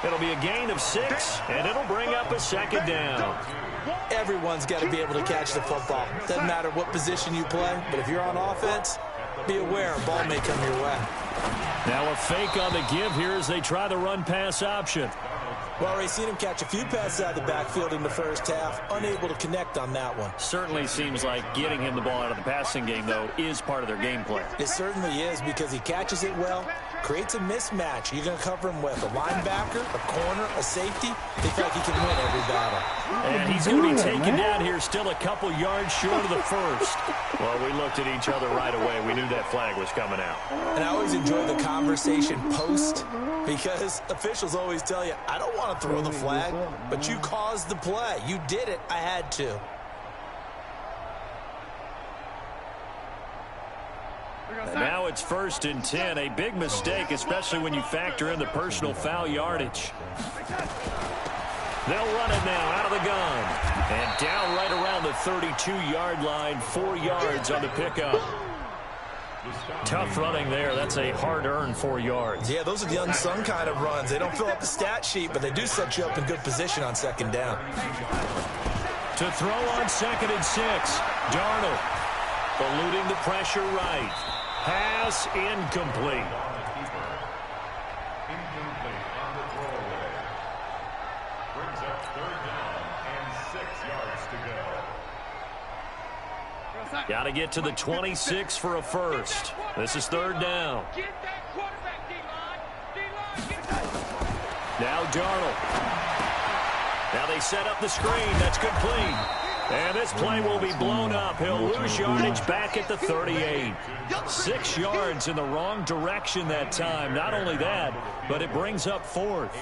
[SPEAKER 1] It'll be a gain of 6, and it'll bring up a 2nd down.
[SPEAKER 2] Everyone's got to be able to catch the football. Doesn't matter what position you play, but if you're on offense, be aware a ball may come your way.
[SPEAKER 1] Now a fake on the give here as they try the run-pass option.
[SPEAKER 2] Well, we've seen him catch a few passes out of the backfield in the first half, unable to connect on that one.
[SPEAKER 1] Certainly seems like getting him the ball out of the passing game, though, is part of their game plan.
[SPEAKER 2] It certainly is because he catches it well, creates a mismatch. You're going to cover him with a linebacker, a corner, a safety. They feel like he can win every battle.
[SPEAKER 1] And he's going to be taken down here still a couple yards short of the first. Well, we looked at each other right away. We knew that flag was coming out.
[SPEAKER 2] And I always enjoy the conversation post because officials always tell you, I don't want to throw the flag, but you caused the play. You did it. I had to.
[SPEAKER 1] And now it's 1st and 10. A big mistake, especially when you factor in the personal foul yardage. They'll run it now out of the gun. And down right around the 32-yard line, 4 yards on the pickup. Tough running there. That's a hard-earned 4 yards.
[SPEAKER 2] Yeah, those are the unsung kind of runs. They don't fill up the stat sheet, but they do set you up in good position on 2nd down.
[SPEAKER 1] To throw on 2nd and 6. Darnold eluding the pressure right. Pass incomplete.
[SPEAKER 7] Incomplete on the throwaway. Brings up 3rd down and 6 yards to go.
[SPEAKER 1] Got to get to the 26 for a first. This is 3rd down. Now Darnold. Now they set up the screen. That's complete. And this play will be blown up. He'll lose yardage back at the 38. 6 yards in the wrong direction that time. Not only that, but it brings up 4th.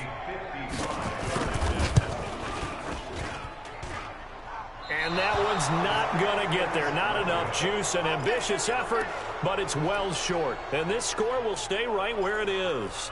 [SPEAKER 1] And that one's not going to get there. Not enough juice. An ambitious effort, but it's well short. And this score will stay right where it is.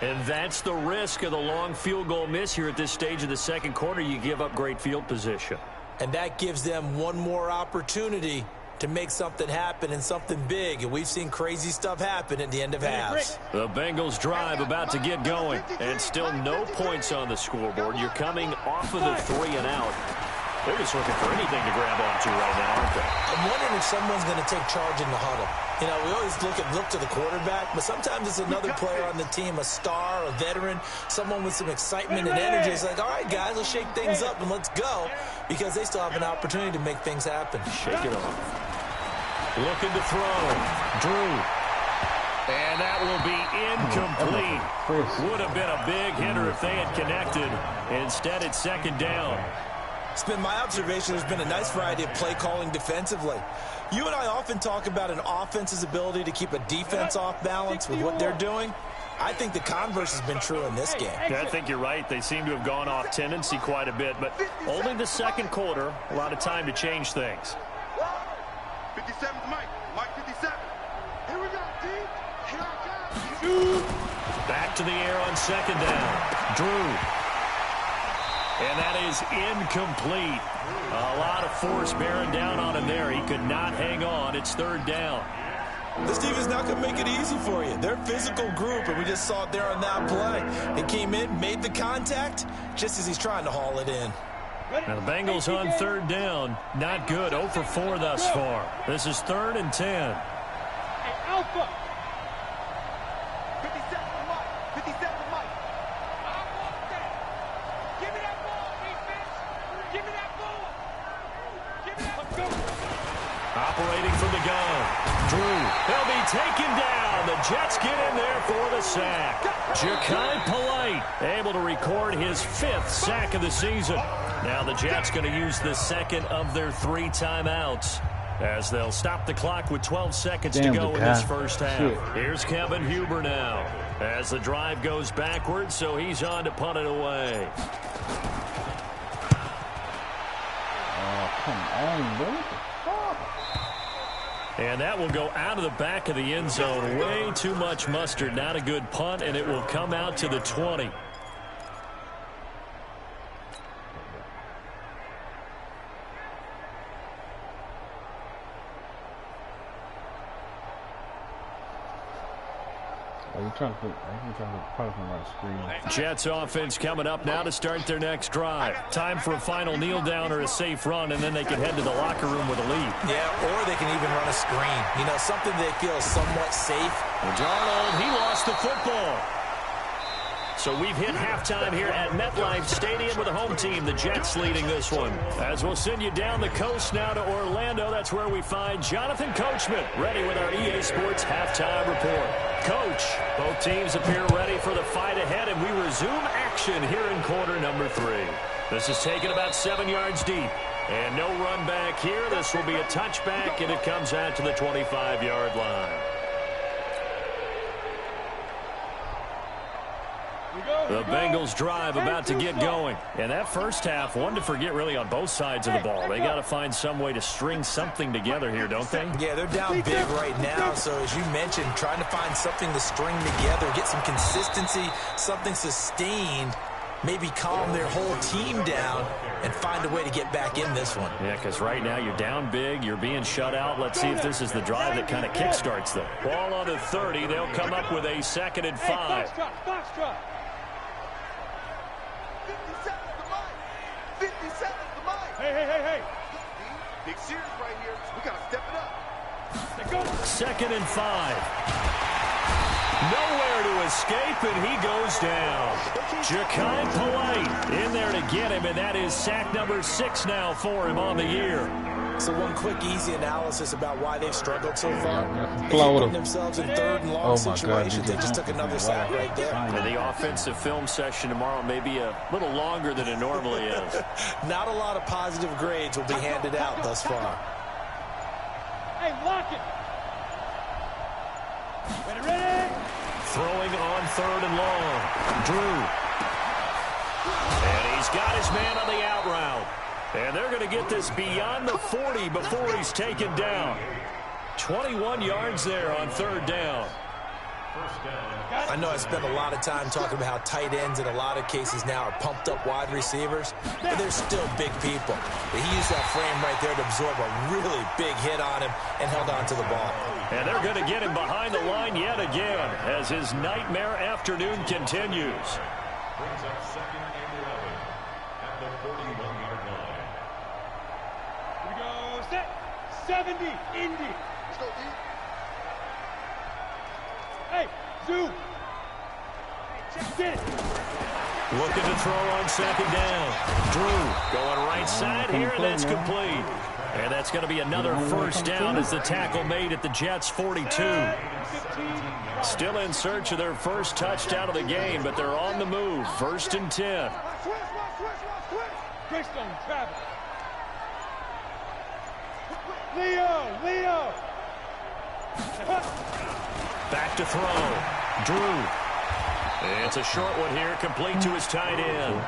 [SPEAKER 1] And that's the risk of the long field goal miss here at this stage of the second quarter. You give up great field position.
[SPEAKER 2] And that gives them one more opportunity to make something happen and something big. And we've seen crazy stuff happen at the end of halves.
[SPEAKER 1] The Bengals drive about to get going. And still no points on the scoreboard. You're coming off of the 3 and out. They're just looking for anything to grab onto right now, aren't they?
[SPEAKER 2] I'm wondering if someone's going to take charge in the huddle. You know, we always look to the quarterback, but sometimes it's another player on the team, a star, a veteran, someone with some excitement and energy. It's like, all right, guys, let's shake things up and let's go, because they still have an opportunity to make things happen.
[SPEAKER 1] Shake it off. Looking to throw. Drew. And that will be incomplete. Would have been a big hitter if they had connected. Instead, it's second down.
[SPEAKER 2] It's been my observation there's been a nice variety of play calling defensively. You and I often talk about an offense's ability to keep a defense off balance with what they're doing. I think the converse has been true in this game.
[SPEAKER 1] Yeah, I think you're right. They seem to have gone off tendency quite a bit, but only the second quarter, a lot of time to change things.
[SPEAKER 4] 57 to Mike. Mike 57. Here we go, D. Here I come.
[SPEAKER 1] Back to the air on second down. Drew. And that is incomplete. A lot of force bearing down on him there. He could not hang on. It's third down.
[SPEAKER 2] This team is not going to make it easy for you. They're a physical group, and we just saw it there on that play. They came in, made the contact, just as he's trying to haul it in.
[SPEAKER 1] Now the Bengals on third down. Not good. 0 for 4 thus far. This is 3rd and 10.
[SPEAKER 5] Hey, Alpha.
[SPEAKER 4] 57 to Mike. 57 to Mike.
[SPEAKER 5] I want that. Give me that ball, defense. Give me that ball. Give me that. Let's go.
[SPEAKER 1] Operating from the gun. Drew. He'll be taken down. The Jets get in there for the sack. Ja'Kai Polite able to record his 5th sack of the season. Now the Jets going to use the second of their 3 timeouts as they'll stop the clock with 12 seconds to go in this first half. Here's Kevin Huber now as the drive goes backwards, so he's on to punt it away.
[SPEAKER 3] Oh, come on, bro.
[SPEAKER 1] And that will go out of the back of the end zone. Way too much mustard. Not a good punt, and it will come out to the 20. Jets offense coming up now to start their next drive. Time for a final kneel down or a safe run, and then they can head to the locker room with a lead.
[SPEAKER 2] Yeah, or they can even run a screen. You know, something they feel somewhat safe.
[SPEAKER 1] Darnold, he lost the football. So we've hit halftime here at MetLife Stadium with the home team, the Jets, leading this one. As we'll send you down the coast now to Orlando, that's where we find Jonathan Coachman, ready with our EA Sports halftime report. Coach, both teams appear ready for the fight ahead, and we resume action here in quarter number 3. This is taken about 7 yards deep. And no run back here. This will be a touchback, and it comes out to the 25-yard line. The Bengals drive about to get going. And that first half, one to forget really on both sides of the ball. They got to find some way to string something together here, don't they?
[SPEAKER 2] Yeah, they're down big right now. So as you mentioned, trying to find something to string together, get some consistency, something sustained, maybe calm their whole team down and find a way to get back in this one.
[SPEAKER 1] Yeah, because right now you're down big, you're being shut out. Let's see if this is the drive that kind of kickstarts them. Ball on the 30. They'll come up with a 2nd and 5.
[SPEAKER 5] Foxtrot.
[SPEAKER 4] 57 to Mike.
[SPEAKER 5] Hey.
[SPEAKER 4] Big series right here. We got to step it up.
[SPEAKER 5] Let's go.
[SPEAKER 1] 2nd and 5. Nowhere to escape, and he goes down. Ja'Kai Polite in there to get him, and that is sack number 6 now for him on the year.
[SPEAKER 2] So one quick, easy analysis about why they've struggled so far. They
[SPEAKER 3] Float
[SPEAKER 2] put
[SPEAKER 3] 'em.
[SPEAKER 2] themselves in 3rd and long situations. They just took another sack right there.
[SPEAKER 1] And the offensive film session tomorrow may be a little longer than it normally is.
[SPEAKER 2] Not a lot of positive grades will be handed out thus far.
[SPEAKER 5] Hey, lock it. Ready.
[SPEAKER 1] Throwing on 3rd and long. Drew. And he's got his man on the out route. And they're going to get this beyond the 40 before he's taken down. 21 yards there on 3rd down.
[SPEAKER 2] I know I spent a lot of time talking about how tight ends in a lot of cases now are pumped up wide receivers, but they're still big people. But he used that frame right there to absorb a really big hit on him and held on to the ball.
[SPEAKER 1] And they're going to get him behind the line yet again as his nightmare afternoon continues.
[SPEAKER 7] Brings up 2nd and 11 at the 41-yard line.
[SPEAKER 5] go, set. 70, Indy.
[SPEAKER 4] Let's go, D.
[SPEAKER 5] Hey, zoom. Get it.
[SPEAKER 1] Looking to throw on second down. Drew going right side here, and that's complete. And that's going to be another first down as the tackle made at the Jets' 42. Still in search of their first touchdown of the game, but they're on the move. 1st and 10.
[SPEAKER 5] Greystone, travel. Leo.
[SPEAKER 1] Back to throw. Drew. It's a short one here, complete to his tight end.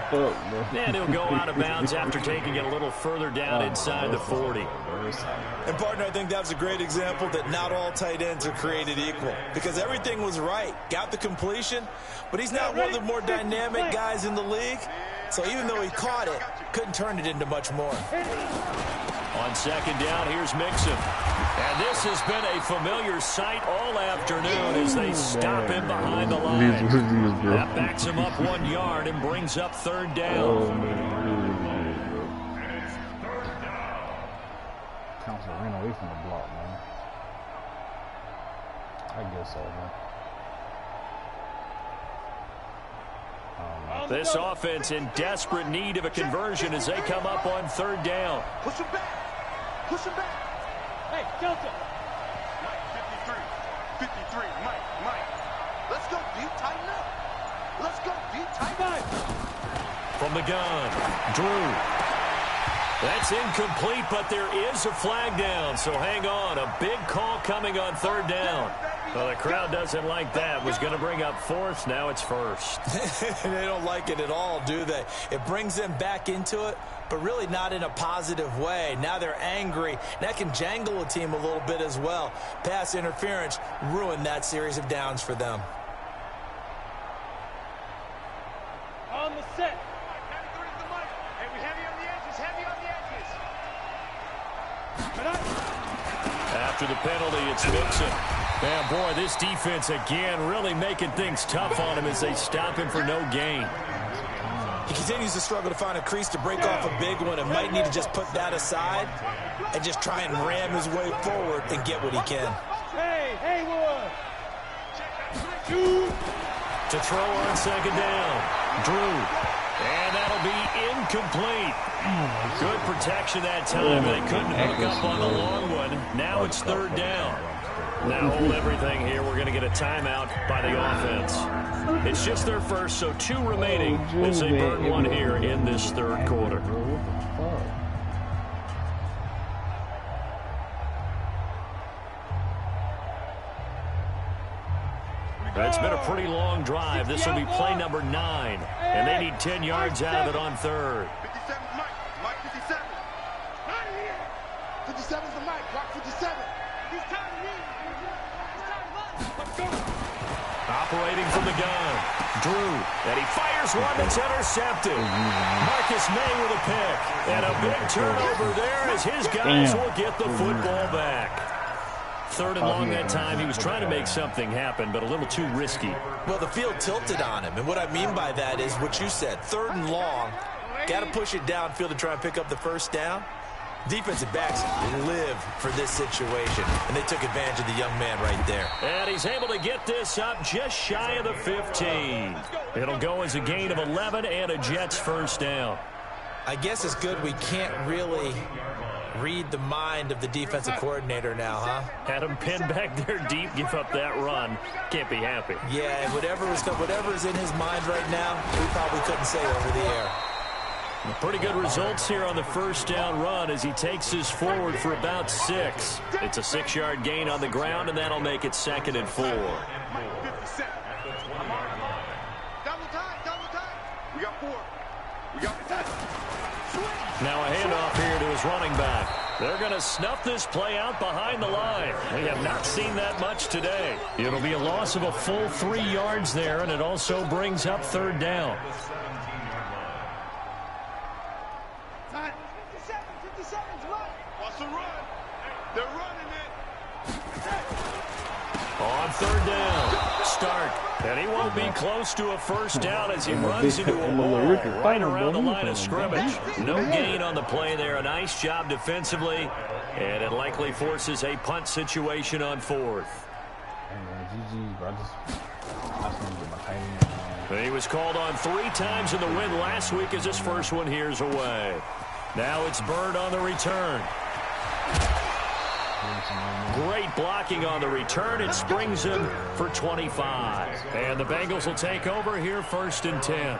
[SPEAKER 1] And he'll go out of bounds after taking it a little further down inside the 40.
[SPEAKER 2] And, partner, I think that was a great example that not all tight ends are created equal, because everything was right. Got the completion, but he's not one of the more dynamic guys in the league. So even though he caught it, couldn't turn it into much more.
[SPEAKER 1] On second down, here's Mixon. And this has been a familiar sight all afternoon as they stop him behind the line. That backs him up 1 yard and brings up 3rd down.
[SPEAKER 3] Council ran away from the block, man. I guess so, man.
[SPEAKER 1] This offense in desperate need of a conversion as they come up on 3rd down.
[SPEAKER 4] Push him back. Push him back.
[SPEAKER 5] Hey, Delta.
[SPEAKER 4] Mike, 53. Mike. Let's go, D. Tighten up. Let's go, D. Tighten up.
[SPEAKER 1] From the gun, Drew. That's incomplete, but there is a flag down, so hang on. A big call coming on 3rd down. Well, the crowd doesn't like that. Was going to bring up 4th. Now it's 1st.
[SPEAKER 2] They don't like it at all, do they? It brings them back into it, but really not in a positive way. Now they're angry. That can jangle a team a little bit as well. Pass interference ruined that series of downs for them.
[SPEAKER 5] On the set.
[SPEAKER 4] Hey, we heavy on the edges.
[SPEAKER 1] After the penalty, it's Mixon. Man, boy, this defense again really making things tough on him as they stop him for no gain.
[SPEAKER 2] He continues to struggle to find a crease to break off a big one and might need to just put that aside and just try and ram his way forward and get what he can.
[SPEAKER 5] Hey, Haywood.
[SPEAKER 1] To throw on second down, Drew. And that'll be incomplete. Good protection that time, but they couldn't hook up on the long one. Now it's 3rd down. Now hold everything here. We're going to get a timeout by the offense. It's just their first, so 2 remaining as they burn 1 here in this 3rd quarter. It's been a pretty long drive. This will be play number 9, and they need 10 yards out of it on 3rd.
[SPEAKER 4] 57 Mike 57. 57's the Mike. Rock 57. He's time to leave.
[SPEAKER 1] Operating from the gun, Drew, and he fires one that's intercepted. Marcus May with a pick, and a big turnover there as his guys will get the football back. 3rd and long that time. He was trying to make something happen, but a little too risky.
[SPEAKER 2] Well, the field tilted on him, and what I mean by that is what you said. 3rd and long, got to push it downfield to try and pick up the first down. Defensive backs live for this situation, and they took advantage of the young man right there.
[SPEAKER 1] And he's able to get this up just shy of the 15. It'll go as a gain of 11 and a Jets first down.
[SPEAKER 2] I guess it's good we can't really read the mind of the defensive coordinator now, huh?
[SPEAKER 1] Had him pinned back there deep, give up that run. Can't be happy.
[SPEAKER 2] Yeah, whatever is in his mind right now, we probably couldn't say over the air.
[SPEAKER 1] Pretty good results here on the first down run as he takes this forward for about 6. It's a 6-yard gain on the ground, and that'll make it 2nd and 4.
[SPEAKER 4] Double time. We got 4. We got 5.
[SPEAKER 1] Now a handoff here to his running back. They're going to snuff this play out behind the line. We have not seen that much today. It'll be a loss of a full 3 yards there, and it also brings up 3rd down.
[SPEAKER 4] 57's right. What's the run? They're running it.
[SPEAKER 1] On 3rd down, Stark And he won't be close to a first down as he runs into a wall right around the line of scrimmage. No gain on the play there. A nice job defensively, and it likely forces a punt situation on fourth. He was called on 3 times in the win last week as his first one here's away. Now it's Bird on the return. Great blocking on the return. It springs him for 25. And the Bengals will take over here, 1st and 10.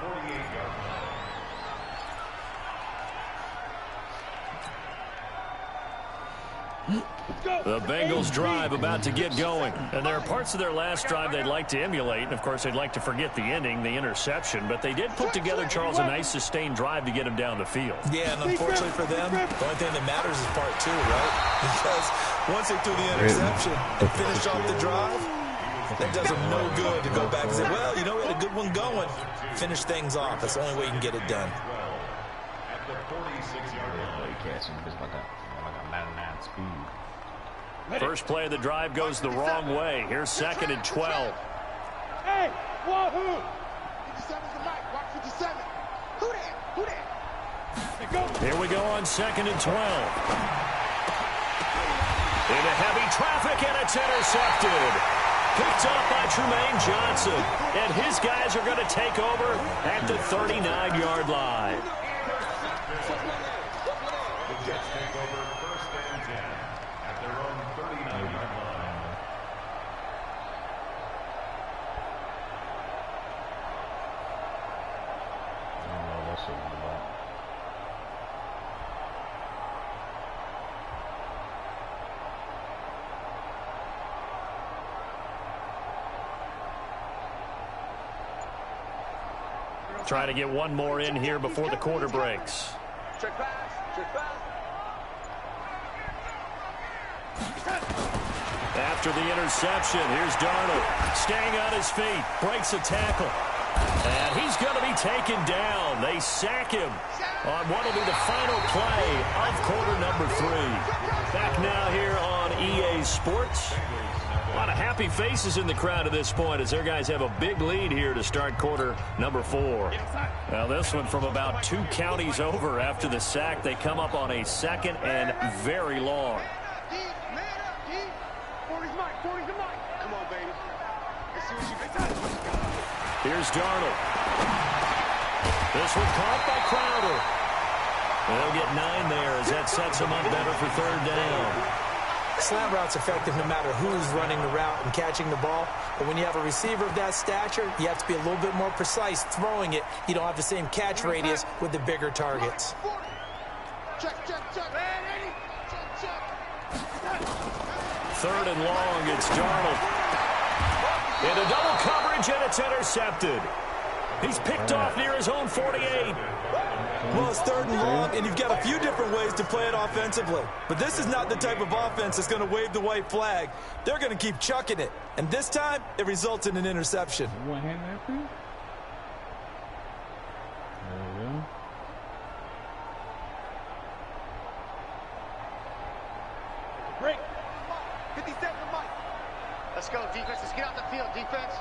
[SPEAKER 1] The Bengals drive about to get going. And there are parts of their last drive they'd like to emulate. And, of course, they'd like to forget the ending, the interception. But they did put together, Charles, a nice sustained drive to get him down the field.
[SPEAKER 2] Yeah, and unfortunately for them, the only thing that matters is part 2, right? Because once they threw the interception and finished off the drive, that does them no good to go back and say, well, you know, we had a good one going. Finish things off. That's the only way you can get it done.
[SPEAKER 7] At the 46-yard line.
[SPEAKER 1] First play of the drive goes the wrong way. Here's 2nd and 12.
[SPEAKER 5] Hey, wahoo!
[SPEAKER 4] 57's the mic. Watch 57. Who that? Who that?
[SPEAKER 1] Here we go on 2nd and 12. Into heavy traffic, and it's intercepted. Picked up by Trumaine Johnson. And his guys are going to take over at the 39-yard line.
[SPEAKER 7] The Jets take over 1st and 10 at their own 39-yard line.
[SPEAKER 1] Try to get one more in here before the quarter breaks.
[SPEAKER 5] Check pass. Check pass.
[SPEAKER 1] After the interception, here's Darnold. Staying on his feet. Breaks a tackle. And he's going to be taken down. They sack him on what will be the final play of quarter number 3. Back now here on EA Sports. A lot of happy faces in the crowd at this point as their guys have a big lead here to start quarter number 4. Now this one from about 2 counties over after the sack. They come up on a 2nd and very long.
[SPEAKER 4] Come on, baby. Let's see what you got.
[SPEAKER 1] Here's Darnold. This one caught by Crowder. They'll get 9 there as that sets them up better for 3rd down.
[SPEAKER 2] Slant route's effective no matter who's running the route and catching the ball. But when you have a receiver of that stature, you have to be a little bit more precise throwing it. You don't have the same catch radius with the bigger targets.
[SPEAKER 4] Check. Check.
[SPEAKER 1] 3rd and long, it's Darnold. Into double coverage, and it's intercepted. He's picked off near his own 48.
[SPEAKER 2] Well, it's 3rd and long, and you've got a few different ways to play it offensively. But this is not the type of offense that's going to wave the white flag. They're going to keep chucking it. And this time, it results in an interception.
[SPEAKER 5] Break. 57 the mic.
[SPEAKER 4] Let's go, defense. Let's get out the field, defense.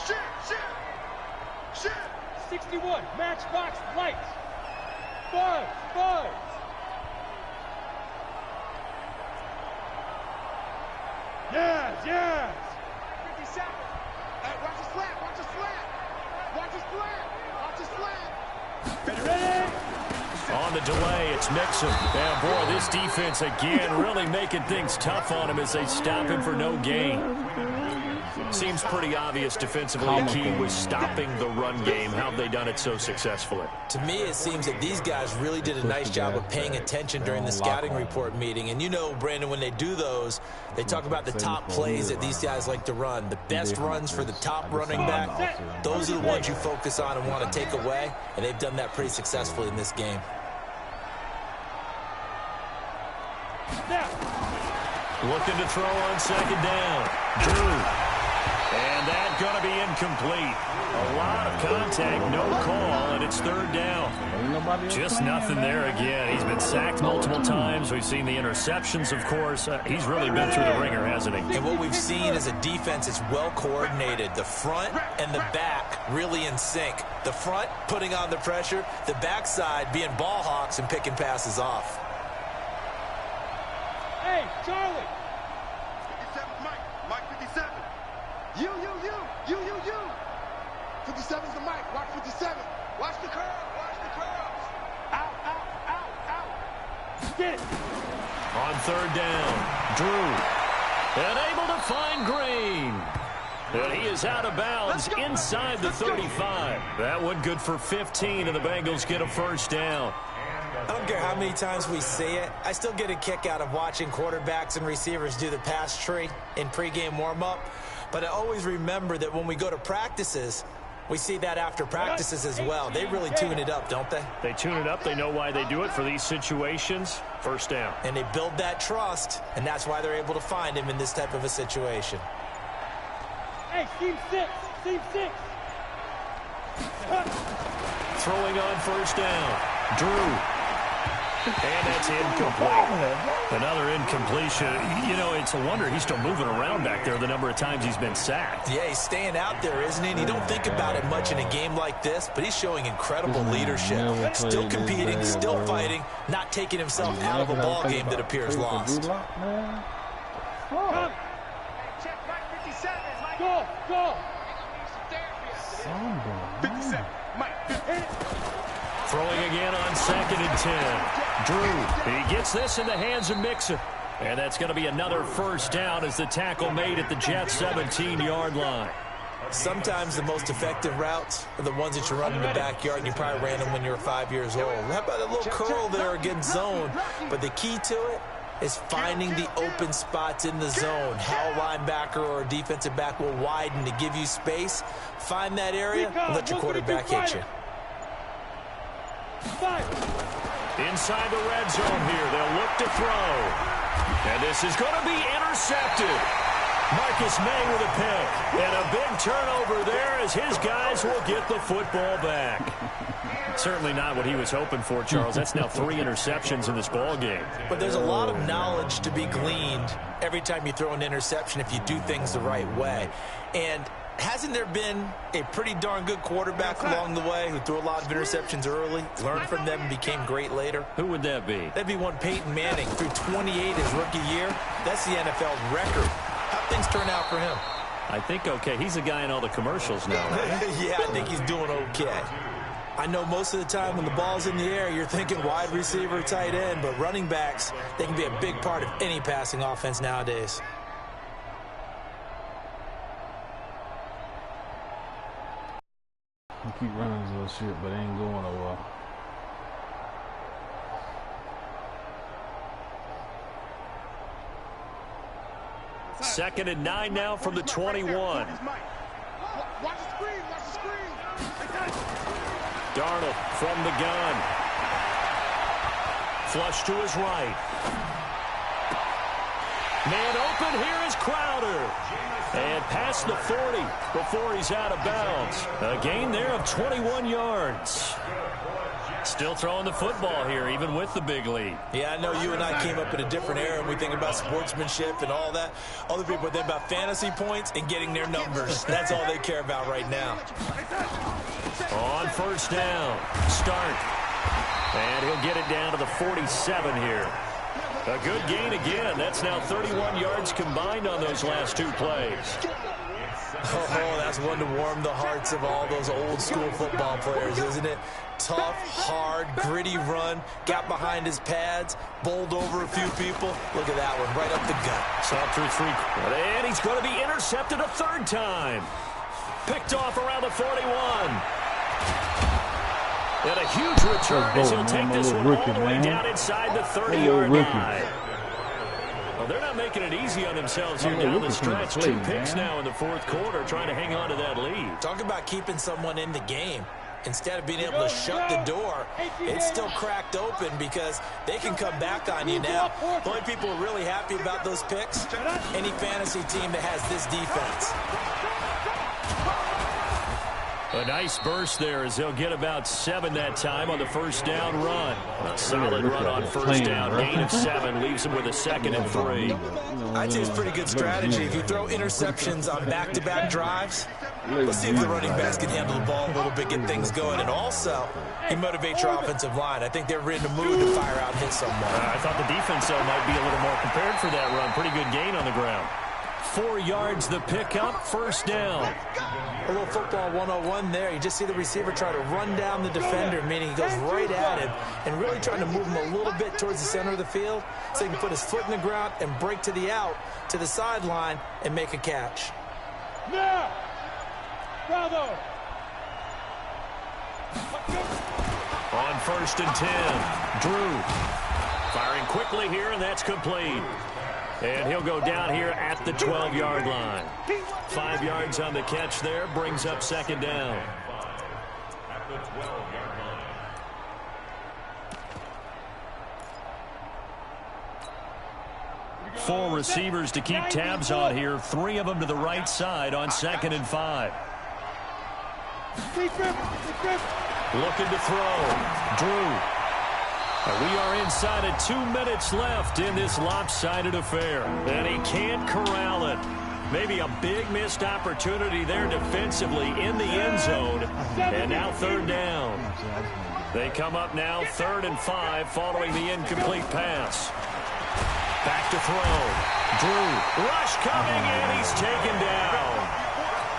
[SPEAKER 4] Shoot.
[SPEAKER 5] 61, matchbox lights. Buzz. Yes.
[SPEAKER 4] 57. Hey, watch the slant.
[SPEAKER 5] Ready?
[SPEAKER 1] On the delay, it's Mixon. And boy, this defense again really making things tough on him as they stop him for no gain. Seems pretty obvious defensively the key was stopping the run game. How have they done it so successfully?
[SPEAKER 2] To me, it seems that these guys really did a nice job of paying attention during the scouting report meeting. And you know, Brandon, when they do those, they talk about the top plays that these guys like to run. The best runs for the top running back, those are the ones you focus on and want to take away. And they've done that pretty successfully in this game.
[SPEAKER 1] Looking to throw on 2nd down. Drew. And that's going to be incomplete. A lot of contact, no call, and it's third down. Just nothing there again. He's been sacked multiple times. We've seen the interceptions, of course. He's really been through the ringer, hasn't he?
[SPEAKER 2] And what we've seen is a defense that's well coordinated. The front and the back really in sync. The front putting on the pressure, the backside being ball hawks and picking passes off.
[SPEAKER 5] Hey, Charlie.
[SPEAKER 4] 57 Mike. Mike 57. You. 57's the Mike. Watch 57. Watch the curve. Watch the curves.
[SPEAKER 5] Out. Get it.
[SPEAKER 1] On third down, Drew. And able to find Green. And he is out of bounds inside the 35. That one good for 15, and the Bengals get a first down.
[SPEAKER 2] I don't care how many times we see it. I still get a kick out of watching quarterbacks and receivers do the pass tree in pregame warm-up. But I always remember that when we go to practices, we see that after practices as well. They really tune it up, don't they?
[SPEAKER 1] They tune it up. They know why they do it for these situations. First down.
[SPEAKER 2] And they build that trust, and that's why they're able to find him in this type of a situation.
[SPEAKER 5] Hey, Team 6.
[SPEAKER 1] Throwing on first down, Drew. And that's incomplete. Another incompletion. You know, it's a wonder he's still moving around back there the number of times he's been sacked.
[SPEAKER 2] Yeah, he's staying out there, isn't he? And you don't think about it much in a game like this, but he's showing incredible leadership. Still competing, still fighting, not taking himself out of a ball game that appears lost.
[SPEAKER 5] Come.
[SPEAKER 4] Check Mike 57. Mike.
[SPEAKER 5] Go.
[SPEAKER 4] 57. Mike.
[SPEAKER 1] Throwing again on 2nd and 10. Drew, he gets this in the hands of Mixon. And that's going to be another first down as the tackle made at the Jets' 17-yard line.
[SPEAKER 2] Sometimes the most effective routes are the ones that you run in the backyard, and you probably ran them when you were 5 years old. How about a little curl there against zone? But the key to it is finding the open spots in the zone. How a linebacker or a defensive back will widen to give you space. Find that area and let your quarterback hit you.
[SPEAKER 1] Inside the red zone here, they'll look to throw. And this is going to be intercepted. Marcus May with a pick. And a big turnover there as his guys will get the football back. Certainly not what he was hoping for, Charles. That's now 3 interceptions in this ball game.
[SPEAKER 2] But there's a lot of knowledge to be gleaned every time you throw an interception if you do things the right way. And hasn't there been a pretty darn good quarterback along the way who threw a lot of interceptions early, learned from them, and became great later?
[SPEAKER 1] Who would that be?
[SPEAKER 2] That'd be one Peyton Manning. Threw 28 his rookie year. That's the NFL record. How'd things turn out for him?
[SPEAKER 1] I think okay. He's a guy in all the commercials now, right?
[SPEAKER 2] Yeah, I think he's doing okay. I know most of the time when the ball's in the air, you're thinking wide receiver, tight end, but running backs, they can be a big part of any passing offense nowadays.
[SPEAKER 3] You keep running this little shit, but it ain't going nowhere.
[SPEAKER 1] Second and 9 now from the 21.
[SPEAKER 4] Watch the screen. Watch the screen.
[SPEAKER 1] Darnold from the gun. Flush to his right. Man open, here is Crowder. And past the 40 before he's out of bounds. A gain there of 21 yards. Still throwing the football here, even with the big lead.
[SPEAKER 2] Yeah, I know you and I came up in a different era, and we think about sportsmanship and all that. Other people think about fantasy points and getting their numbers. That's all they care about right now.
[SPEAKER 1] On first down, start. And he'll get it down to the 47 here. A good gain again. That's now 31 yards combined on those last 2 plays.
[SPEAKER 2] Oh, that's one to warm the hearts of all those old school football players, isn't it? Tough, hard, gritty run, got behind his pads, bowled over a few people. Look at that one, right up the gut.
[SPEAKER 1] Saw through 3. And he's going to be intercepted a 3rd time. Picked off around the 41. And a huge return as he'll take this one all the way down inside the 30-yard line. Well, they're not making it easy on themselves here down the stretch. 2 picks now in the 4th quarter, trying to hang on to that lead.
[SPEAKER 2] Talk about keeping someone in the game. Instead of being able to shut the door, it's still cracked open because they can come back on you now. The only people who are really happy about those picks, any fantasy team that has this defense.
[SPEAKER 1] A nice burst there as they'll get about 7 that time on the first down run. A solid run on first down. Gain of 7 leaves them with a 2nd and 3.
[SPEAKER 2] I'd say it's pretty good strategy. If you throw interceptions on back-to-back drives, let's see if the running backs can handle the ball a little bit, get things going. And also, he motivates your offensive line. I think they're in the mood to fire out and hit someone.
[SPEAKER 1] I thought the defense, though, might be a little more prepared for that run. Pretty good gain on the ground. 4 yards the pickup, first down.
[SPEAKER 2] A little football 101 there. You just see the receiver try to run down the defender, meaning he goes right at him and really trying to move him a little bit towards the center of the field so he can put his foot in the ground and break to the out, to the sideline, and make a catch.
[SPEAKER 5] Now, bravo.
[SPEAKER 1] On 1st and 10, Drew firing quickly here, and that's complete. And he'll go down here at the 12-yard line. 5 yards on the catch there, brings up 2nd down.
[SPEAKER 7] At the 12-yard line.
[SPEAKER 1] Four receivers to keep tabs on here. 3 of them to the right side on 2nd and 5. Looking to throw. Drew. And we are inside of 2 minutes left in this lopsided affair. And he can't corral it. Maybe a big missed opportunity there defensively in the end zone. And now 3rd down. They come up now 3rd and 5 following the incomplete pass. Back to throw. Drew. Rush coming, and he's taken down.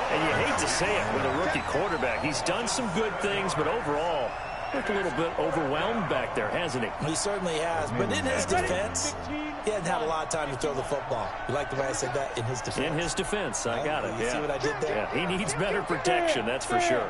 [SPEAKER 1] And you hate to say it with a rookie quarterback. He's done some good things, but overall, looked a little bit overwhelmed back there, hasn't he?
[SPEAKER 2] He certainly has. But in his defense, he hasn't had a lot of time to throw the football. You like the way I said that? In his defense.
[SPEAKER 1] In his defense. I got it.
[SPEAKER 2] You see what I did there?
[SPEAKER 1] Yeah, he needs better protection, that's for sure.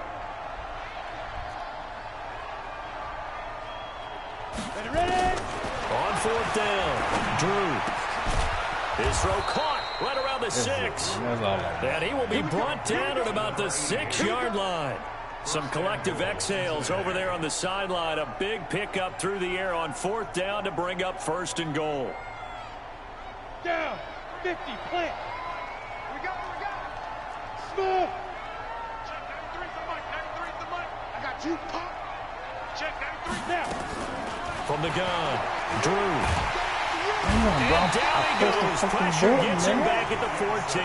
[SPEAKER 1] On 4th down, Drew. His throw caught right around the 6. And he will be brought down at about the 6-yard line. Some collective exhales over there on the sideline. A big pickup through the air on 4th down to bring up 1st and goal.
[SPEAKER 5] Down, 50, plant. We got it. Smooth. Check 93's the mic, 93's the mic. I got you, pop. Check 93 now.
[SPEAKER 1] From the gun, Drew. And down he goes. Pressure gets him back at the 14.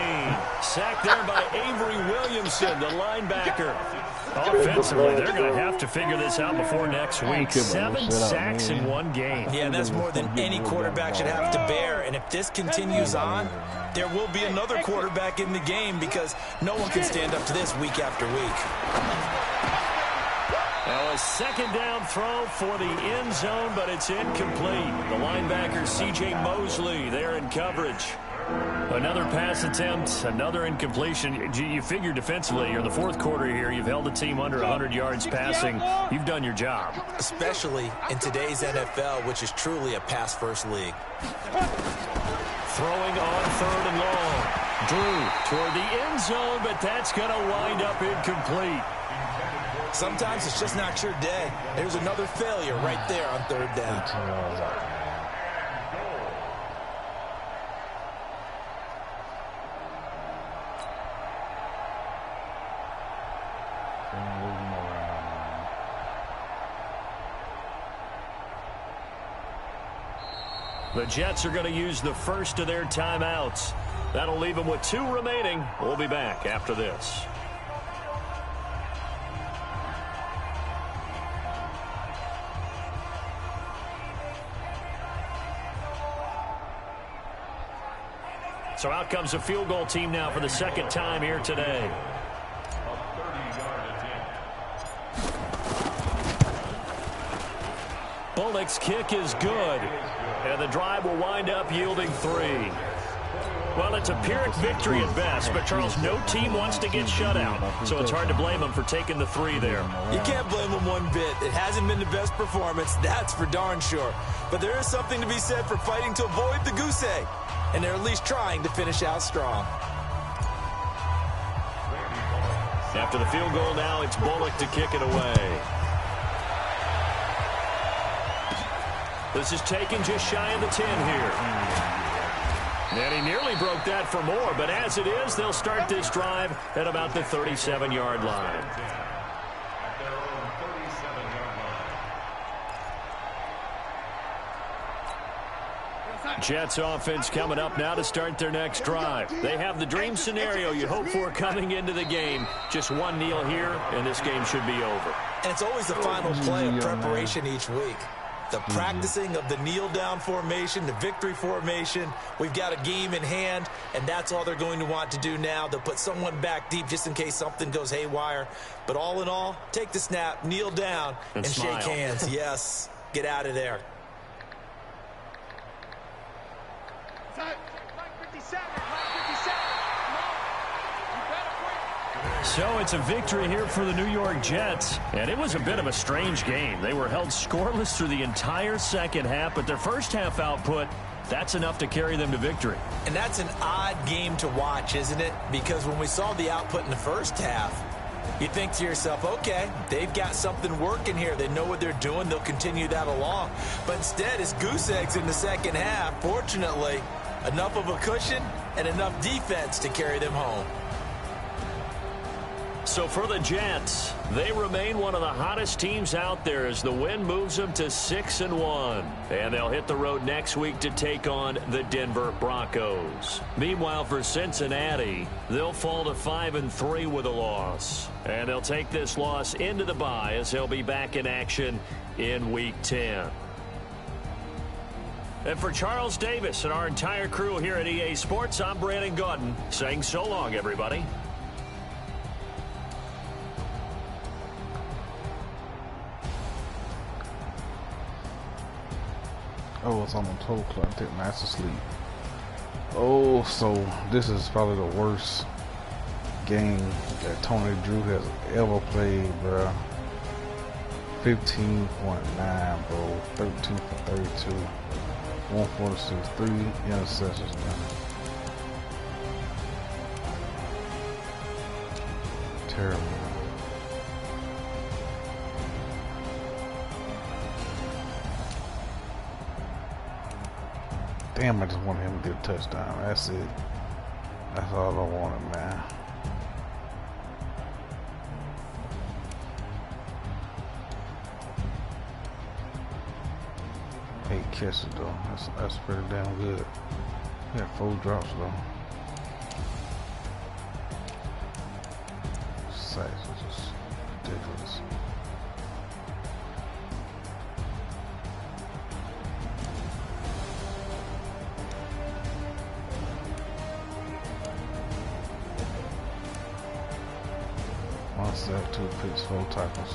[SPEAKER 1] Sacked there by Avery Williamson, the linebacker. Offensively, they're going to have to figure this out before next week. 7 sacks in 1 game.
[SPEAKER 2] Yeah, and that's more than any quarterback should have to bear. And if this continues on, there will be another quarterback in the game because no one can stand up to this week after week.
[SPEAKER 1] Now a 2nd down throw for the end zone, but it's incomplete. The linebacker, C.J. Mosley, there in coverage. Another pass attempt, another incompletion. You figure defensively, you're in the 4th quarter here. You've held the team under 100 yards passing. You've done your job.
[SPEAKER 2] Especially in today's NFL, which is truly a pass-first league.
[SPEAKER 1] Throwing on 3rd and long. Drew toward the end zone, but that's going to wind up incomplete.
[SPEAKER 2] Sometimes it's just not your day. There's another failure right there on 3rd down.
[SPEAKER 1] The Jets are going to use the first of their timeouts. That'll leave them with 2 remaining. We'll be back after this. So out comes a field goal team now for the 2nd time here today. Bullock's kick is good. And the drive will wind up yielding 3. Well, it's a Pyrrhic victory at best, but Charles, no team wants to get shut out, so it's hard to blame them for taking the 3 there.
[SPEAKER 2] You can't blame them one bit. It hasn't been the best performance, that's for darn sure. But there is something to be said for fighting to avoid the goose egg, and they're at least trying to finish out strong.
[SPEAKER 1] After the field goal now, it's Bullock to kick it away. This is taken just shy of the 10 here. And he nearly broke that for more, but as it is, they'll start this drive at about the 37-yard line. Jets offense coming up now to start their next drive. They have the dream scenario you hope for coming into the game. Just one kneel here, and this game should be over.
[SPEAKER 2] And it's always the final play of preparation each week. The practicing of the kneel-down formation, the victory formation. We've got a game in hand, and that's all they're going to want to do now. They'll put someone back deep just in case something goes haywire. But all in all, take the snap, kneel down, and shake hands. Yes, get out of there.
[SPEAKER 1] So it's a victory here for the New York Jets, and it was a bit of a strange game. They were held scoreless through the entire second half, but their first half output, that's enough to carry them to victory.
[SPEAKER 2] And that's an odd game to watch, isn't it? Because when we saw the output in the first half, you think to yourself, okay, they've got something working here. They know what they're doing. They'll continue that along. But instead, it's goose eggs in the second half. Fortunately, enough of a cushion and enough defense to carry them home.
[SPEAKER 1] So for the Jets, they remain one of the hottest teams out there as the win moves them to 6-1. And they'll hit the road next week to take on the Denver Broncos. Meanwhile, for Cincinnati, they'll fall to 5-3 with a loss. And they'll take this loss into the bye as they'll be back in action in Week 10. And for Charles Davis and our entire crew here at EA Sports, I'm Braggn Gordon saying so long, everybody.
[SPEAKER 3] Oh, it's on the 12 o'clock. I take master sleep. Oh, so this is probably the worst game that Tony Drew has ever played, bro. 15.9, bro. 13 for 32. 146. 3 interceptions, man. Terrible. Damn, I just wanted him to get a touchdown. That's it. That's all I wanted, man. Eight catches, though. That's pretty damn good. He had 4 drops, though. Sacks is just ridiculous. One sack, 2 picks, 4 tackles.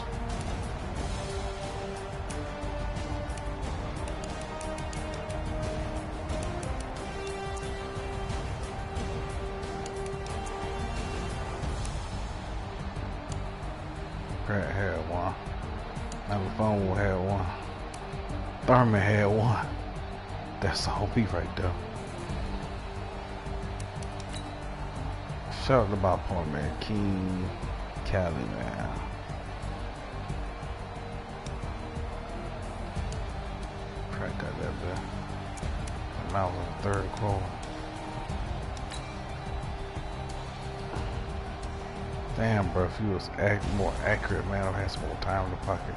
[SPEAKER 3] Pratt had one. Alabama had one. Thurman had one. That's the whole beat right there. Shout out to my point, man. King Cali, man. Pratt got that there. And that was the 3rd quarter. Damn, bro, if he was more accurate, man, I'd have some more time in the pocket.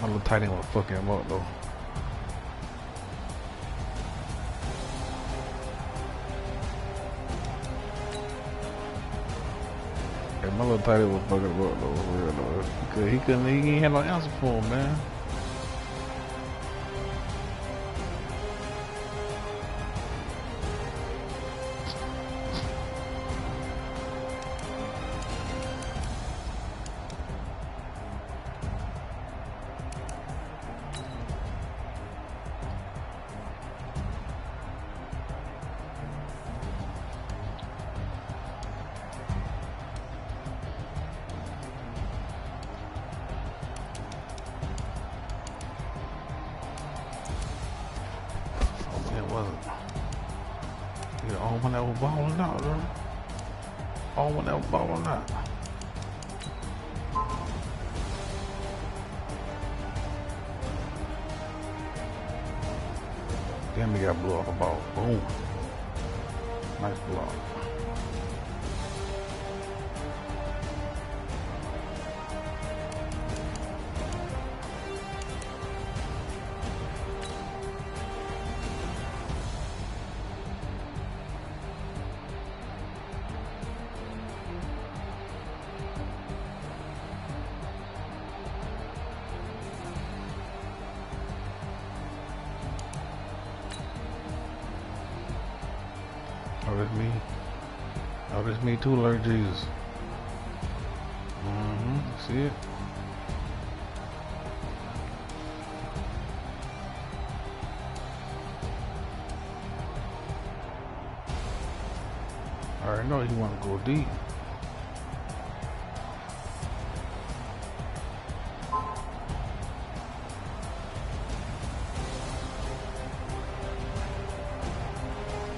[SPEAKER 3] My little tight end would have fucked him up, though. Yeah, my little tight end was fucking him up, though, for real, though. He ain't had no answer for him, man. When they were balling out, bro. All when they were balling out. Then we got blew off the ball. Boom. Nice block. me. Oh, this me too, Lord Jesus. See it? I already know he want to go deep.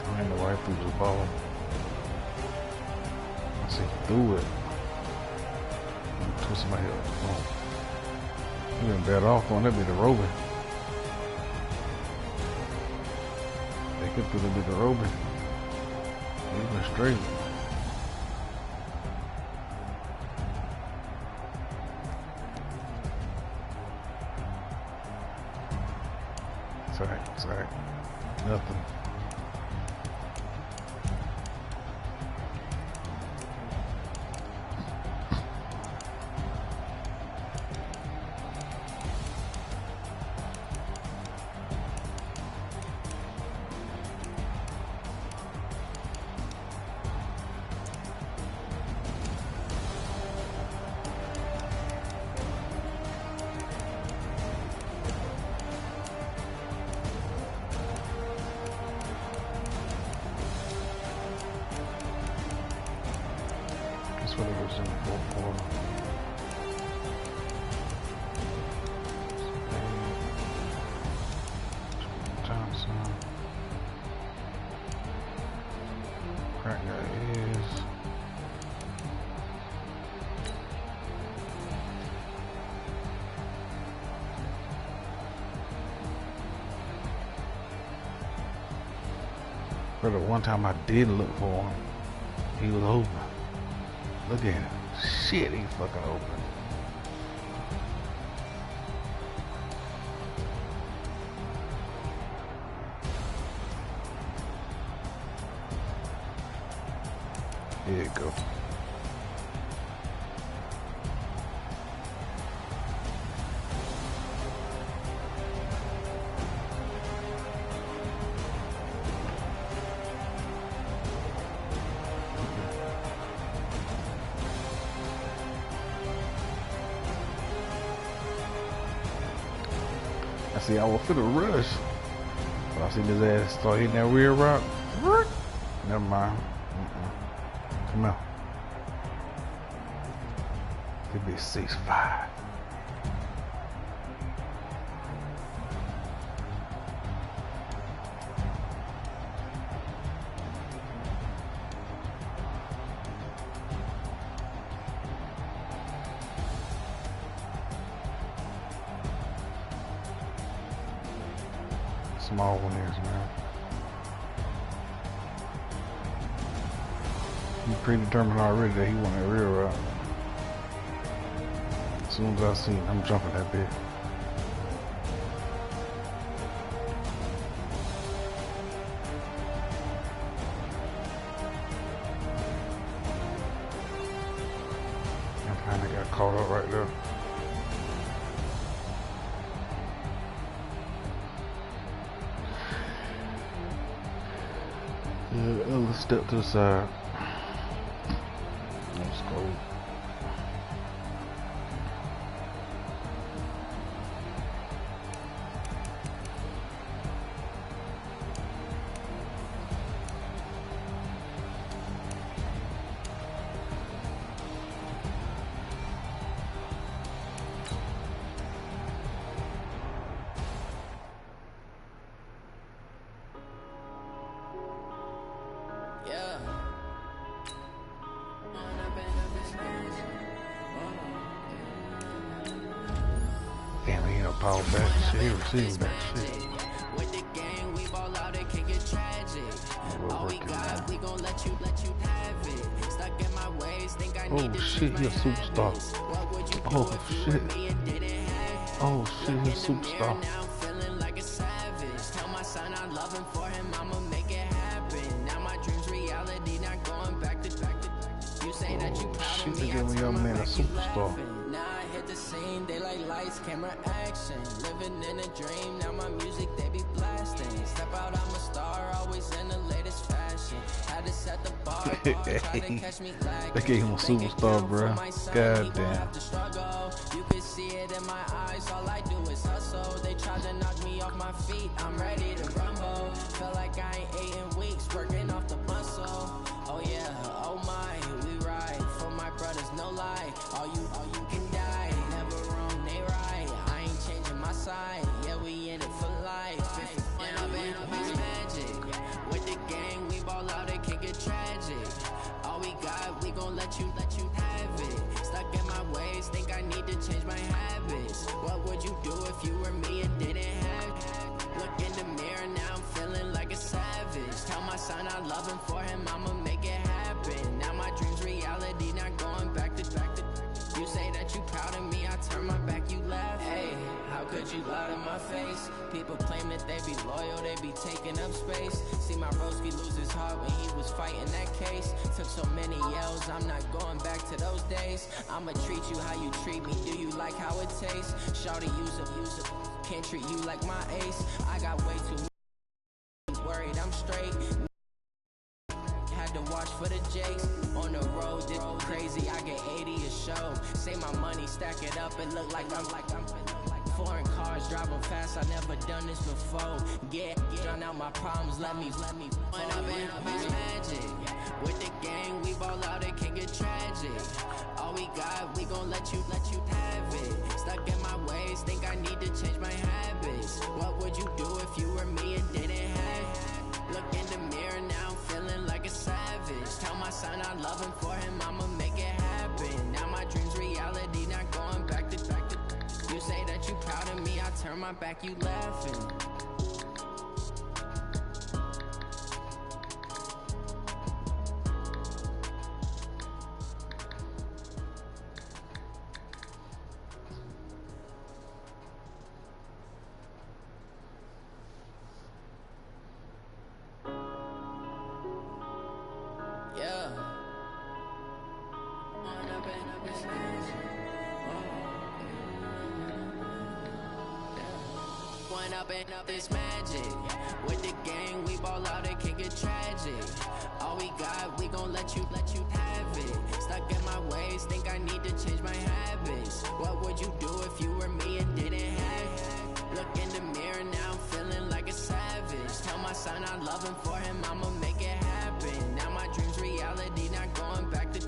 [SPEAKER 3] I ain't the right through the ball. I see he threw it. Twist my head. Oh. He been better off on that bit of Robin. They could put a bit of Robin. He went straight. It's alright. Nothing. That's what it was in the fourth quarter. Johnson. Braggn is. For the one time I did look for him, he was open. Look at him. Shit, he's fucking open. There you go. I see I was for the rush, but I seen his ass start hitting that rear route. Never mind. Come out. Could be 6'5". Small one is, man. He predetermined already that he wanted a rear route. As soon as I see him, I'm jumping that bit. I kinda got caught up right there. Yeah, let's step to the side. Let's go. Damn, he ain't no power back. Shit, he receiving that shit.
[SPEAKER 6] With the game, we ball out, it can get tragic. All we got, we gon' let you have it. Stuck in my ways, think I need to
[SPEAKER 3] shit, he a superstar. Oh shit. Oh shit, he a superstar.
[SPEAKER 6] Now I'm feeling like a savage. Tell my son I love him, for him I'ma make it happen. Now my dreams reality, not going back to you say that you proud of me.
[SPEAKER 3] Shit, they give me young man a superstar.
[SPEAKER 6] Now I hit the scene, they like lights, camera, action. Living in a dream, now my music they be blasting. Step out, I'm a star, always in the latest fashion. Had to set the bar, try to catch me lacking.
[SPEAKER 3] They gave him a superstar, bro. God damn.
[SPEAKER 6] You can see it in my eyes, all I do is hustle. They tried to knock me off my feet, I'm ready to rumble. Felt like I ain't ate in weeks, working off the muscle. Oh yeah, oh my, we ride for my brothers, no lie. All you can die, never wrong, they right. I ain't changing my side, yeah, we in it for life. When I've been up is magic, with the gang, we ball out, it can get tragic. All we got, we gon' let you have it. Stuck in my ways, think I need to change my habits. What would you do if you were me and didn't have it? Look in the mirror, now I'm feeling like a savage. Tell my son I love him, for him I'ma make it happen. Now my dream's reality, not going back to. You say that you proud of me, I turn my back, you laugh. Hey, how could you lie to my face? People claim that they be loyal, they be taking up space. See my broski lose his heart when he was fighting that case. Took so many yells, I'm not going back to those days. I'ma treat you how you treat me, do you like how it tastes? Shawty, use it, can't treat you like my ace. I got way too many worried, I'm straight. Had to watch for the jakes on the road, this crazy, I get 80 a show. Say my money, stack it up, it look like I'm foreign cars, driving fast, I never done this before. Get drown out my problems, let me When I've been up is magic, with the gang, we ball out, it can get tragic. All we got, we gon' let you have it. Stuck in my ways, think I need to change my habits. What would you do if you were me and didn't have it? Look in the mirror, now I'm feeling like a savage. Tell my son I love him, for him I'ma make it happen. Now my dream's reality, not going back to. You say that you proud of me, I turn my back, you laughing. Up is magic, with the gang, we ball out, it can get tragic. All we got, we gon' let you have it. Stuck in my ways, think I need to change my habits. What would you do if you were me and didn't have it? Look in the mirror, now I'm feeling like a savage. Tell my son I love him, for him I'ma make it happen. Now my dream's reality, not going back to.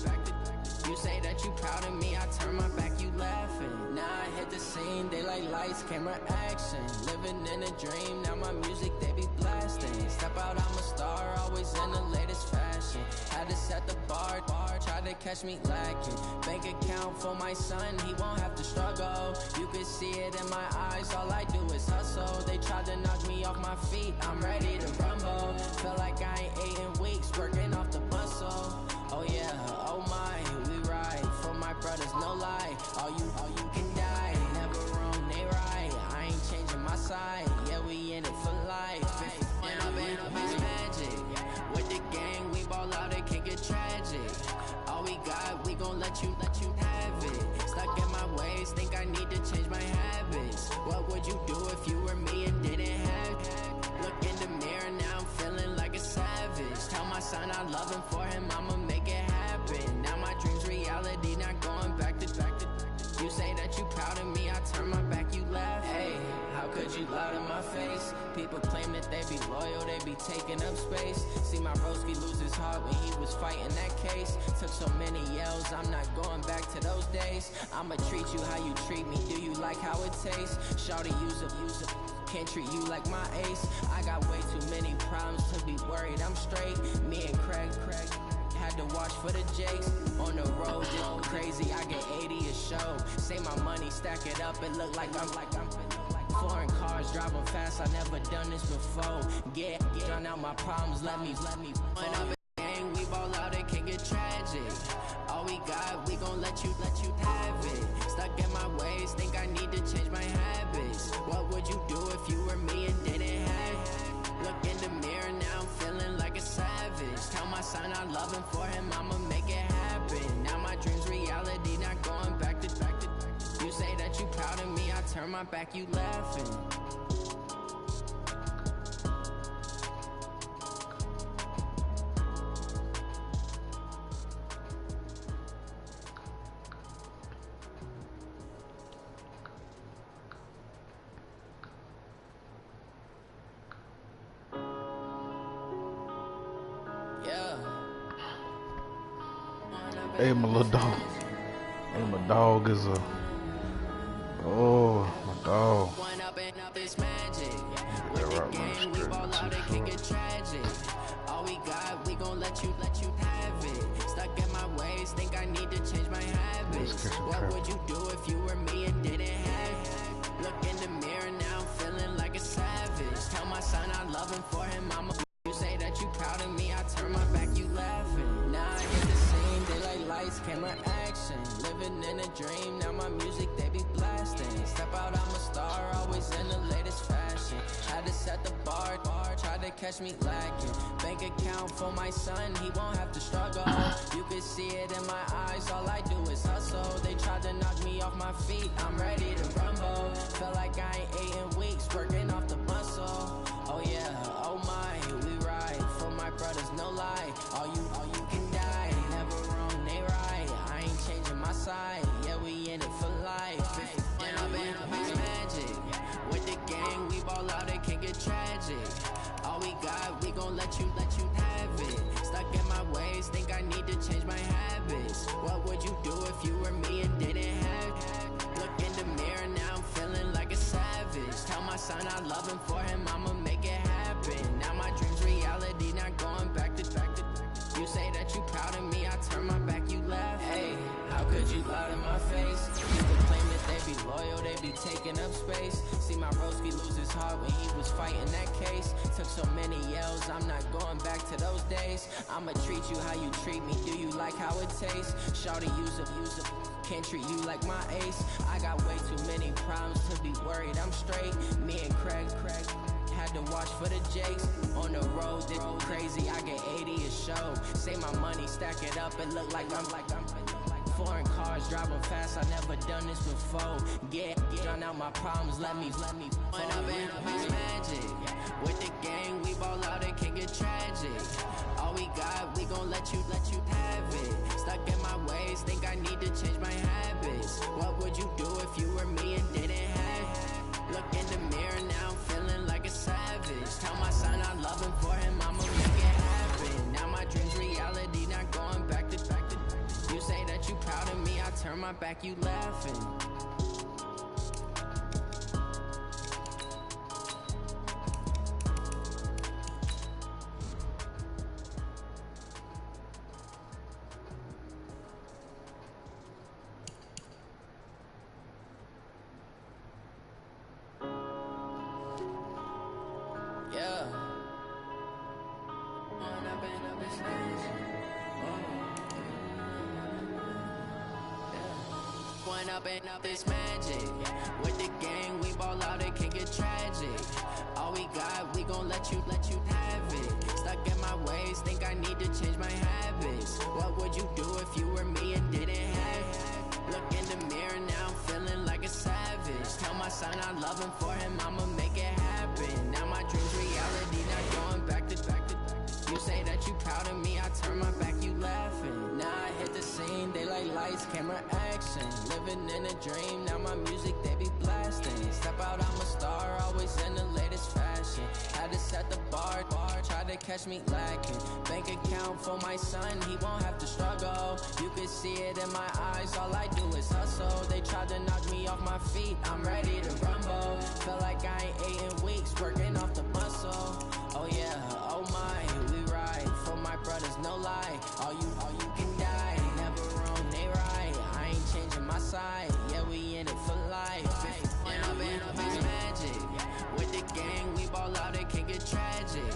[SPEAKER 6] You say that you proud of me, I turn my back, you laughing. Now I hit the scene, daylight lights, camera action. Living in a dream, now my music, they be blasting. Step out, I'm a star, always in the latest fashion. Had to set the bar, try to catch me lacking. Bank account for my son, he won't have to struggle. You can see it in my eyes, all I do is hustle. They tried to knock me off my feet, I'm ready to rumble. Felt like I ain't ate in weeks, working off the muscle. Oh yeah, oh my, we ride for my brothers, no lie. All you can die, never wrong, they right. I ain't changing my side, yeah, we in it for life. When I've been up is magic, with the gang, we ball out, it can get tragic. All we got, we gon' let you have it. Stuck in my ways, think I need to change my habits. What would you do if you were me and didn't have it? Look in the mirror, now I'm feeling like a savage. Tell my son I love him, for him I'ma make it happen. Now my dream's reality, not going back to. You say that you proud of me, I turn my back, you laugh. Hey, how could you lie to my face? People claim that they be loyal, they be taking up space. See my broski lose his heart when he was fighting that case. Took so many yells, I'm not going back to those days. I'ma treat you how you treat me, do you like how it tastes? Shawty, use it, can't treat you like my ace. I got way too many problems to be worried, I'm straight. Me and Craig had to watch for the jakes on the road, this crazy, I get 80 a show. Say my money, stack it up, it look like I'm foreign cars, driving fast, I never done this before. Get drown out my problems, let me When I'm a gang, we ball out, it can get tragic. All we got, we gon' let you have it. Stuck in my ways, think I need to change my habits. What would you do if you were me and didn't have it? Look in the mirror, now I'm feeling like a savage. Tell my son I love him, for him I'ma make it happen. Now my dream's reality, not going back to. You say that you proud of me, I turn my back, you laughing.
[SPEAKER 3] Hey, my little dog. Hey, my dog is a. Oh, my dog.
[SPEAKER 6] One up and up is magic.
[SPEAKER 3] That
[SPEAKER 6] With the
[SPEAKER 3] right, man,
[SPEAKER 6] gang, we
[SPEAKER 3] straight
[SPEAKER 6] ball out, it
[SPEAKER 3] too
[SPEAKER 6] can get tragic. All we got, we gon' let you have it. Stuck in my ways, think I need to change my habits. What would you do if you were me and didn't have it? Look in the mirror now, I'm feeling like a savage. Tell my son I love him, for him I'm a. You say that you proud of me, I turn my back, you laughing. Now I hit the scene, daylight lights, camera action. Living in a dream, now my music they be blasting. Step out, I'm a star, always in the latest fashion. Had to set the bar, tried to catch me lacking. Bank account for my son, he won't have to struggle. You can see it in my eyes, all I do is hustle. They tried to knock me off my feet, I'm ready to rumble. Feel like I ain't ate in weeks, working off the muscle. Oh yeah, oh my, we ride for my brothers, no lie. All you can die, never wrong, they right. I ain't changing my side, yeah, we in it for life. And I've been magic. With the gang, we ball out, it can get tragic. All we got, we gon' let you have it. Stuck in my ways, think I need to change my habits. What would you do if you were me and didn't have it? Look in the mirror, now I'm feeling like a savage. Tell my son I love him, for him I'ma make it happen. Now my dreams reality, not going back to. You say that you proud of me, I turn my back, you laugh. Hey, how could you lie to my face? People claim that they be loyal, they be taking up space. See my broski lose his heart when he was fighting that case. Took so many yells, I'm not going back to those days. I'ma treat you how you treat me, do you like how it tastes? Shawty use up, can't treat you like my ace. I got way too many problems to be worried, I'm straight. Me and Craig had to watch for the Jakes. On the road, this crazy, I get 80 a show. Say my money, stack it up, it look like I'm foreign cars, driving fast, I never done this before. Drown out my problems, let me When up and up is magic. With the gang, we ball out, it can get tragic. All we got, we gon' let you have it. Stuck in my ways, think I need to change my habits. What would you do if you were me and didn't have it? Look in the mirror, now I'm feeling like a savage. Tell my son I love him, for him I'ma make it happen. Now my dreams reality, not going back to. You say that you proud of me, I turn my back, you laughing. Yeah. One up and up is magic. With the gang, we ball out, it can get tragic. All we got, we gon' let you have it. Stuck in my ways, think I need to change my habits. What would you do if you were me and didn't have it? Look in the mirror, now I'm feeling like a savage. Tell my son I love him, for him I'ma make it happen. Now my dreams reality, not going back to. You say that you proud of me, I turn my back, you laughing. Now I hit the scene, daylight lights, camera action. Living in a dream, now my music they be blasting. Step out, I'm a star, always in the latest fashion. Had to set the bar, tried to catch me lacking. Bank account for my son, he won't have to struggle. You can see it in my eyes, all I do is hustle. They tried to knock me off my feet, I'm ready to rumble. Feel like I ain't ate in weeks, working off the muscle. Oh yeah, oh my, we ride for my brothers, no lie. All you can die, never wrong, they right. I ain't changing my side, yeah, we in it for life. And I've been up is magic. With the gang, we ball out, it can get tragic.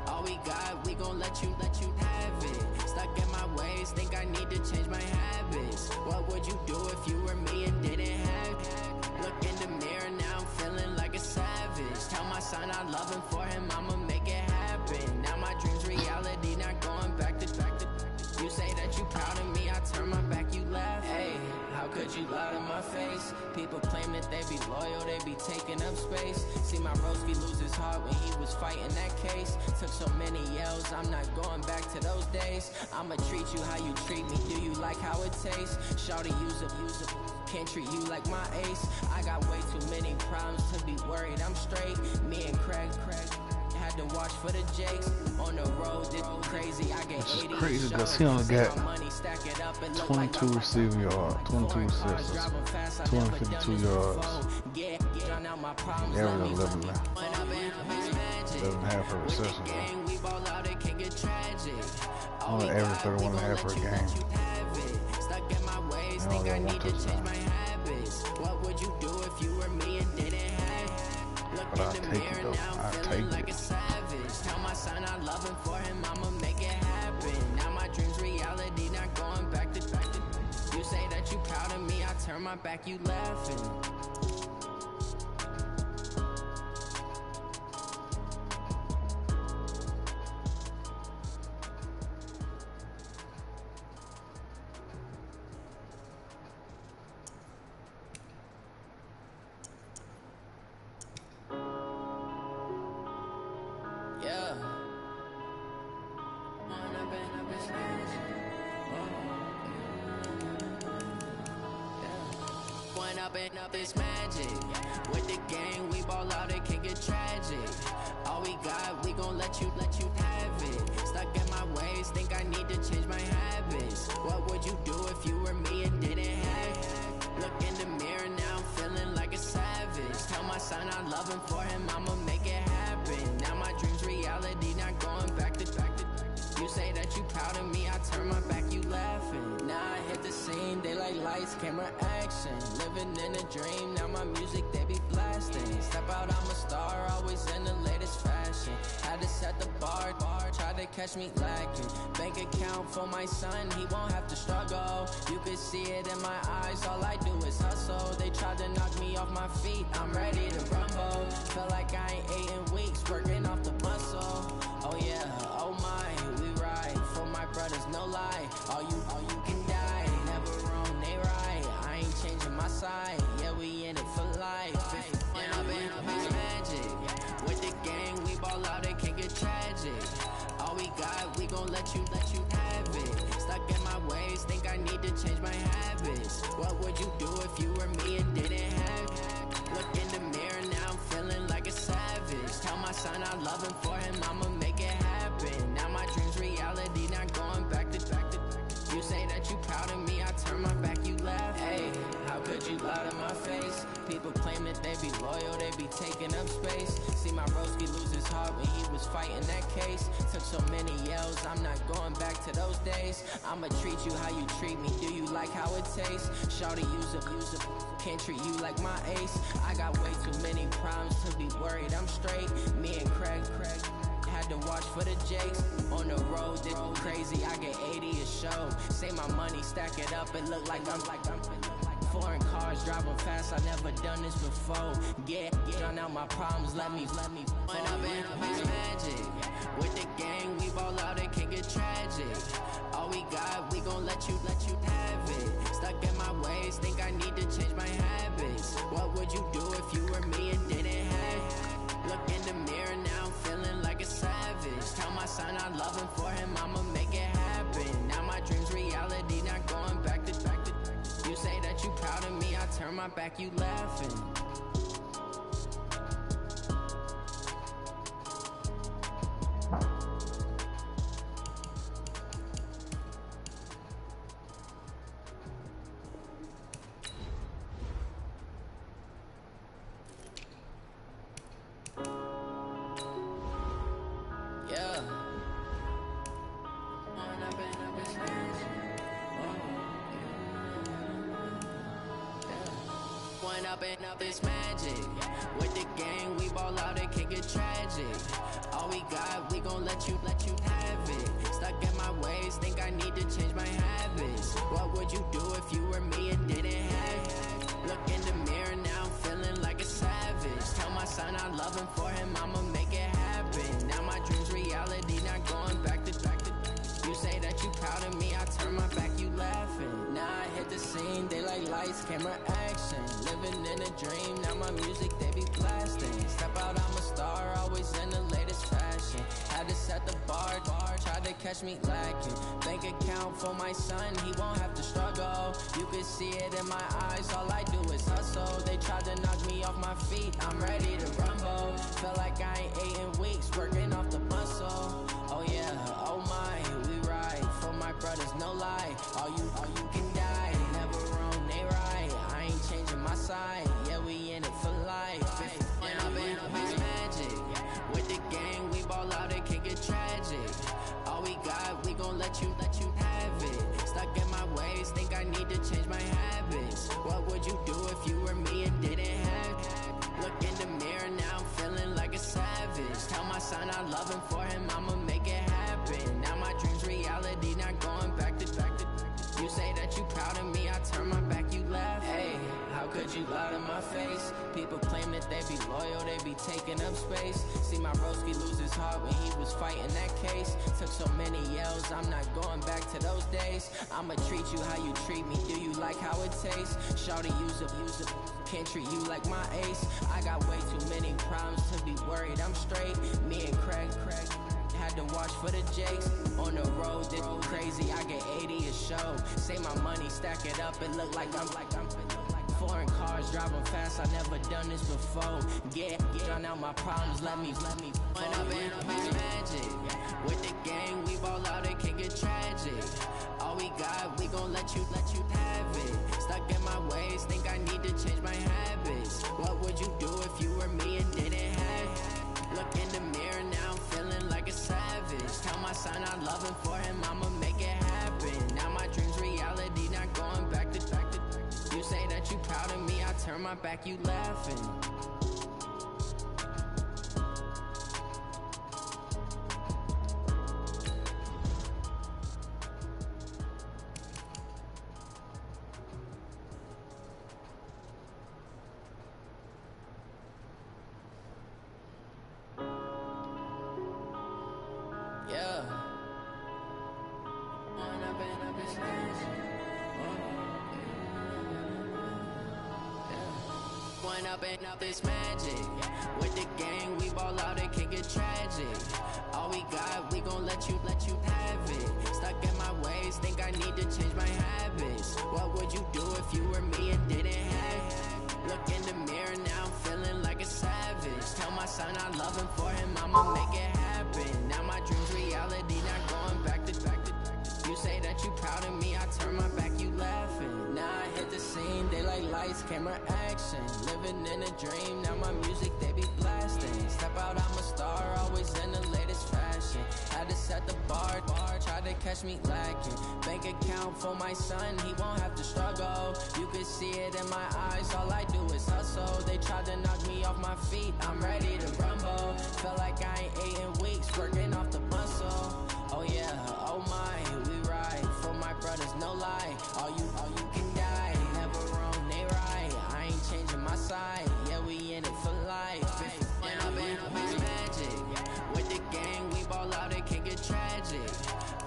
[SPEAKER 6] All we got, we gon' let you have it. Stuck in my ways, think I need to change my habits. What would you do if you were me and didn't have it? Look in the mirror, now I'm feeling like a savage. Tell my son I love him, for him I'ma make it happen. Now my dreams reality, not going back to. You say that you proud of me, I turn my back, you laugh. Hey, how could you lie to my face? People claim that they be loyal, they be taking up space. See my broski lose his heart when he was fighting that case. Took so many yells, I'm not going back to those days. I'ma treat you how you treat me, do you like how it tastes? Shawty use up, can't treat you like my ace. I got way too many problems to be worried, I'm straight. Me and Craig had Had to watch for the Jakes on the road. This crazy. I get 80
[SPEAKER 3] crazy because he only got 22 receiving yards, 22 receptions, 252 yards. Average 11.5 per reception. Only average 31.5 per game. And only got 1 touchdown. But I'll take it though. I'll take it.
[SPEAKER 6] Tell my son I love him for him, I'ma make it happen. Now my dreams reality, not going back to. You say that you proud of me, I turn my back, you laughing. Up this magic with the gang, we ball out, it can get tragic. All we got, we gon' let you have it. Stuck in my ways, think I need to change my habits. What would you do if you were me and didn't have it? Look in the mirror now, feeling like a savage. Tell my son I love him for him, I'ma make it happen. Now my dreams reality, not going back to. You say that you proud of me, I turn my back, you laughing. Now I hit the scene, they like lights, camera, action. Living in a dream, now my music, they be blasting. Step out, I'm a star, always in the latest fashion. Had to set the bar, try to catch me lacking. Bank account for my son, he won't have to struggle. You can see it in my eyes, all I do is hustle. They tried to knock me off my feet, I'm ready to rumble. Feel like I ain't ate in weeks, working off the muscle. Oh yeah, oh my, we ride for my brothers, no lie. All you can die, never wrong, they right. I ain't changing my side, yeah, we in it for life. And I've been magic with the gang, we ball out, it can get tragic. All we got, we gon' let you have it. Stuck in my ways, think I need to change my habits. What would you do if you were me and didn't have it? Look in the mirror now, I'm feeling like a savage. Tell my son I love him for him, I'ma make it happen. Now my dreams reality, not going back to. You say that you proud of me, I turn my back, you laugh. Hey, how could you lie to my face? People claim that they be loyal, they be taking up space. See my broski lose his heart when he was fighting that case. Took so many yells, I'm not going back to those days. I'ma treat you how you treat me, do you like how it tastes? Shawty use up, can't treat you like my ace. I got way too many problems to be worried, I'm straight. Me and Craig had to watch for the Jakes on the road. This crazy, I get 80 a show. Say my money, stack it up, it look like I'm foreign cars driving fast. I never done this before. Get drown out my problems. Let me. When I've been magic with the gang, we ball out, it can get tragic. All we got, we gon' let you have it. Stuck in my ways, think I need to change my habits. What would you do if you were me and didn't have it? Look in the mirror now, feeling like a savage. Tell my son I love him for him, I'ma make it happen. Now my dreams reality, not going back to. You say that you proud of me, I turn my back, you laughing. Up this magic with the gang, we ball out, it can get tragic. All we got, we gon' let you have it. Stuck in my ways, think I need to change my habits. What would you do if you were me and didn't have it? Look in the mirror now, I'm feeling like a savage. Tell my son I love him for him, I'ma make it happen. Now my dreams reality, not going back to. You say that you proud of me, I turn my back, you laughing. Now I hit the scene, they like lights, camera, action. Living in a dream, now my music, they be blasting. Step out, I'm a star, always in the latest fashion. Had to set the bar, tried to catch me lacking. Bank account for my son, he won't have to struggle. You can see it in my eyes, all I do is hustle. They tried to knock me off my feet, I'm ready to rumble. Felt like I ain't ate in weeks, working off the muscle. Oh yeah, oh my, we ride for my brothers, no lie. All you can die, never wrong, they right. I ain't changing my side, yeah, we in it for life. When I've been up, it's magic. With the gang, we ball out, it can get tragic. All we got, we gon' let you have it. Stuck in my ways, think I need to change my habits. What would you do if you were me and didn't have it? Look in the mirror, now I'm feeling like a savage. Tell my son I love him, for him I'ma make it happen. Now my dream's reality, not going back to. You say that you proud of me, I turn my back, you laugh. Hey, how could you lie to my face? People claim that they be loyal, they be taking up space. See my broski lose his heart when he was fighting that case. Took so many yells, I'm not going back to those days. I'ma treat you how you treat me, do you like how it tastes? Shawty, use up, can't treat you like my ace. I got way too many problems to be worried, I'm straight. Me and Craig had to watch for the Jakes. On the road, this crazy, I get 80 a show. Say my money, stack it up, it look like I'm foreign cars, driving fast, I never done this before. Get on out my problems, let me When I've been up, it's magic. With the gang, we ball out, it can get tragic. All we got, we gon' let you have it. Stuck in my ways, think I need to change my habits. What would you do if you were me and didn't have it? Look in the mirror, now I'm feeling like a savage. Tell my son I love him, for him I'ma make it happen. Now my dream's reality, not going back to. You say that you proud of me, I turn my back, you laughing. Yeah. When up and up, it's magic. With the gang, we ball out, it can get tragic. All we got, we gon' let you have it. Stuck in my ways, think I need to change my habits. What would you do if you were me and didn't have it? Look in the mirror, now I'm feeling like a savage. Tell my son I love him, for him I'ma make it happen. Now my dream's reality, not going back to. You say that you proud of me, I turn my back, you laughing. Now I hit the scene, they like lights, camera, action. Living in a dream, now my music, they be blasting. Step out, I'm a star, always in the latest fashion. Had to set the bar, tried to catch me lacking. Bank account for my son, he won't have to struggle. You can see it in my eyes, all I do is hustle. They tried to knock me off my feet, I'm ready to rumble. Felt like I ain't ate in weeks, working off the muscle. Oh yeah, oh my, we ride for my brothers, no lie. All you can die, never wrong, they right. I ain't changing my side, yeah, we in it for life. When I've been up, it's magic. With the gang, we ball out, it can get tragic.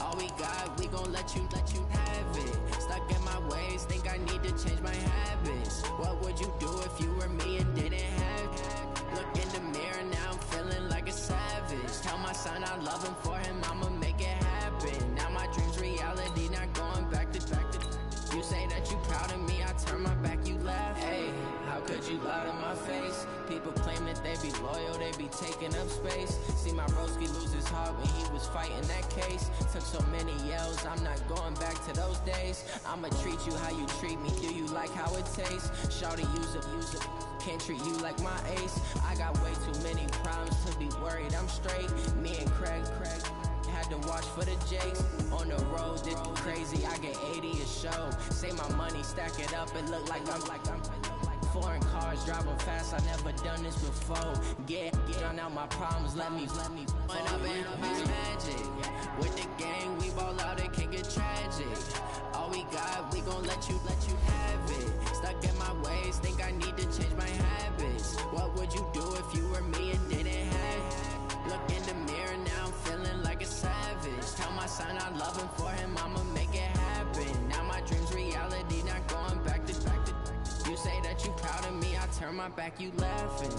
[SPEAKER 6] All we got, we gon' let you have it. Stuck in my ways, think I need to change my habits. What would you do if you were me and didn't have it? Look in the mirror, now I'm feeling like a savage. Tell my son I love him, for him I'ma make it happen. Now my dream's reality, not going back to. You say that you proud of me, I turn my back, you laugh. Hey, how could you lie to my face? People claim that they be loyal, they be taking up space. See my broski lose his heart when he was fighting that case. Took so many yells, I'm not going back to those days. I'ma treat you how you treat me, do you like how it tastes? Shawty, use up, can't treat you like my ace. I got way too many problems to be worried, I'm straight. Me and Craig had to watch for the Jakes. On the road, this crazy, I get 80 a show. Say my money, stack it up, it look like I'm foreign cars, driving fast, I never done this before. Get on out my problems, let me When I've been up, it's magic. With the gang, we ball out, it can get tragic. All we got, we gon' let you have it. Stuck in my ways, think I need to change my habits. What would you do if you were me and didn't have it? Look in the mirror, now I'm feeling like a savage. Tell my son I love him, for him I'ma make it happen. Now my dream's reality, not going back to. turn my back, you laughing.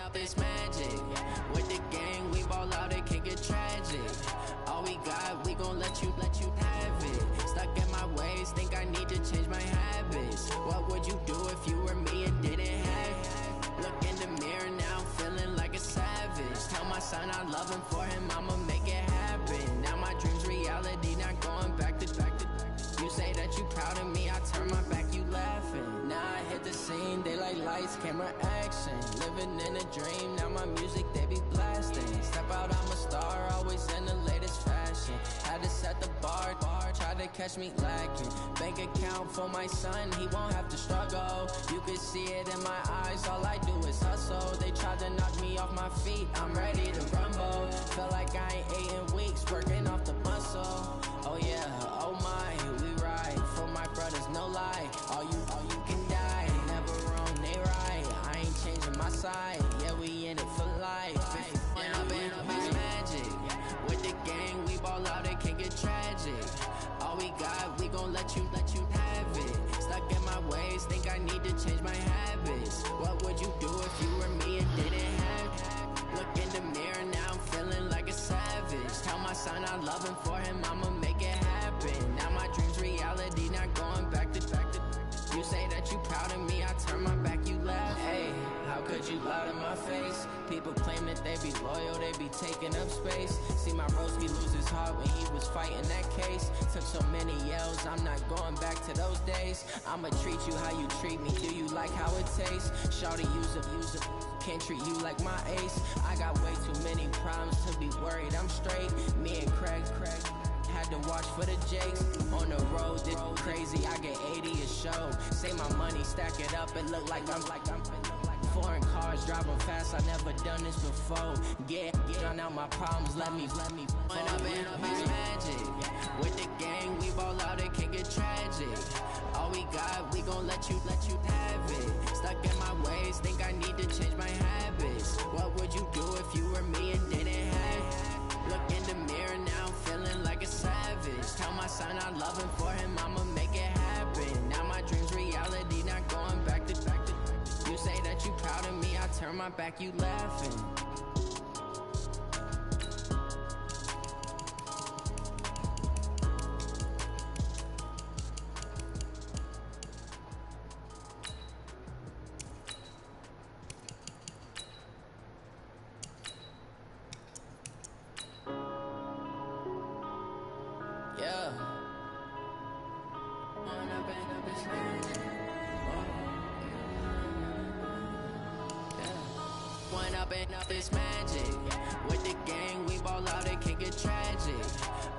[SPEAKER 6] Up is magic. With the gang, we ball out, it can get tragic. All we got, we gon' let you have it. Stuck in my ways, think I need to change my habits. What would you do if you were me and didn't have it? Look in the mirror now, feeling like a savage. Tell my son I love him, for him I'ma make it happen. Now my dream's reality, not going back to. You say that you proud of me, I turn my back, you laughing. Now I hit the scene, daylight lights, camera action. Living in a dream, now my music, they be blasting. Step out, I'm a star, always in the latest fashion. Had to set the bar, try to catch me lacking. Bank account for my son, he won't have to struggle. You can see it in my eyes, all I do is hustle. They tried to knock me off my feet, I'm ready to rumble. Feel like I ain't ate in weeks, working off the muscle. Oh yeah, oh my, we ride for my brothers, no lie. All you can die, never wrong, they right. I ain't changing my side, yeah, we in it for life. When up is magic. With the gang, we ball out, it can get tragic. All we got, we gon' let you have it. Stuck in my ways, think I need to change my habits. What would you do if you were me and didn't have it? Look in the mirror now, I'm feeling like a savage. Tell my son I love him, for him I'ma make it happen. Now my dream's reality, not going back to. You say that you proud of me, I turn my back, you laugh. Hey, how could you lie to my face? People claim that they be loyal, they be taking up space. See my broski lose his heart when he was fighting that case. Took so many yells, I'm not going back to those days. I'ma treat you how you treat me, do you like how it tastes? Shawty, use it. Can't treat you like my ace. I got way too many problems to be worried, I'm straight. Me and Craig had to watch for the Jakes. On the road, this crazy, I get 80 a show. Say my money, stack it up, it look like I'm foreign cars, driving fast, I never done this before. Get drown out my problems, let me When up is magic. With the gang, we ball out, it can get tragic. All we got, we gon' let you have it. Stuck in my ways, think I need to change my habits. What would you do if you were me and didn't have it? Look in the mirror now, feeling like a savage. Tell my son I love him, for him I'ma make it happen. Now my dream's reality, not going back to. You say that you proud of me, I turn my back, you laughing. Up is magic. With the gang, we ball out, it can get tragic.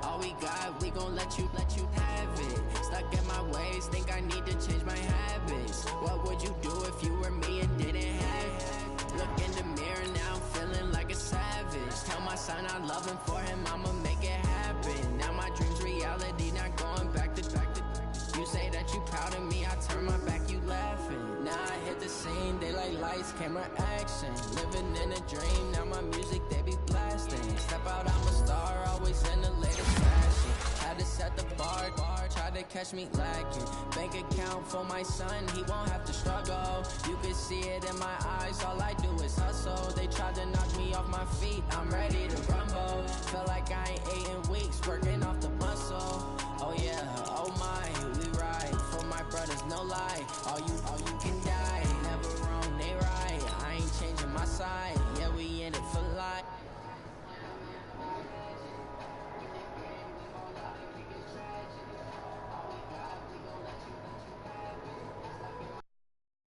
[SPEAKER 6] All we got, we gon' let you have it. Stuck in my ways, think I need to change my habits. What would you do if you were me and didn't have it? Look in the mirror now, I'm feeling like a savage. Tell my son I love him, for him I'ma make it happen. Now my dream's reality, not going back to. You say that you proud of me, I turn my back, you laughing. Now I hit the scene, daylight lights, camera action. Living in a dream, now my music, they be blasting. Step out, I'm a star, always in the latest fashion. Had to set the bar, try to catch me lacking. Bank account for my son, he won't have to struggle. You can see it in my eyes, all I do is hustle. They tried to knock me off my feet, I'm ready to rumble. Feel like I ain't ate in weeks, working off the muscle. Oh yeah, oh my, we ride for my brothers, no lie. All you can die.